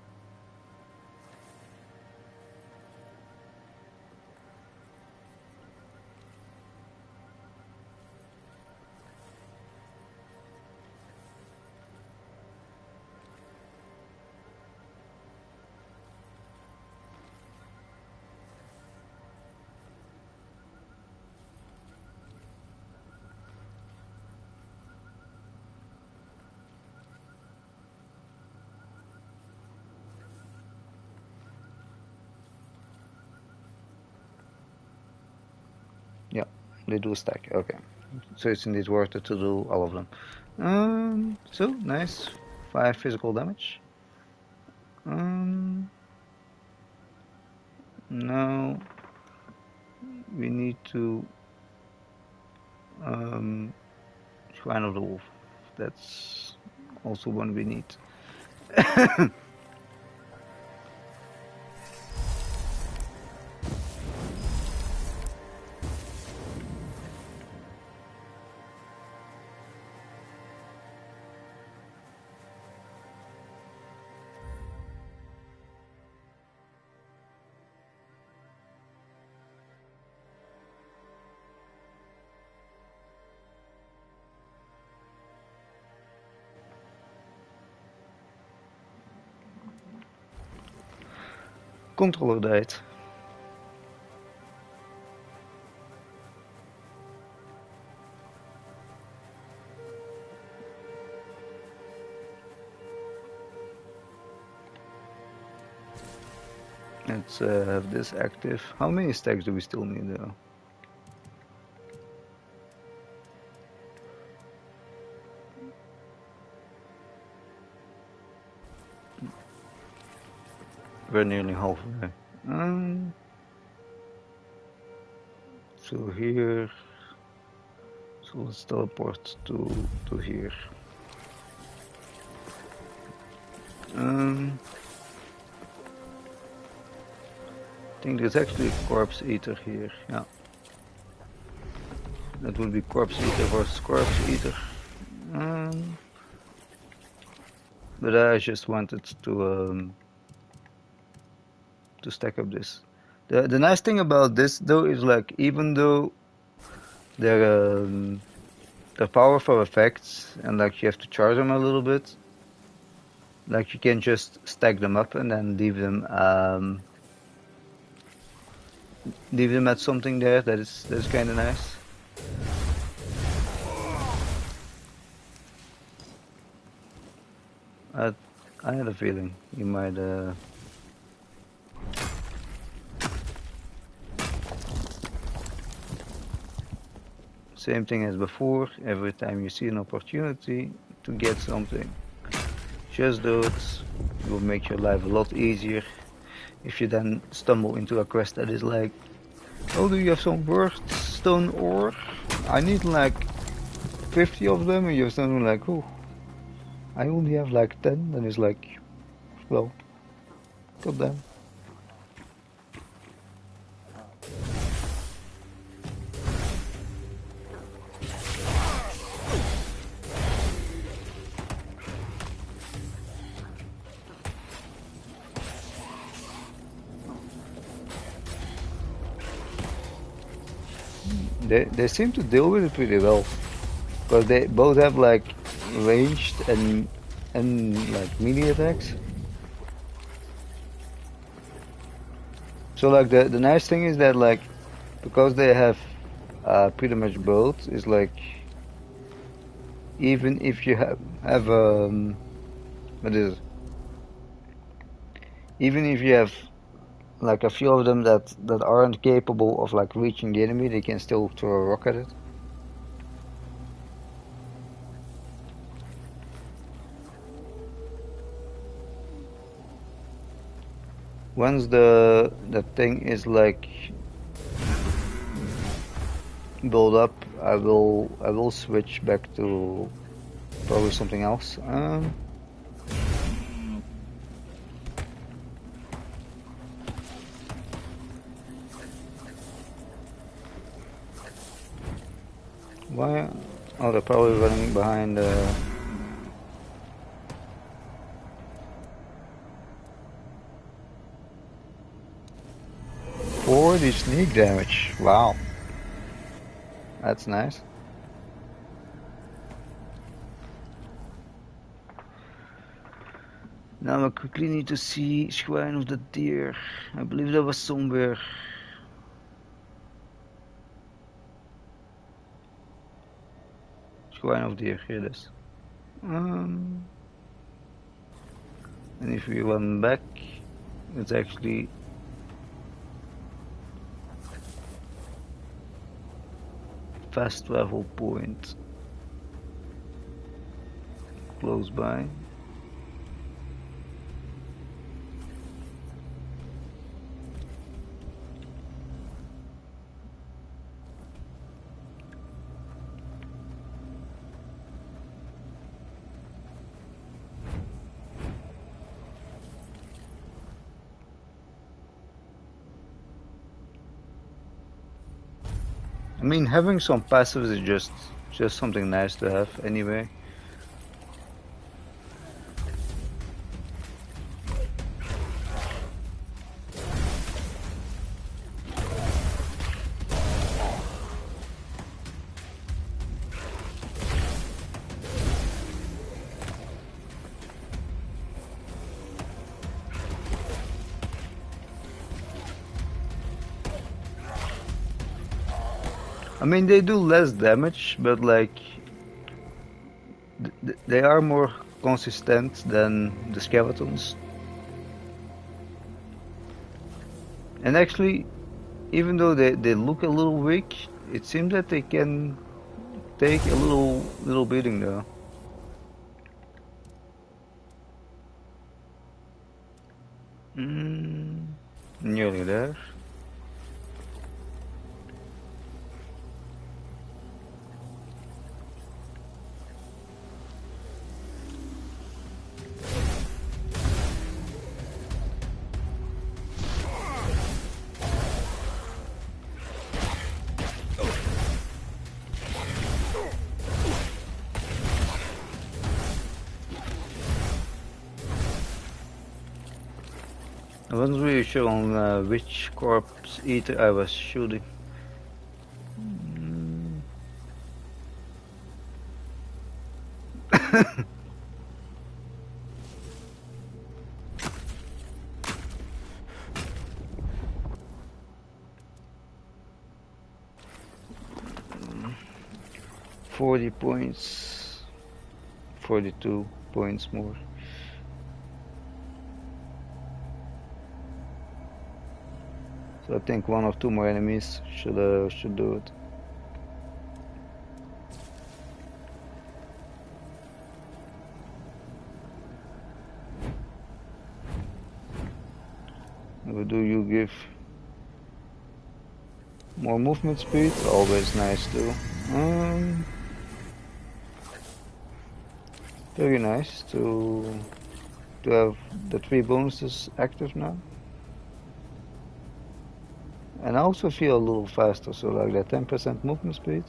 Yeah, they do stack. Okay, so it's indeed worth it to do all of them. So nice, 5 physical damage. Now we need to Shrine of the Wolf. That's also one we need. Controller died. Let's have this active. How many stacks do we still need though? We're nearly halfway. So here. So let's teleport to here. I think there's actually a corpse eater here. Yeah. That would be corpse eater versus corpse eater. But I just wanted to stack up this. The nice thing about this though is like even though they're powerful effects and like you have to charge them a little bit, like you can just stack them up and then leave them at something there that's kind of nice. I had a feeling you might Same thing as before, every time you see an opportunity to get something, just do it. It will make your life a lot easier. If you then stumble into a quest that is like, oh, do you have some stone ore? I need like 50 of them, and you're suddenly like, oh, I only have like 10, then it's like, well, goddamn. They seem to deal with it pretty well, because they both have like ranged and like melee attacks. So like the nice thing is that like because they have pretty much both, is like even if you have what is it? Even if you have like a few of them that aren't capable of like reaching the enemy, they can still throw a rock at it. Once the thing is like build up, I will switch back to probably something else. Why? Oh, they're probably running behind. 40 sneak damage. Wow, that's nice. Now I quickly need to see Shrine of the Deer. I believe that was somewhere. Shrine of Deer, here it is. And if we run back, it's actually fast travel point close by. I mean, having some passives is just something nice to have anyway. I mean, they do less damage, but like they are more consistent than the skeletons. And actually, even though they look a little weak, it seems that they can take a little beating though. Nearly there. I wasn't really sure on which corpse eater I was shooting. 40 points, 42 points more. So I think one or two more enemies should do it. Do you give more movement speed? Always nice too. Very nice to have the 3 bonuses active now. And I also feel a little faster, so like that 10% movement speed.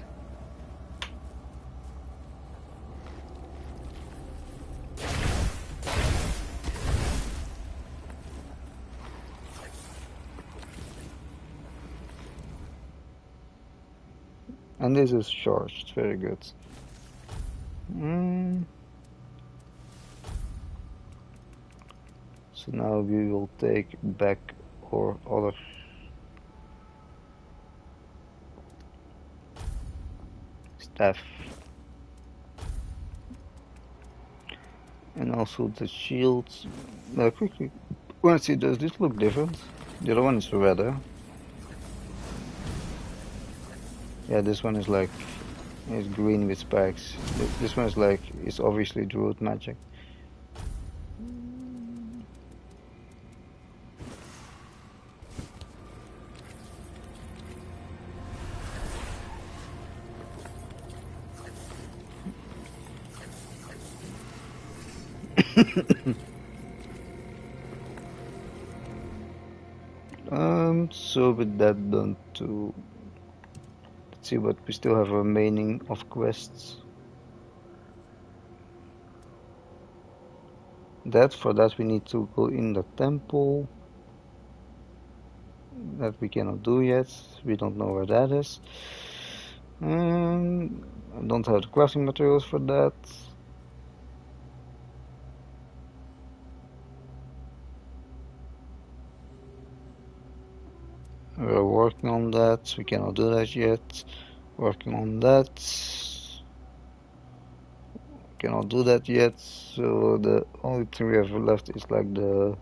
And this is charged, very good. So now we will take back our other staff. And also the shields. Quickly, want to see, does this look different? The other one is redder. Yeah, this one is like, it's green with spikes. This one is like, it's obviously druid magic. So with that done too, let's see what we still have remaining of quests. For that we need to go in the temple. That we cannot do yet. We don't know where that is. I don't have the crafting materials for that. We're working on that. We cannot do that yet. Working on that. Cannot do that yet. So the only thing we have left is like the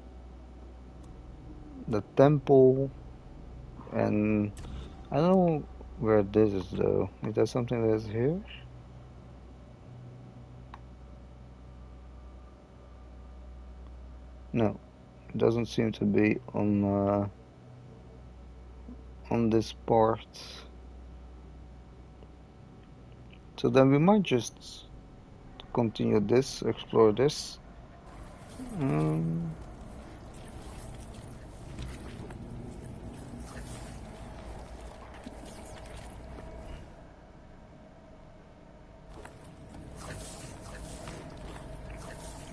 temple, and I don't know where this is though. Is that something that's here? No, it doesn't seem to be on this part. So then we might just continue this, explore this.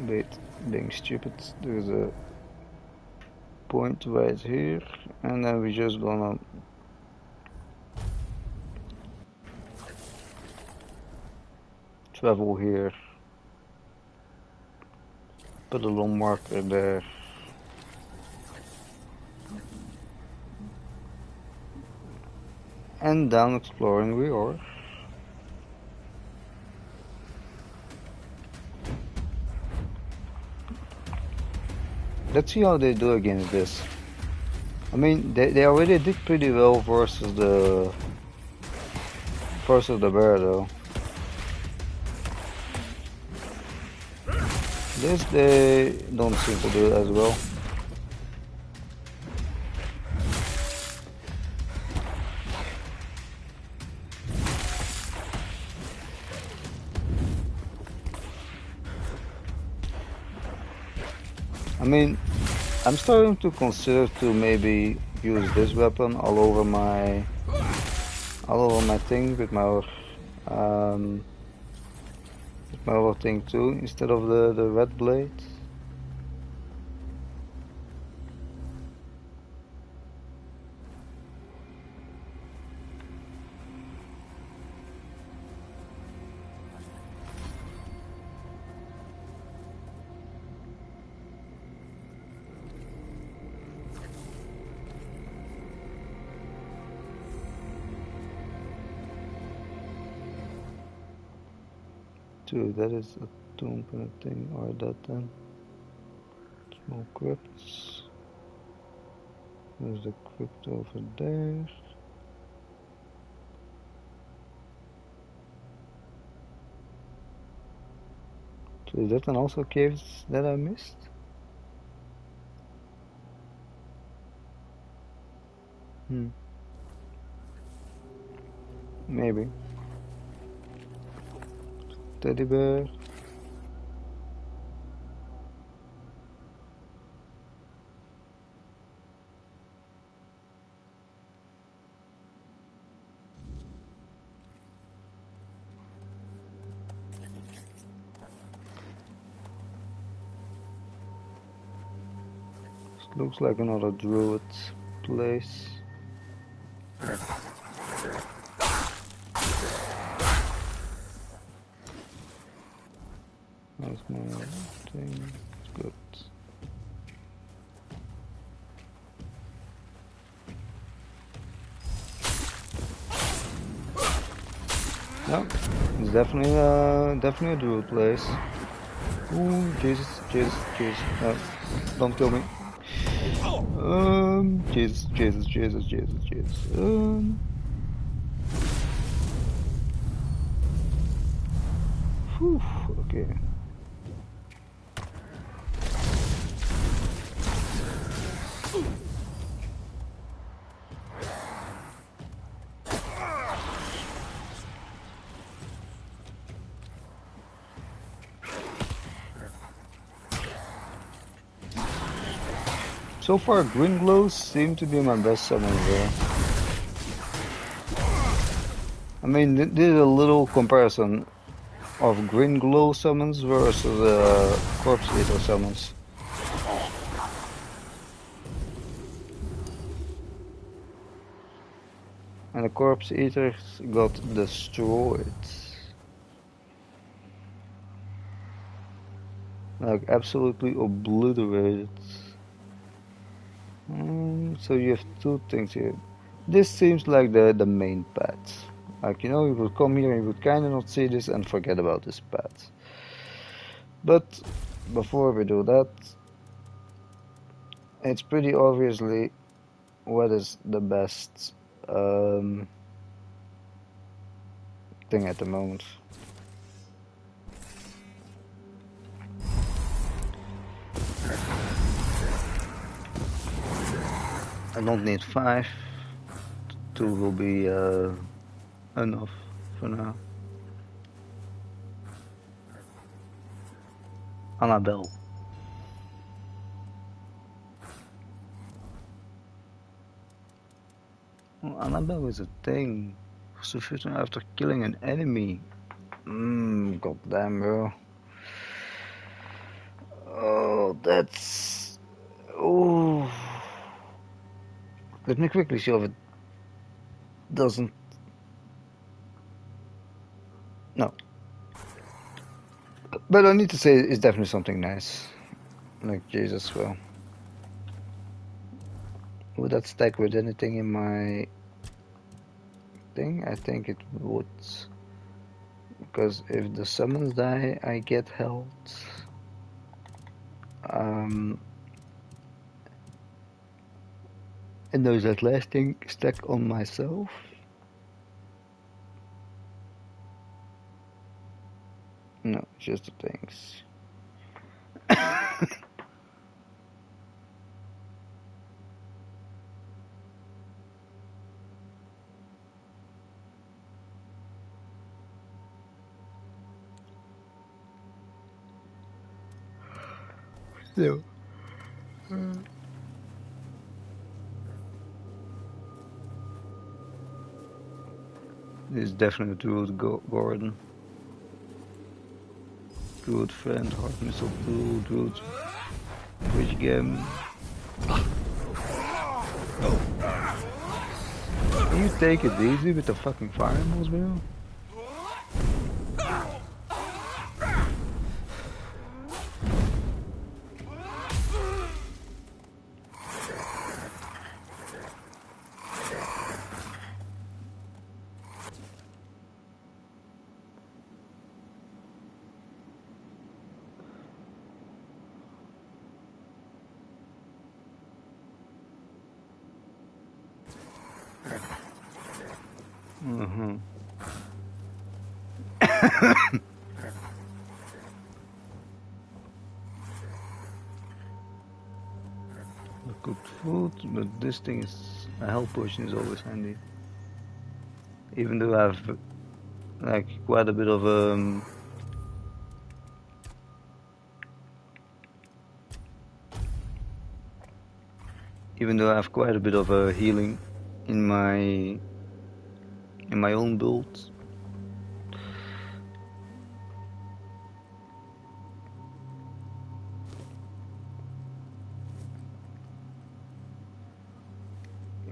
Wait, being stupid. There's a point right here, and then we're just gonna travel here. Put a little marker there. And down exploring we are. Let's see how they do against this. I mean, they already did pretty well versus the bear though. This they don't seem to do as well. I mean, I'm starting to consider to maybe use this weapon all over my thing with my other thing too, instead of the red blade. Dude, that is a tomb kind of thing, or that then. Small crypts. There's the crypt over there. So is that then also caves that I missed? Maybe. Teddy bear. Looks like another druid place. That's my thing. Good. No, it's definitely a druid place. Ooh, Jesus, Jesus, Jesus! No, don't kill me. Jesus, Jesus, Jesus, Jesus, Jesus. Whew, okay. So far, green glows seem to be my best summon there. I mean, this is a little comparison of green glow summons versus corpse eater summons. And the corpse eaters got destroyed. Like absolutely obliterated. So you have two things here. This seems like the main path. Like, you know, you would come here and you would kinda not see this and forget about this path. But before we do that, it's pretty obviously what is the best thing at the moment. I don't need 5. 2 will be enough for now. Annabelle. Well, Annabelle is a thing. Sufficient after killing an enemy. Goddamn, bro. Oh, that's... Oh. Let me quickly see if it doesn't... No. But I need to say it's definitely something nice. Like, Jesus, well. Would that stack with anything in my thing? I think it would. Because if the summons die, I get health. And there's that last thing stack on myself. No, just the things. So. This is definitely Druid Gordon. Druid friend, hard missile tool, Druid bridge game. Can you take it easy with the fucking fireballs, bro? Good food, but this thing is A health potion is always handy. Even though I have like quite a bit of healing in my own build.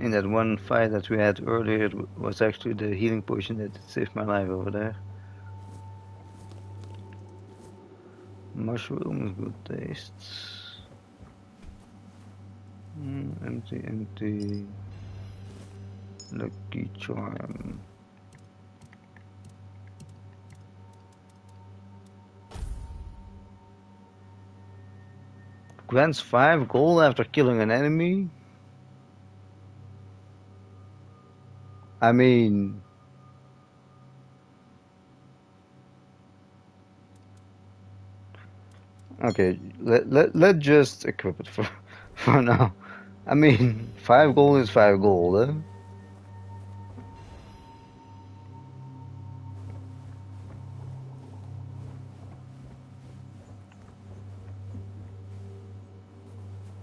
In that one fight that we had earlier, it was actually the healing potion that saved my life over there. Mushrooms, good taste. Empty. Lucky charm. Grants 5 gold after killing an enemy? I mean... Okay, let's just equip it for now. I mean, 5 gold is 5 gold, eh?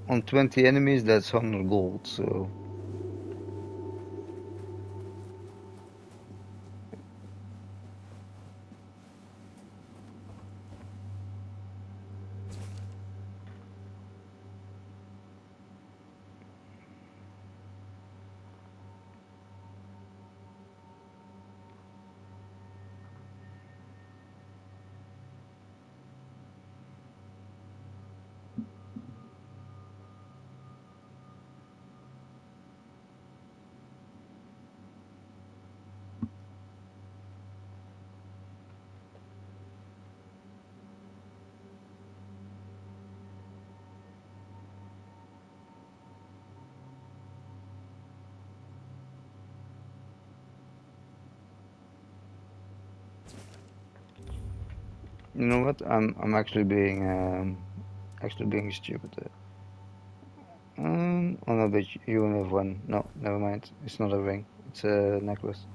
On 20 enemies, that's 100 gold, so... You know what? I'm actually being stupid. Oh no, but you only have one. No, never mind. It's not a ring. It's a necklace.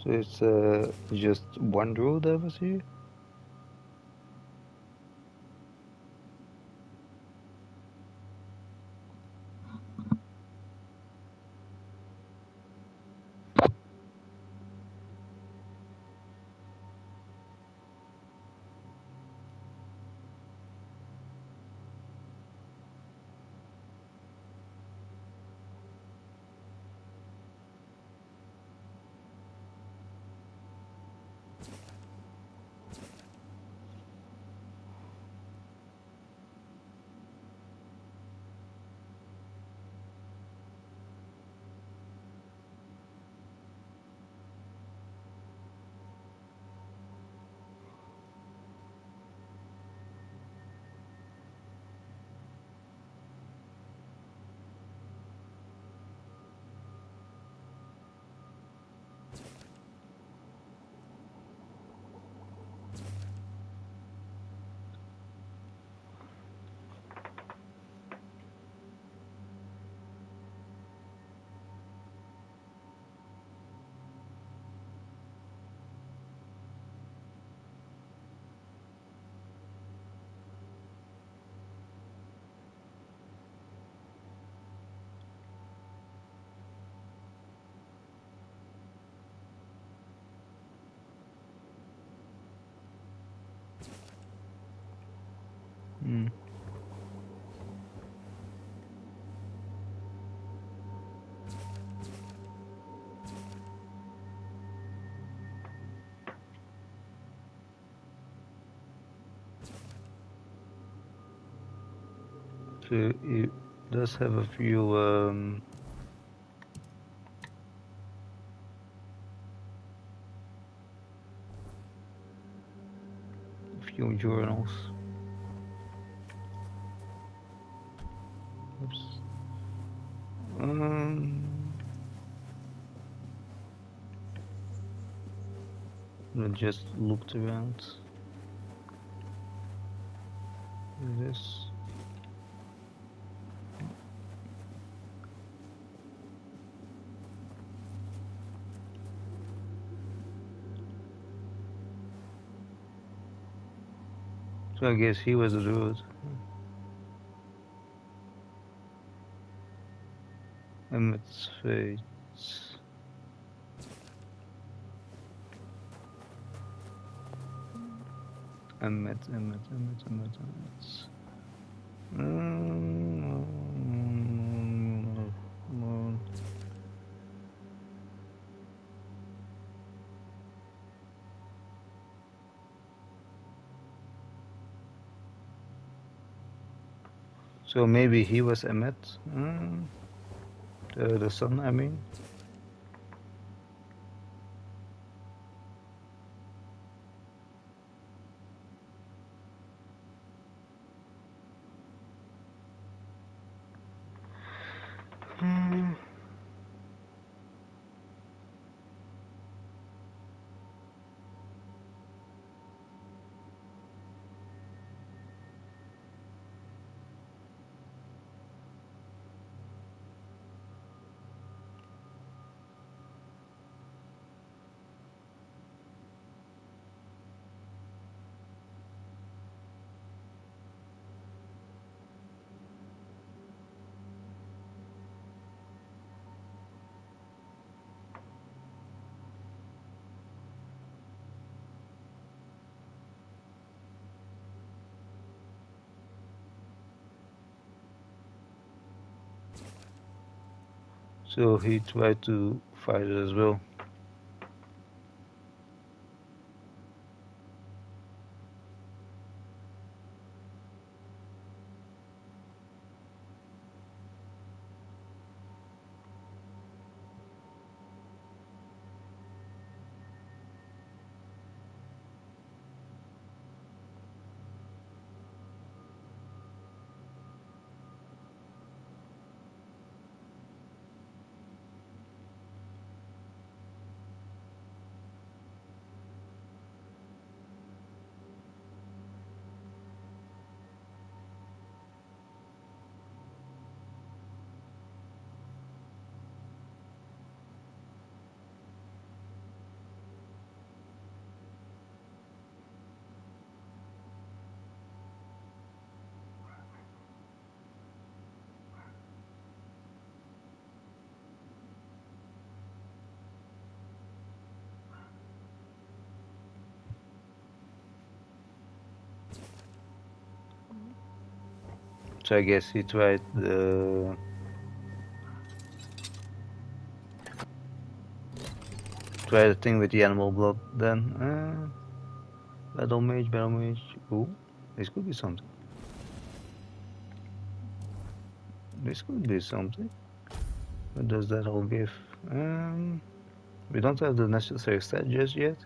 So it's just one rule that was here. Hmm. So it does have a few journals. Oops. just looked around. This. So I guess he was a druid. Emmett's fate. Emmet. So maybe he was Emmet, the son, I mean. So he tried to fight it as well. So I guess he tried the thing with the animal blood then. Battle mage. Ooh, this could be something. What does that all give? We don't have the necessary stat just yet.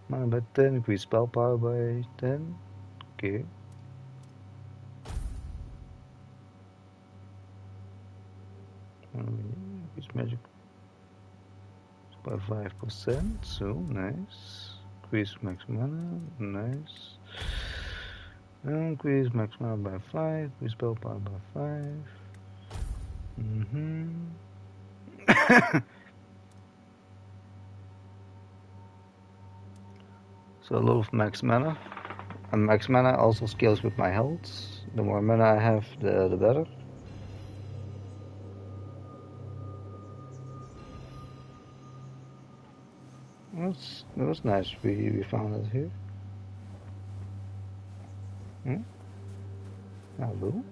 Mana by 10, increase spell power by 10. Okay. Increase magic by 5%, so nice. Increase max mana, nice. Increase max mana by 5, increase spell power by 5. So a lot of max mana. And max mana also scales with my health. The more mana I have, the better. That was nice. We found it here. Hello.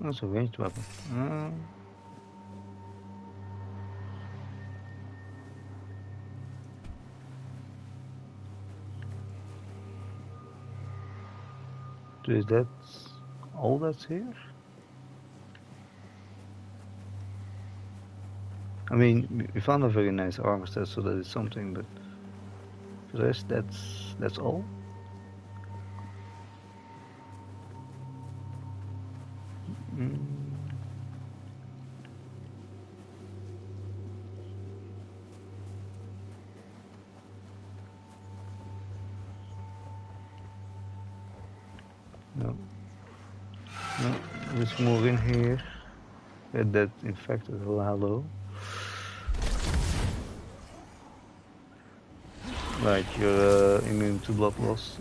That's a ranged weapon. Is that all that's here? I mean, we found a very nice armor set, so that is something, but for the rest, that's all. Mm. No. No. Let's move in here. That infected. Hello. Right, you're immune to blood loss.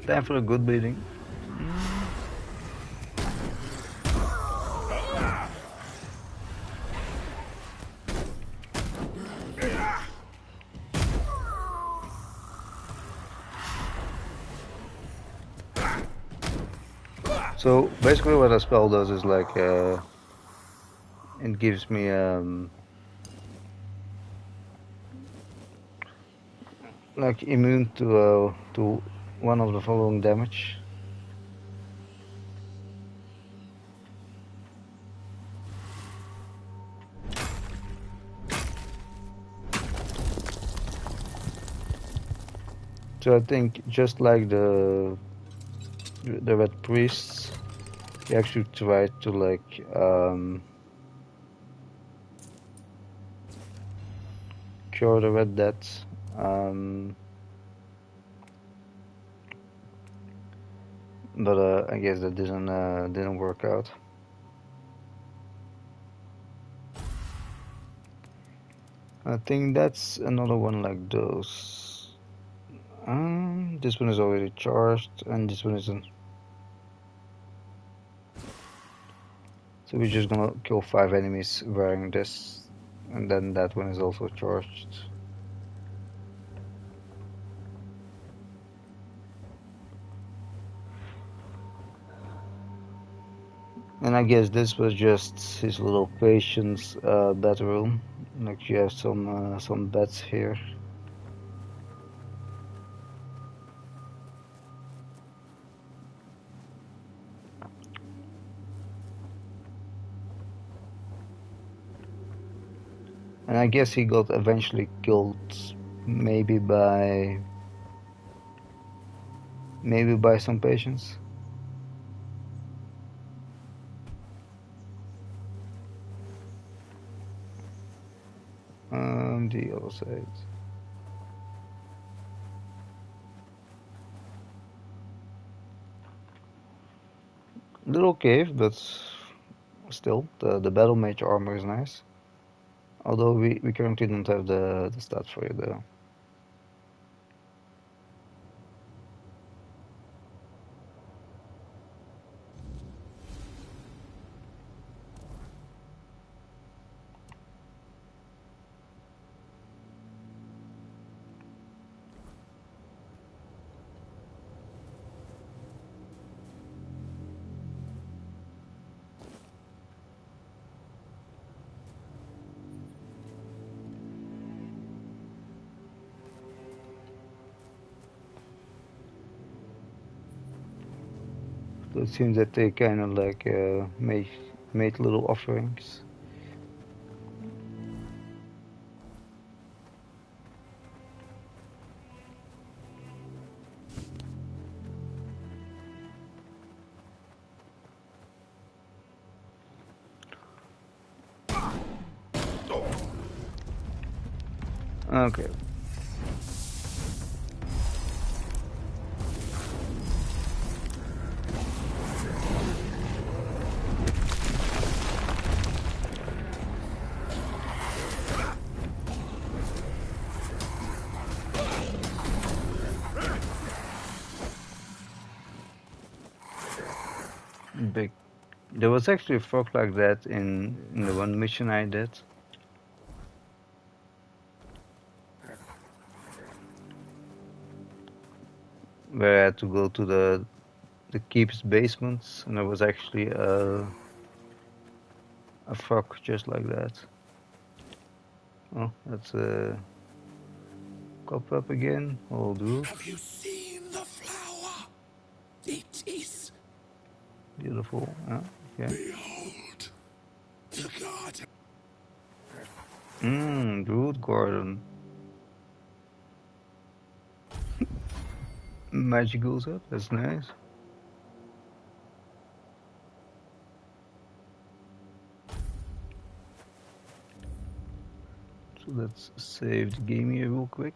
Time for a good bleeding. So basically what a spell does is like it gives me like immune to one of the following damage. So I think just like the red priests, he actually tried to like cure the red death. But I guess that didn't work out. I think that's another one like those. This one is already charged, and this one isn't. So we're just gonna kill 5 enemies wearing this, and then that one is also charged. And I guess this was just his little patient's bedroom. Like you have some beds here. And I guess he got eventually killed, maybe by some patients. The other side. Little cave, but still, the battle mage armor is nice. Although we currently don't have the stats for it though. So it seems that they kind of like made little offerings. Okay. Big. There was actually a frog like that in the one mission I did. Where I had to go to the keep's basements, and there was actually a frog just like that. Oh, that's Cop up again, will do. Have you seen the flower? It is. Beautiful, yeah, okay. Behold, the garden. Root garden. Magic goes up, that's nice. So let's save the game here real quick.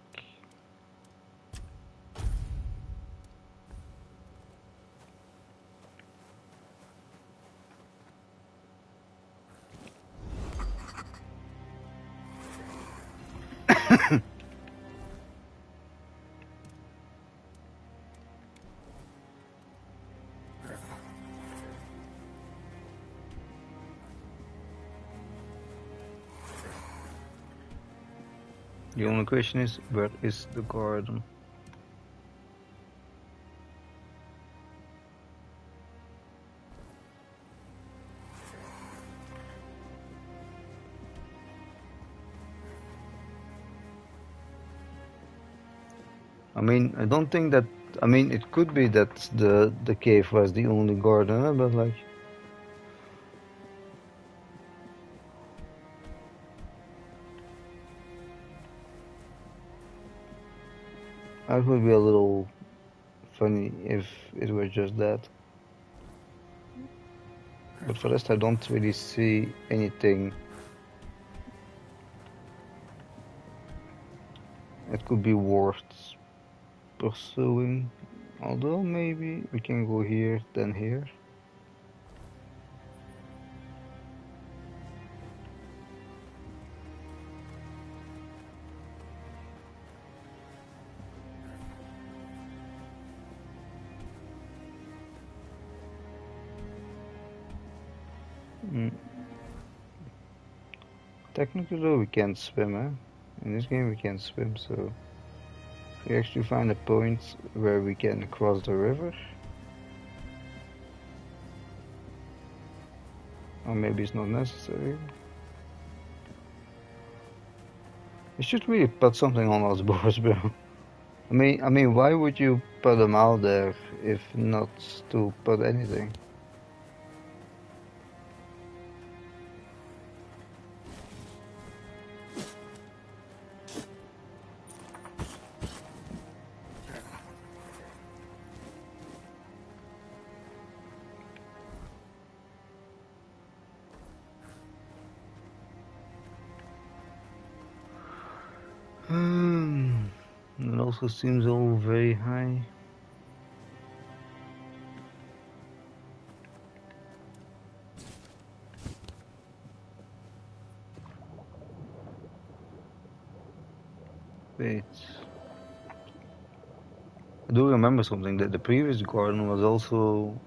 The only question is, where is the garden? I mean, I don't think that. I mean, it could be that the cave was the only garden, but like. That would be a little funny if it were just that. But for the rest, I don't really see anything. It could be worth pursuing. Although maybe we can go here, then here. Technically though, we can't swim, eh? In this game we can't swim, so we actually find a point where we can cross the river. Or maybe it's not necessary. You should really put something on those boards, bro. I mean, why would you put them out there if not to put anything? It also seems all very high. Wait. I do remember something, that the previous garden was also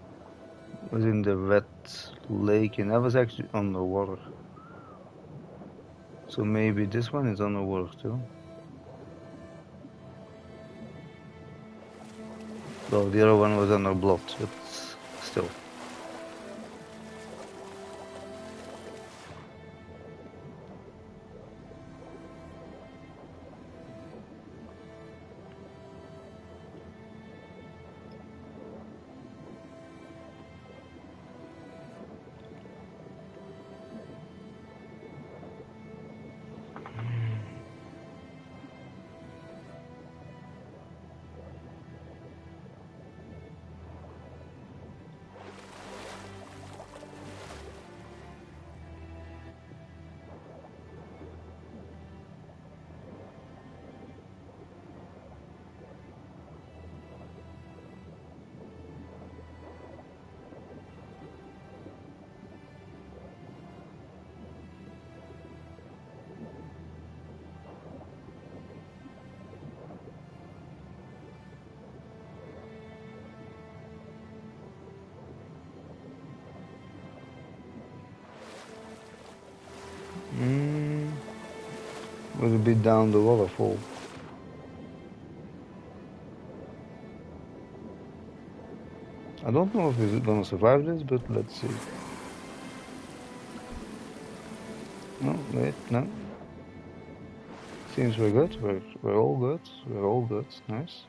in the Red Lake and that was actually underwater. So maybe this one is underwater too. Well, the other one was under blood, but still. Will be down the waterfall. I don't know if he's gonna survive this, but let's see. No, wait, no. Seems we're good. We're all good. We're all good. Nice.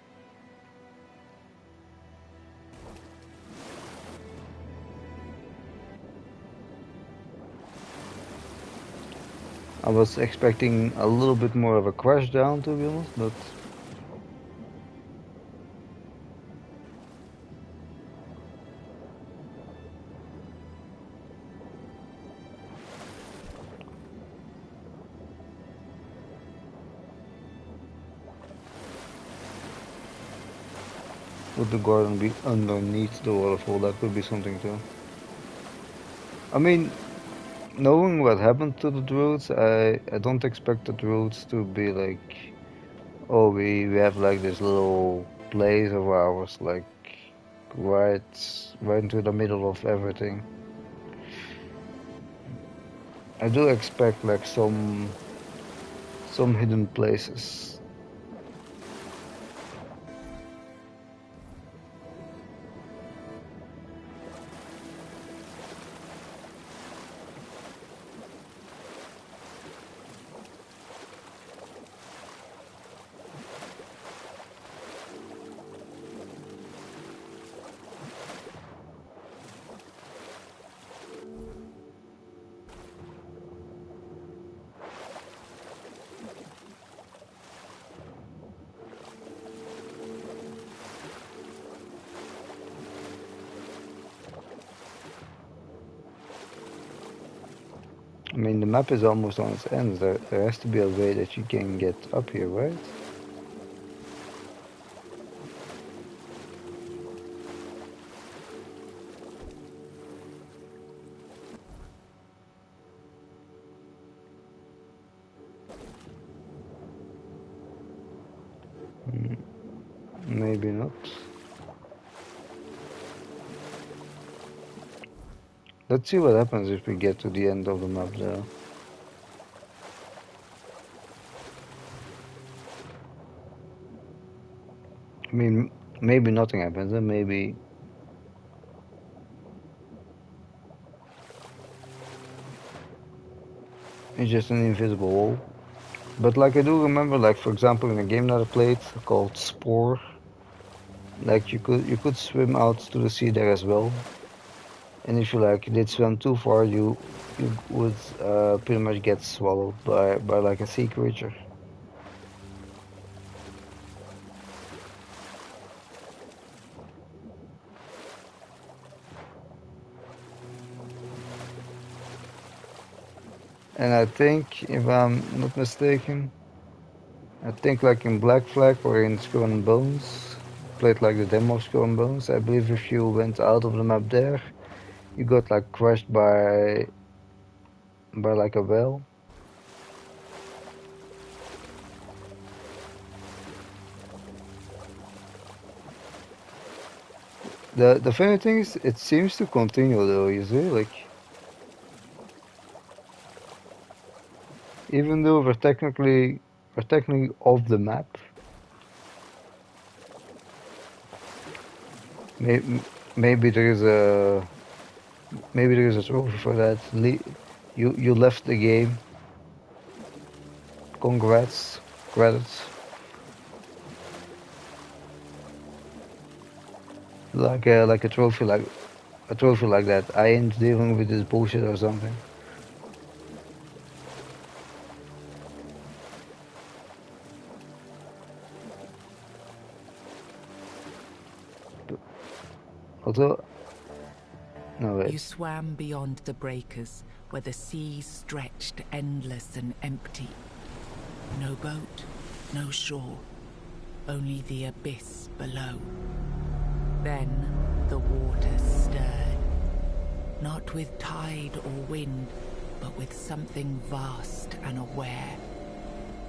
I was expecting a little bit more of a crash down, to be honest, but would the garden be underneath the waterfall? That could be something too. I mean, knowing what happened to the druids, I don't expect the druids to be like, oh, we have like this little place of ours, like right into the middle of everything. I do expect like some hidden places. I mean, the map is almost on its end. There has to be a way that you can get up here, right? Maybe not. Let's see what happens if we get to the end of the map there. I mean, maybe nothing happens, and maybe it's just an invisible wall. But like I do remember, like for example, in a game that I played called Spore, like you could swim out to the sea there as well. And if you like did swim too far, you would pretty much get swallowed by like a sea creature. And I think, if I'm not mistaken, I think like in Black Flag or in Skull and Bones, played like the demo of Skull and Bones, I believe if you went out of the map there, you got like crushed by like a whale. The funny thing is, it seems to continue though, you see, like even though we're technically off the map, maybe maybe there is a maybe there is a trophy for that. You left the game. Congrats, credits. Like a trophy like that. I ain't dealing with this bullshit or something. Although, no You wait. swam beyond the breakers, where the sea stretched endless and empty. No boat, no shore, only the abyss below. Then the water stirred, not with tide or wind, but with something vast and aware.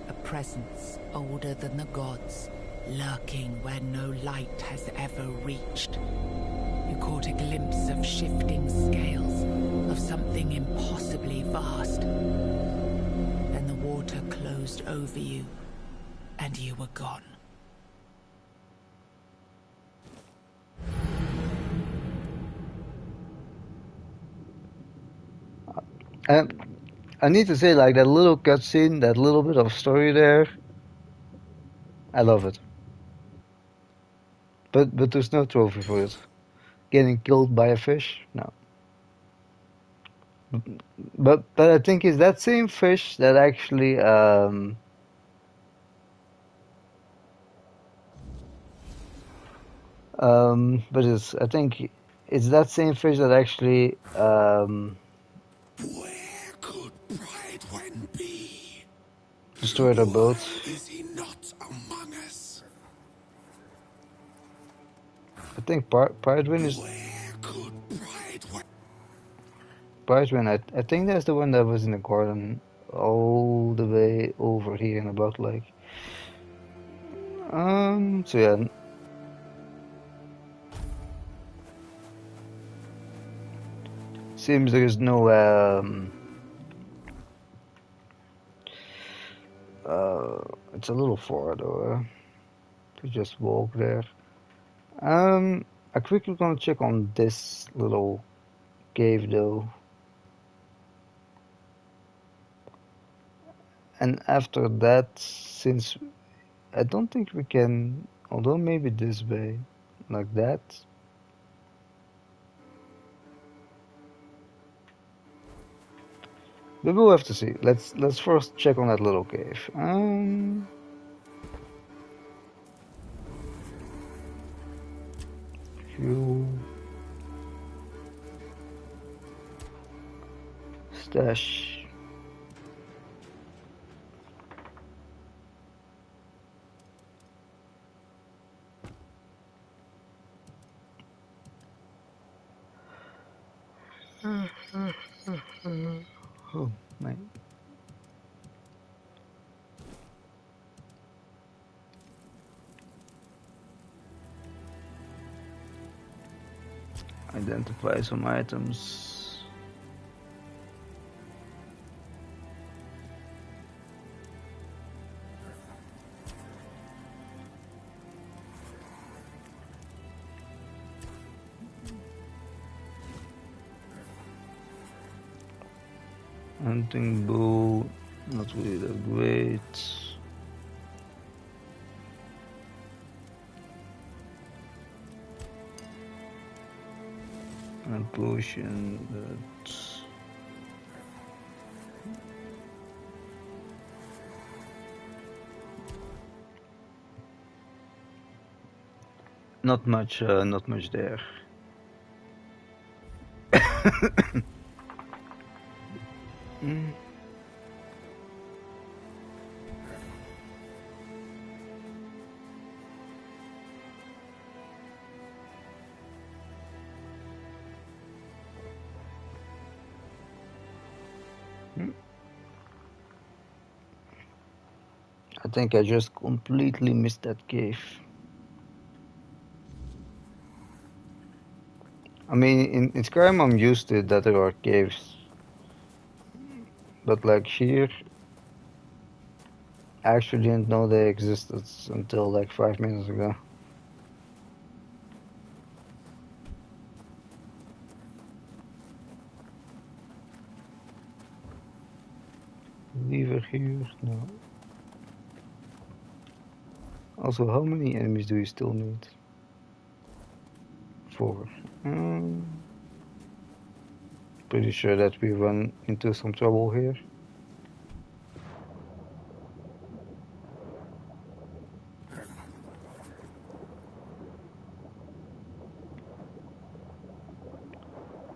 A presence older than the gods, lurking where no light has ever reached. You caught a glimpse of shifting scales, of something impossibly vast. Then the water closed over you, and you were gone. And I need to say, like, that little cutscene, that little bit of story there, I love it. But there's no trophy for it. Getting killed by a fish, no. But I think it's that same fish that actually but it's I think it's that same fish that actually Where could Bridewin be? destroyed our boat. Why is he not among us? I think Pride is Where could Bridewin? Pride I think that's the one that was in the garden all the way over here in the boat lake. So yeah. Seems there is no it's a little far though to just walk there. I quickly gonna check on this little cave though. And after that, since I don't think we can, although maybe this way, like that. But we'll have to see. Let's first check on that little cave. Fuel. Stash. Oh, man. Identify some items. Hunting bow, not really that great. A potion that not much there. Mm. I think I just completely missed that cave. I mean, in Skyrim I'm used to it that there are caves. But like here, I actually didn't know they existed until like 5 minutes ago. Lever here, no. Also, how many enemies do you still need? 4. Pretty sure that we run into some trouble here.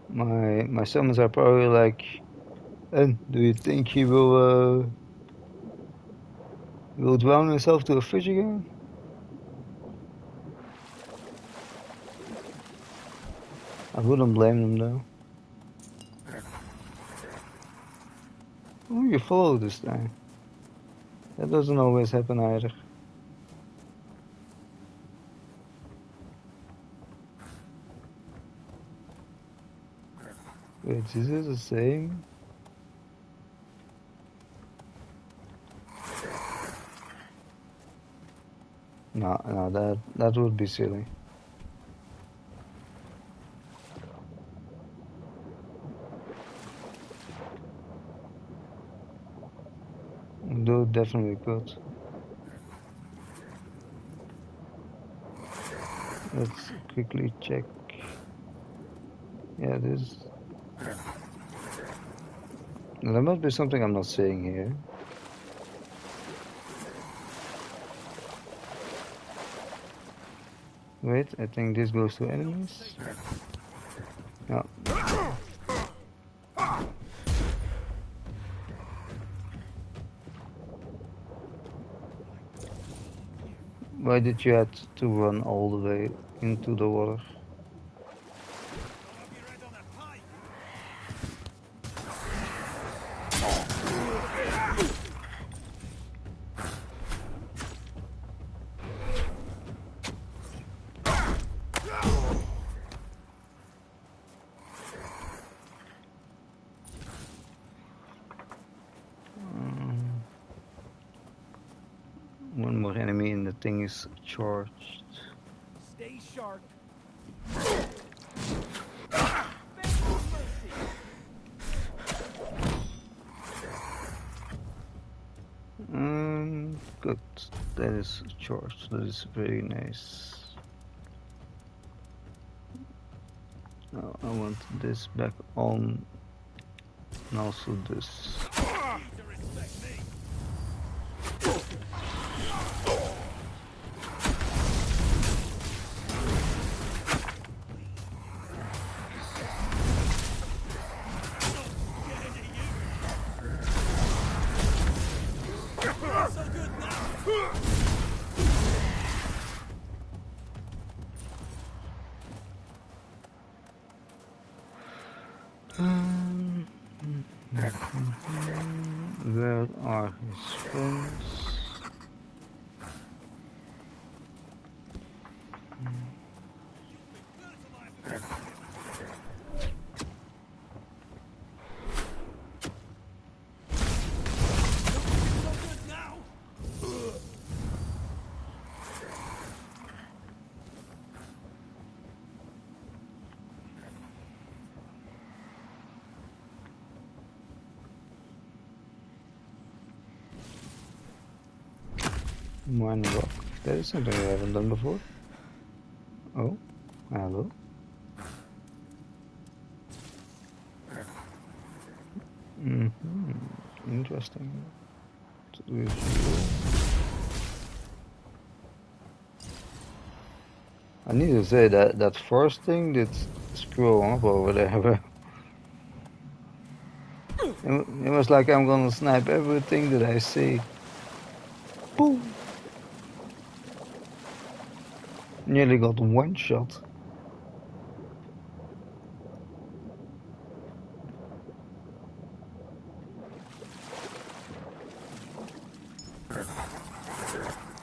My summons are probably like, and do you think he will drown himself to a fish again? I wouldn't blame them though. Oh, you follow this time. That doesn't always happen either. Wait, is it the same? No, that would be silly. do definitely could. Let's quickly check. Yeah, this. There must be something I'm not seeing here. Wait, I think this goes to enemies. No. Why did you have to run all the way into the water? One more enemy and the thing is charged. Stay sharp. Good. That is charged. That is very nice. Now I want this back on, and also this. Where are his friends? Mine rock. That is something I haven't done before. Oh, hello. Interesting. I need to say that that first thing did screw up over there. It was like I'm gonna snipe everything that I see. Boom! Nearly got one shot.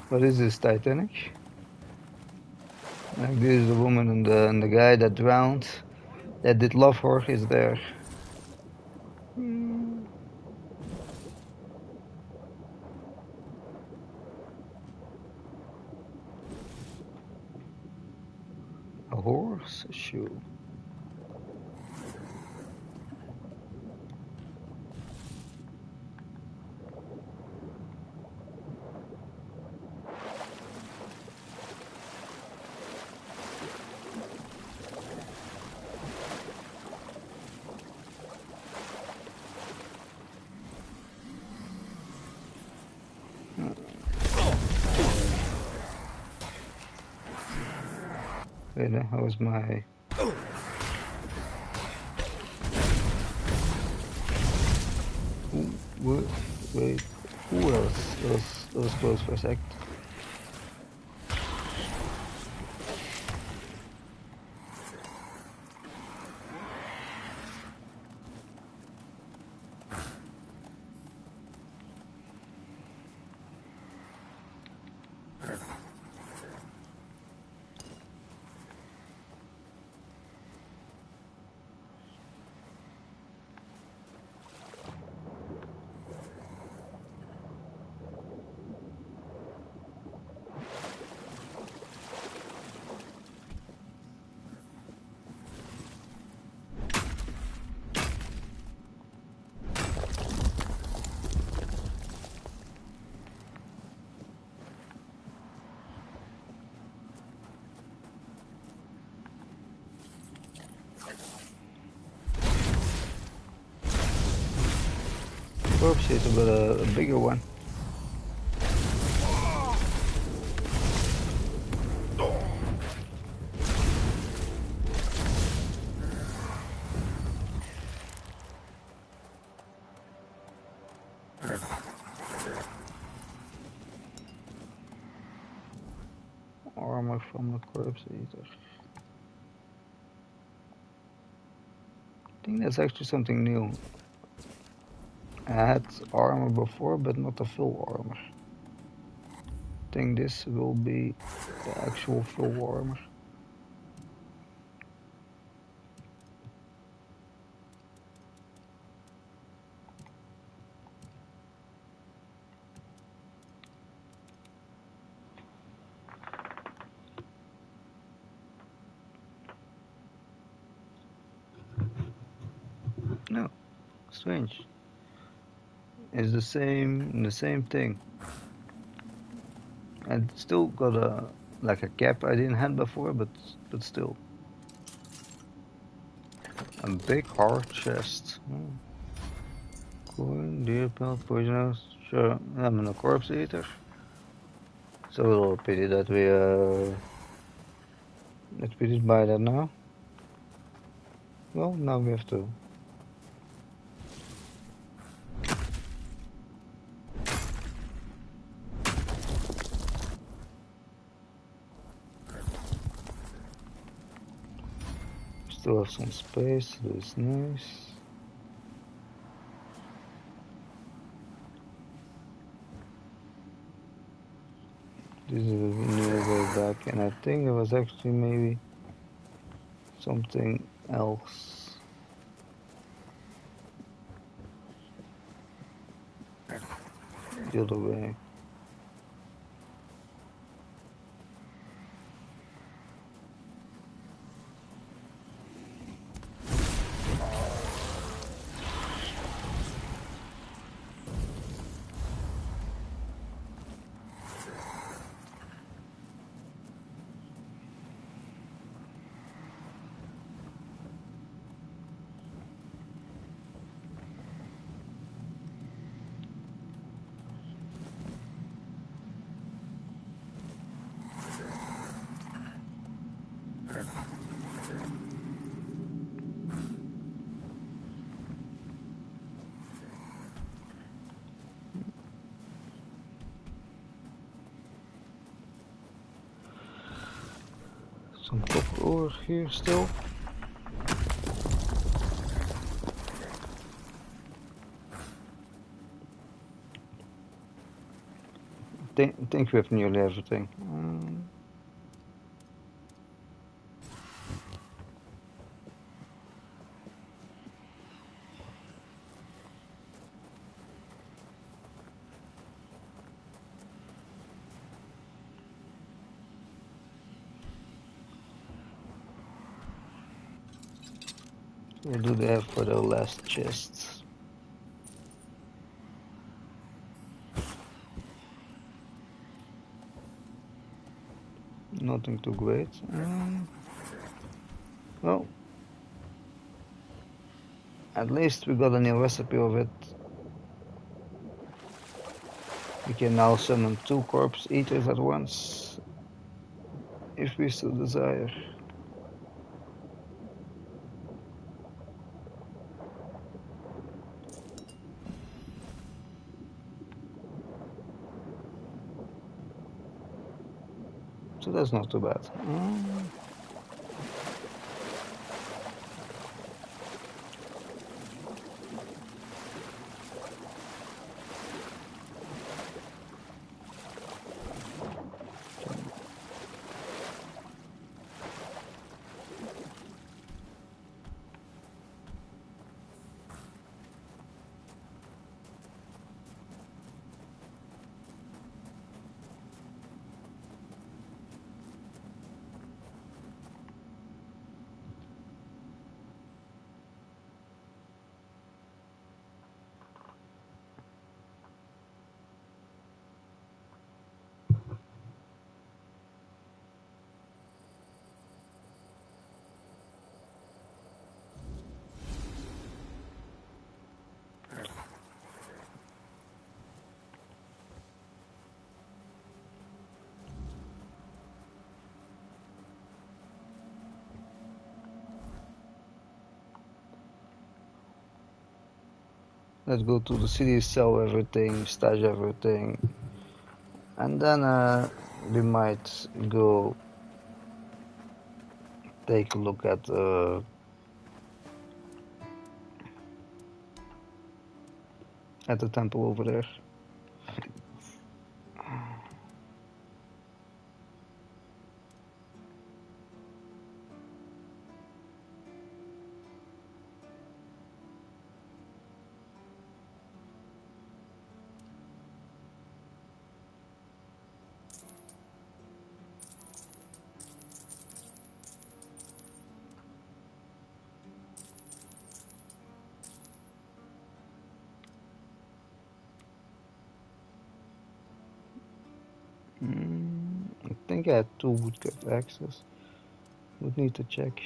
What is this, Titanic? Like this is the woman and the guy that drowned, that did love her, is there. A horse shoe. Wait, how is my... Wait, who else? That was close for a sec. corpse eater, but a bigger one. Armor from the corpse eater. I think that's actually something new. I had armor before, but not the full armor. I think this will be the actual full armor. No, strange. It's the same thing. And still got a like a cap I didn't have before, but still. A big hard chest. Coin, deer pelt, poisonous. Sure, I'm a corpse eater. So a little pity that we did buy that now. Well, now we have to. Still have some space, that's nice. This is a new way back, and I think there was actually maybe something else. The other way. Some copper ore here still. Think we have nearly everything. We'll do that for the last chest. Nothing too great. Well, at least we got a new recipe of it. We can now summon 2 corpse eaters at once, if we so desire. So that's not too bad. Let's go to the city, sell everything, stash everything, and then we might go take a look at the temple over there. I think I had 2 woodcut axes. Would need to check.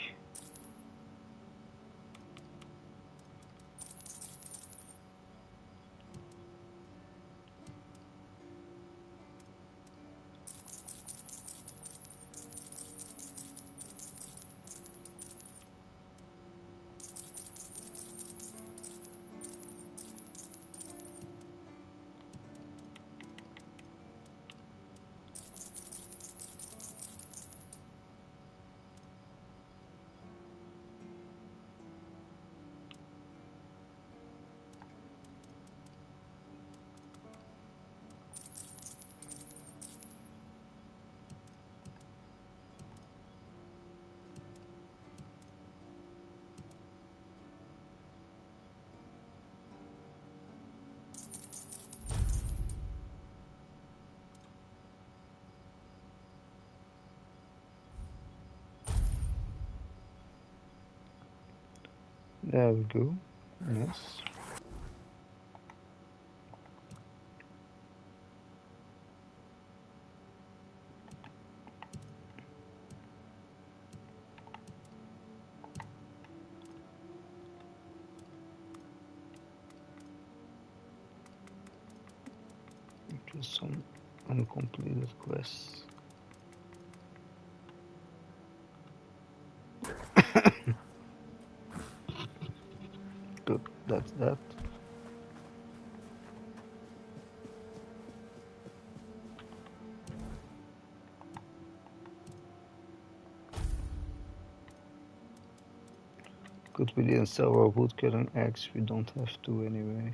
There we go. Yes. Just some uncompleted quests. Good, that's that. Good, we didn't sell our woodcutting axe, we don't have to anyway.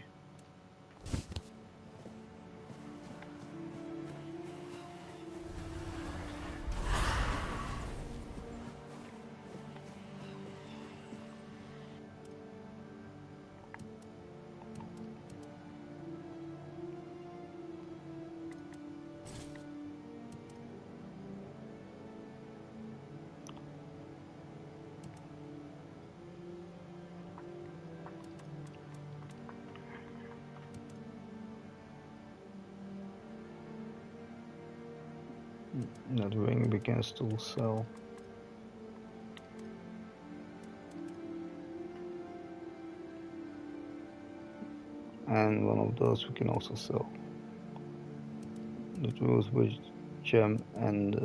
That ring we can still sell. And one of those we can also sell. The rose with gem and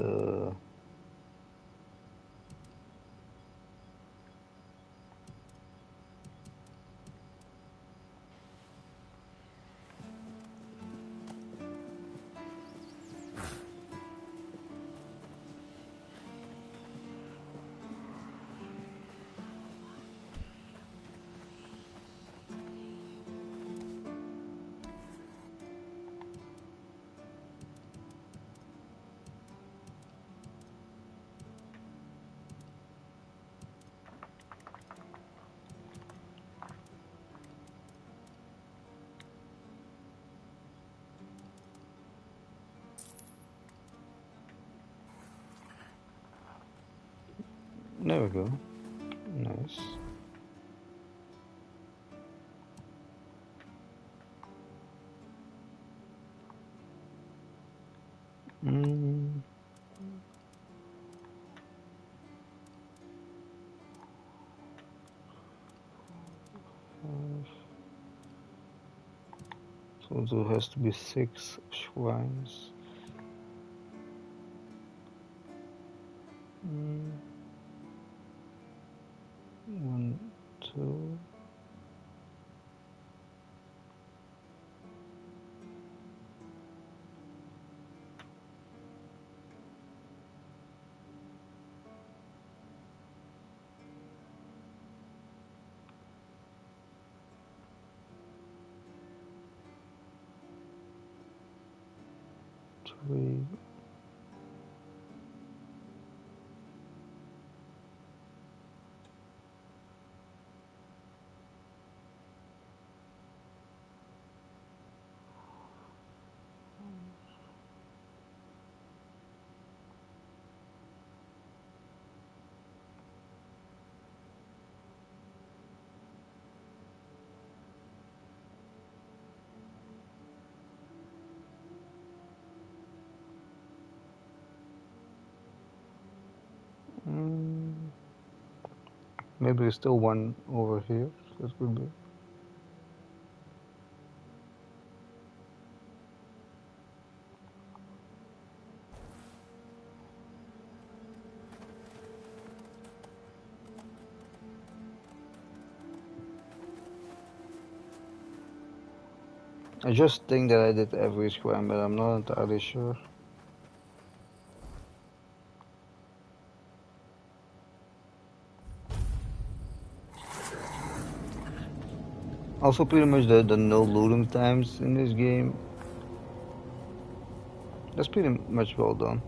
there we go. Nice. Mm. So there has to be 6 shrines. Mm. 1, 2. 3. Maybe there's still one over here. That could be. I just think that I did every square, but I'm not entirely sure. Also, pretty much the no looting times in this game. That's pretty much well done.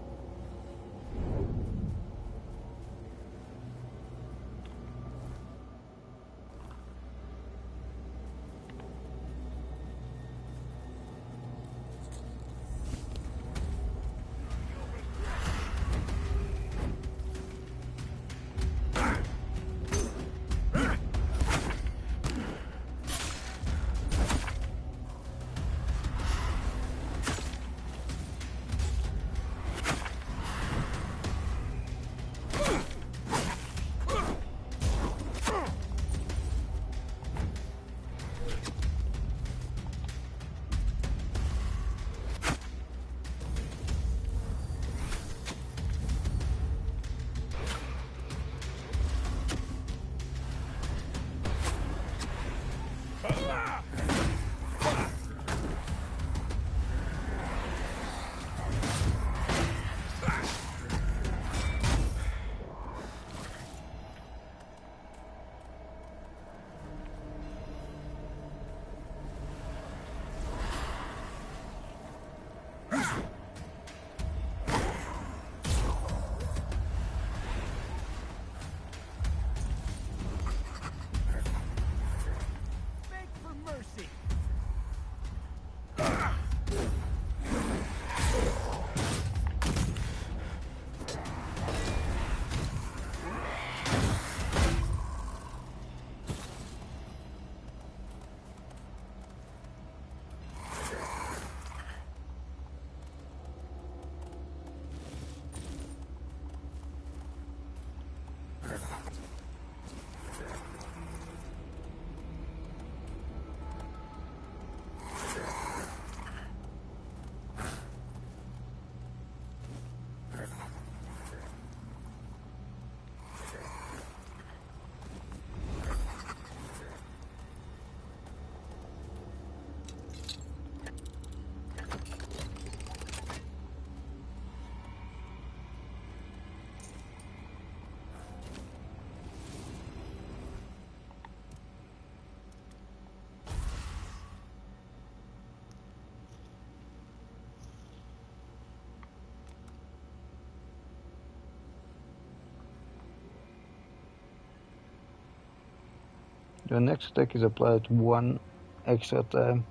Your next attack is applied 1 extra time.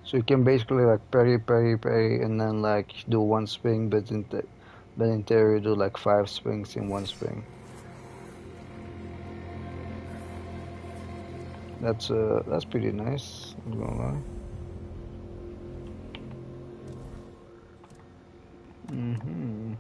So you can basically like parry, parry, parry, and then like do 1 swing, but in theory you do like 5 swings in 1 swing. That's pretty nice, I'm not gonna lie. Mm-hmm.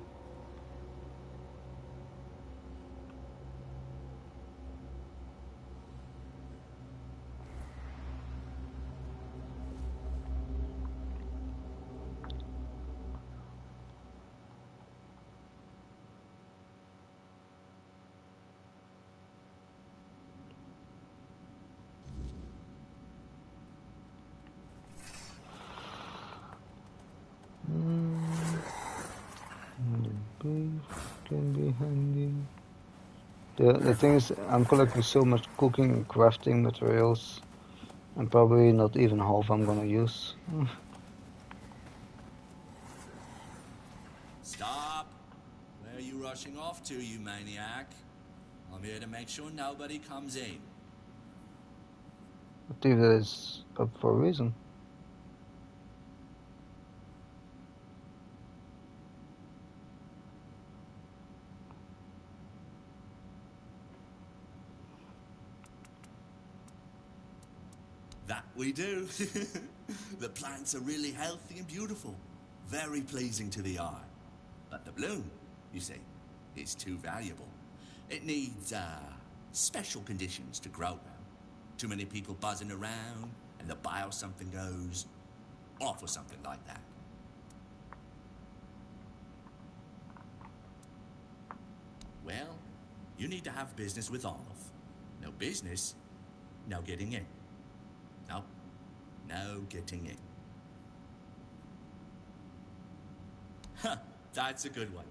Can be handy. The thing is, I'm collecting so much cooking and crafting materials, and probably not even half I'm gonna use. Stop! Where are you rushing off to, you maniac? I'm here to make sure nobody comes in. I think that is up for a reason. That we do. The plants are really healthy and beautiful. Very pleasing to the eye. But the bloom, you see, is too valuable. It needs, special conditions to grow now. Too many people buzzing around, and the bio something goes off or something like that. Well, you need to have business with Arnold. No business, no getting in. No, no getting in. Huh, that's a good one.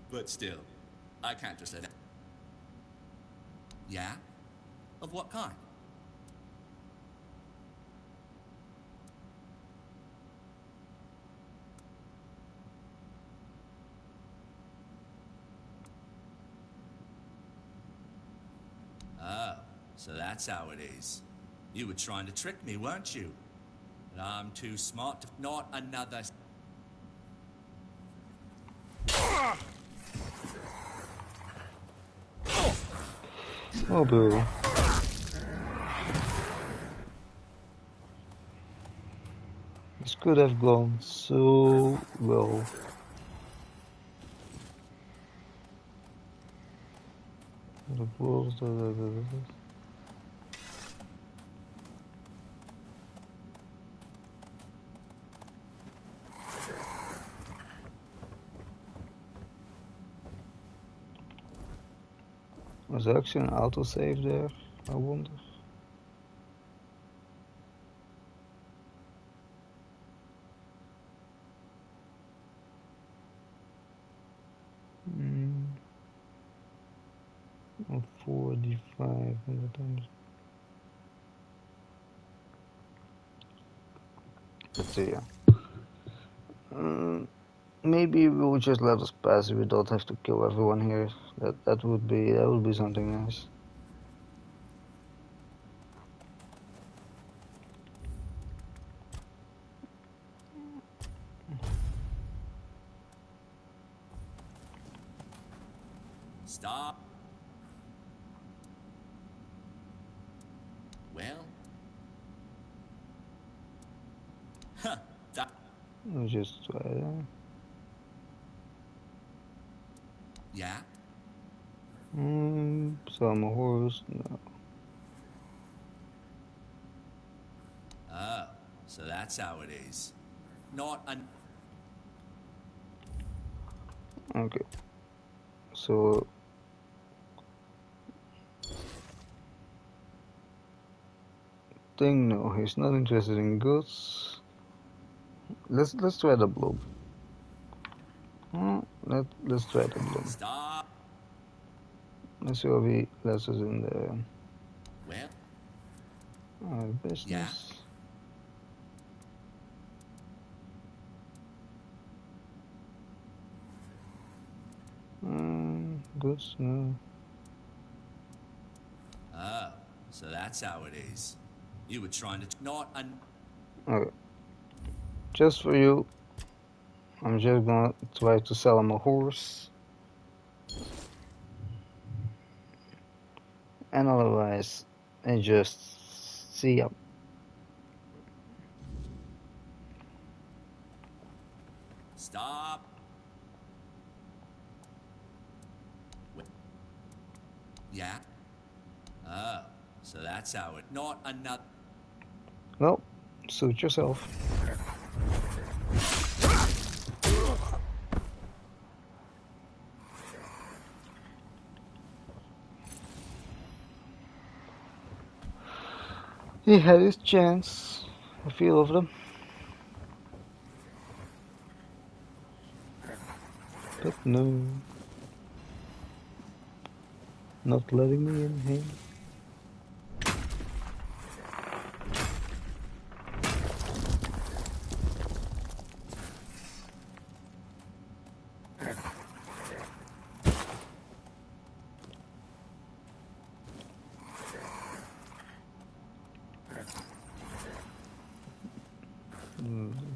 But still, I can't just let it. Yeah? Of what kind? Oh, so that's how it is. You were trying to trick me, weren't you? But I'm too smart to... Not another... Oh, boo. This could have gone so well. The balls, Was there actually an autosave there? I wonder. Hmm. 45 times. Let's see. Maybe we'll just let us pass. We don't have to kill everyone here. That would be something nice. Stop. Well. Huh, that... We'll just try that. Yeah? So I'm a horse? No. Oh, so that's how it is. Not an... Okay. So... Thing, no, he's not interested in goods. Let's try the bloom. Let's try the bloom. Stop. Let's see what he lets us in the business. Yeah. Goods, no. Oh, so that's how it is. You were trying to... Not an... Okay. Just for you, I'm just gonna try to sell him a horse. And otherwise, I just see him. Stop. Yeah? Oh, so that's how it... Not another... Well, suit yourself. He had his chance, a few of them. But no. Not letting me in here.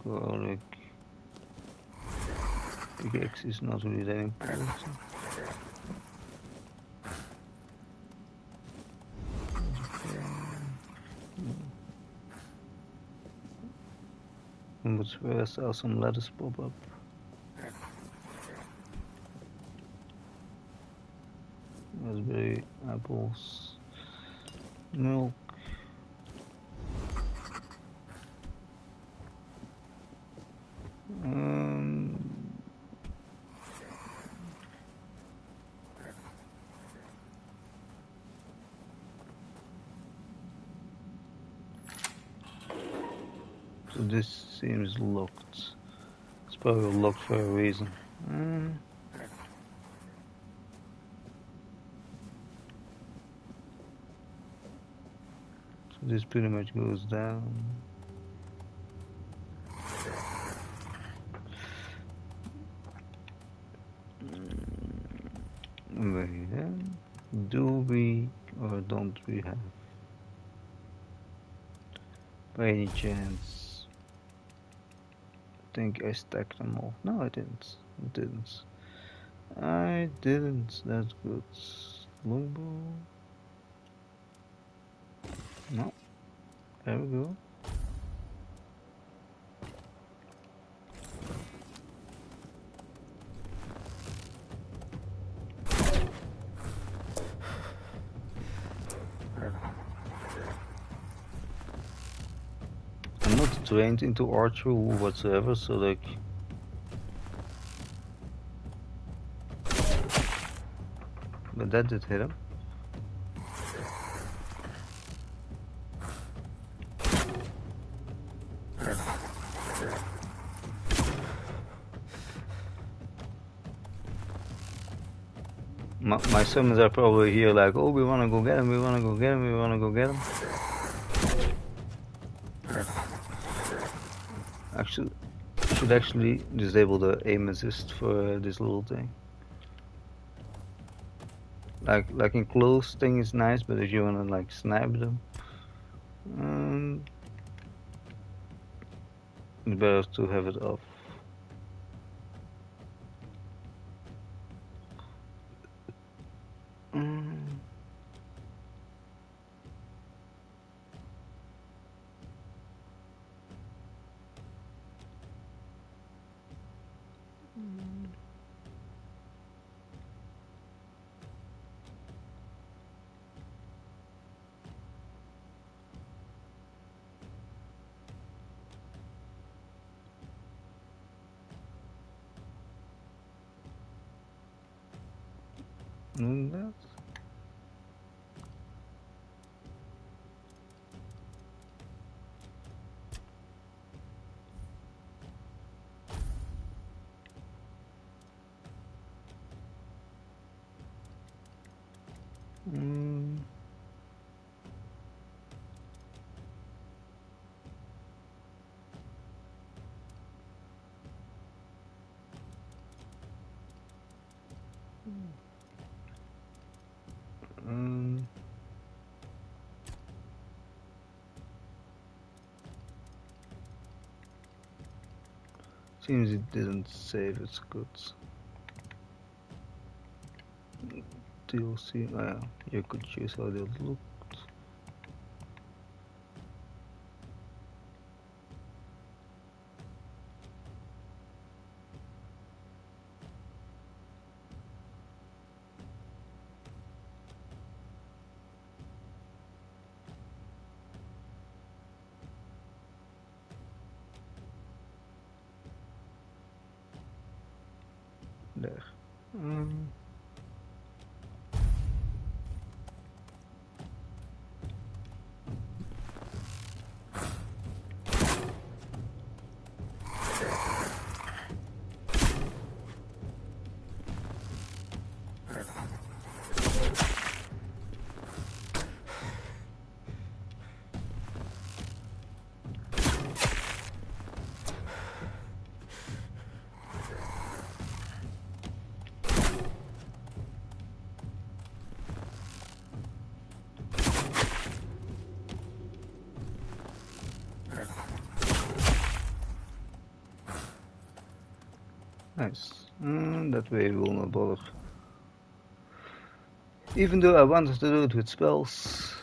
Garlic. Pickaxe is not really that important. But where I saw some lettuce pop up. Raspberry, apples, milk. So this seems locked. It's probably locked for a reason. So this pretty much goes down. Wait, do we or don't we have? By any chance? I think I stacked them all. No, I didn't. I didn't. That's good. Longbow. No. There we go. I'm not trained into archery whatsoever, so like but that did hit him. My summons are probably here like, oh, we wanna go get him, we wanna go get him, we wanna go get him. Actually, should actually disable the aim assist for this little thing. Like in close thing is nice, but if you wanna like snipe them, it's better to have it off. And that. Seems it didn't save its goods. DLC, yeah, you could choose how they looked. There. Nice. That way we will not bother. Even though I wanted to do it with spells,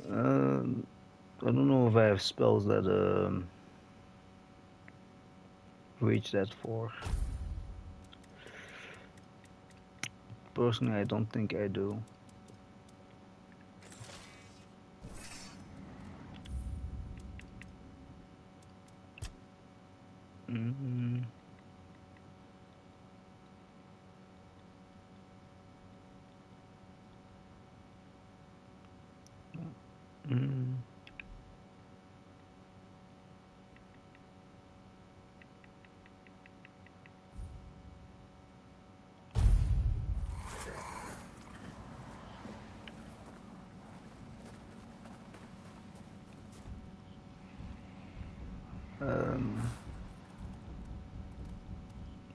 I don't know if I have spells that reach that far. Personally, I don't think I do. Mm-hmm. Mm-hmm.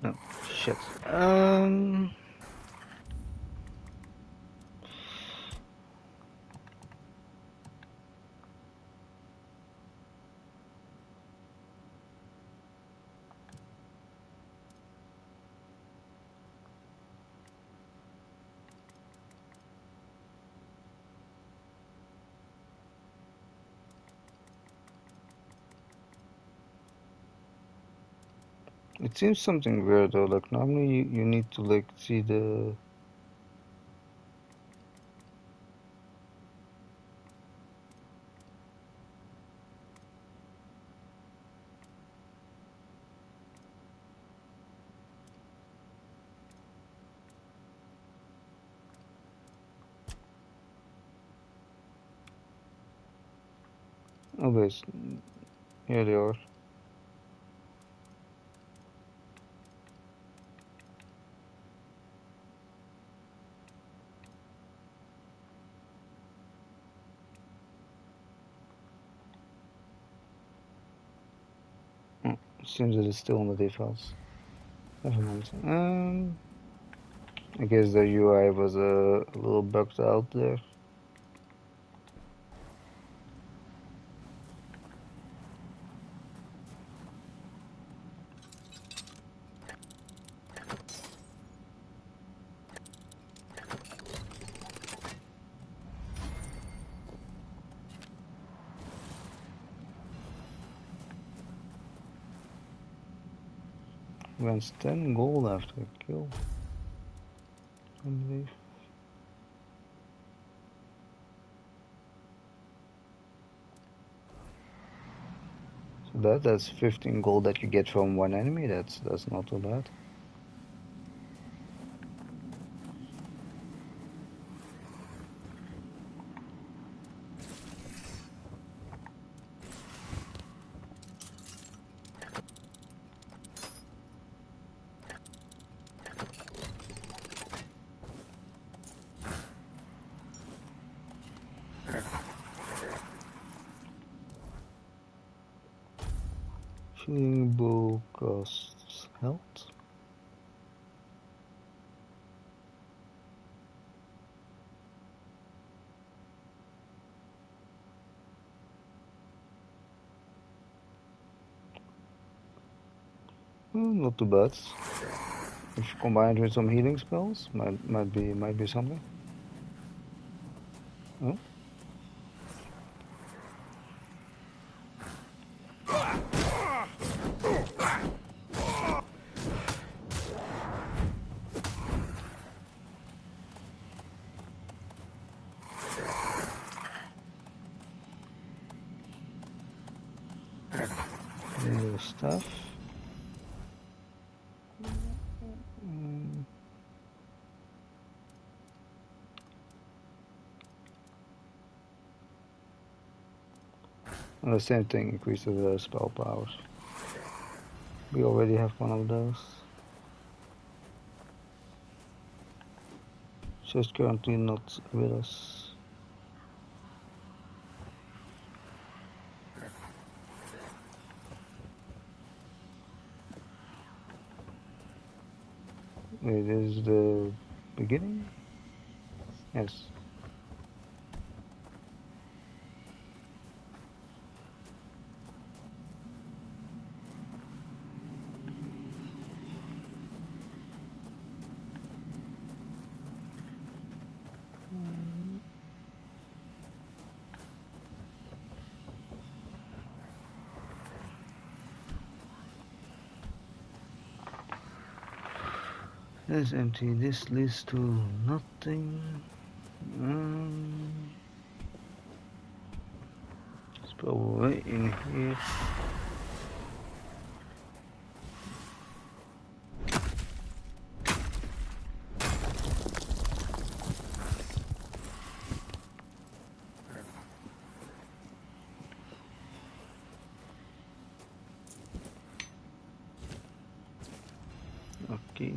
No, shit. It seems something weird though. Like normally you need to like see the. Oh, wait. Here they are. Oh, seems that it's still on the defaults. Never mind. I guess the UI was a little bugged out there. Grants 10 gold after a kill, I believe. So that's 15 gold that you get from one enemy. That's not too bad. Shooting bow costs health. Not too bad. If combined with some healing spells, might be something. Oh. Little stuff. And the same thing increases the spell power. We already have one of those. Just currently not with us. It is the beginning? Yes. This is empty. This leads to nothing. It's probably in here. Okay,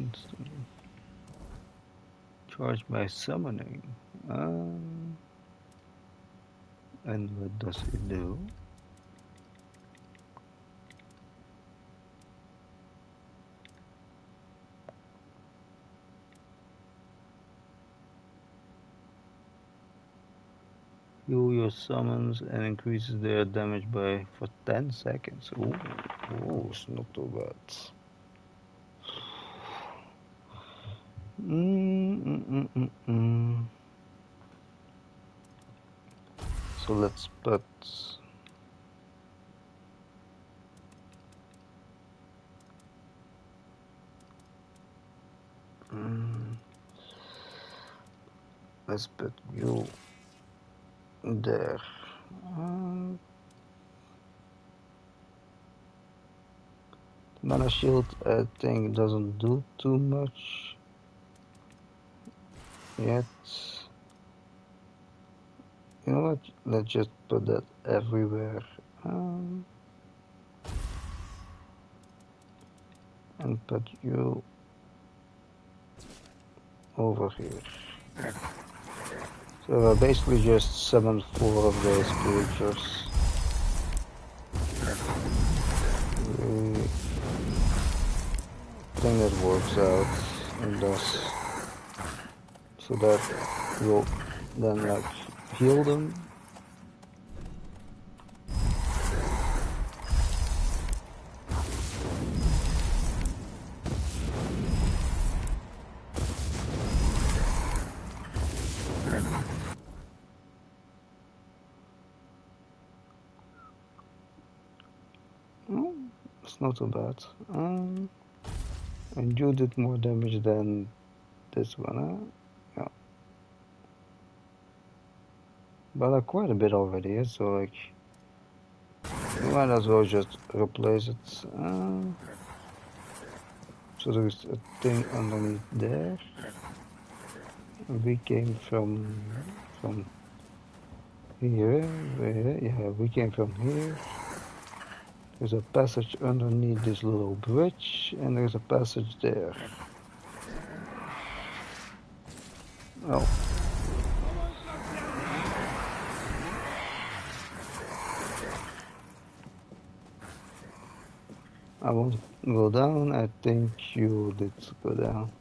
charged by summoning. And what does it do? Heal your summons and increases their damage by for 10 seconds. Ooh, it's not too bad. So let's put let's put you there. Mana shield, I think, doesn't do too much yet. You know what? Let's just put that everywhere. And put you over here. So I basically just summoned 4 of those creatures. I think that works out and does. So that will then like heal them. It's not too bad. And you did more damage than this one, huh? Yeah. But quite a bit already, yeah? So like, you might as well just replace it. So there's a thing underneath there. We came from here. Yeah, we came from here. There's a passage underneath this little bridge, and there's a passage there. Oh. I won't go down. I think you did go down.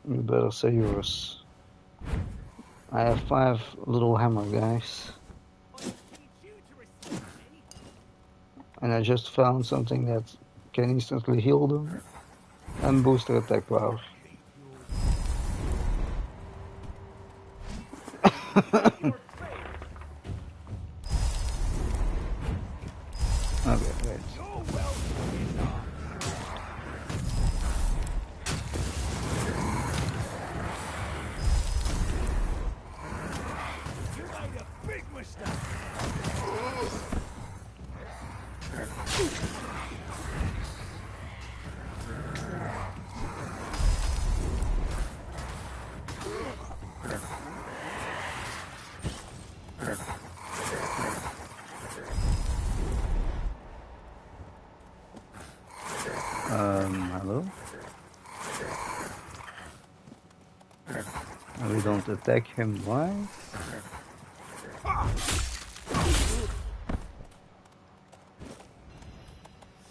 You better say yours. I have 5 little hammer guys. And I just found something that can instantly heal them and boost their attack power. Okay, wait. Hello? We don't attack him, why?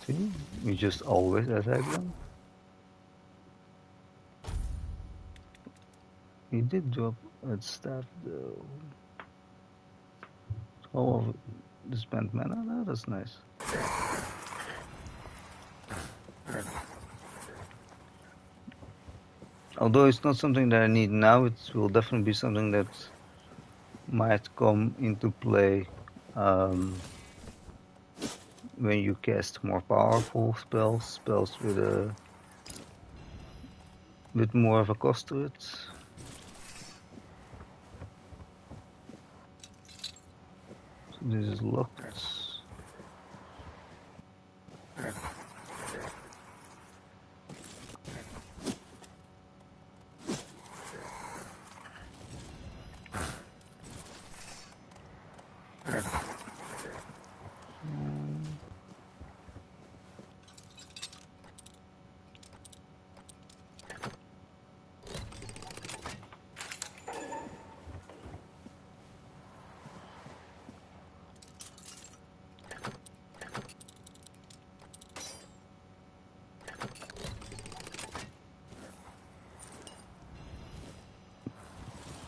See? We just always attack them. He did drop a staff though. All of the spent mana? Oh, that's nice. Although it's not something that I need now, it will definitely be something that might come into play when you cast more powerful spells with a bit more of a cost to it. So this is locked.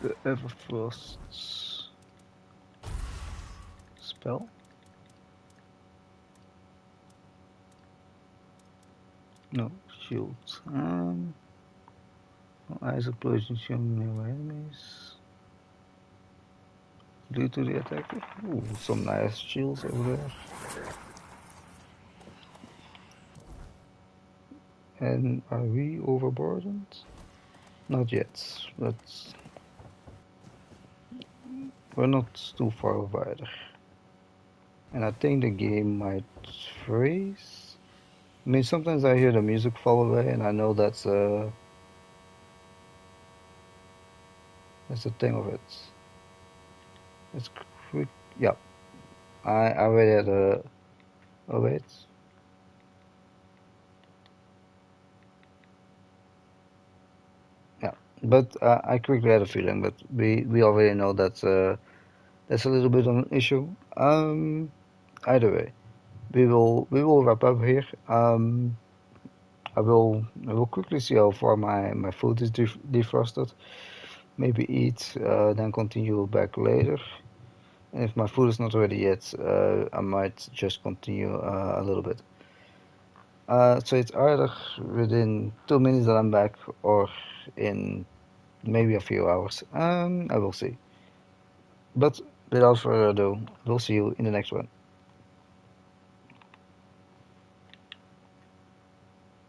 The Everfrost spell. No, shield. Eyes explosion shown near enemies. Due to the attacker. Ooh, some nice shields over there. And are we overburdened? Not yet, but we're not too far off either. And I think the game might freeze. I mean, sometimes I hear the music fall away, and I know that's the thing of it. It's quick. Yeah, I already had a. Oh wait. Yeah, but I quickly had a feeling, but we already know that's a little bit of an issue. Either way, we will wrap up here. I will quickly see how far my food is defrosted. Maybe eat, then continue back later. And if my food is not ready yet, I might just continue a little bit. So it's either within 2 minutes that I'm back, or in maybe a few hours. I will see. But without further ado, we'll see you in the next one.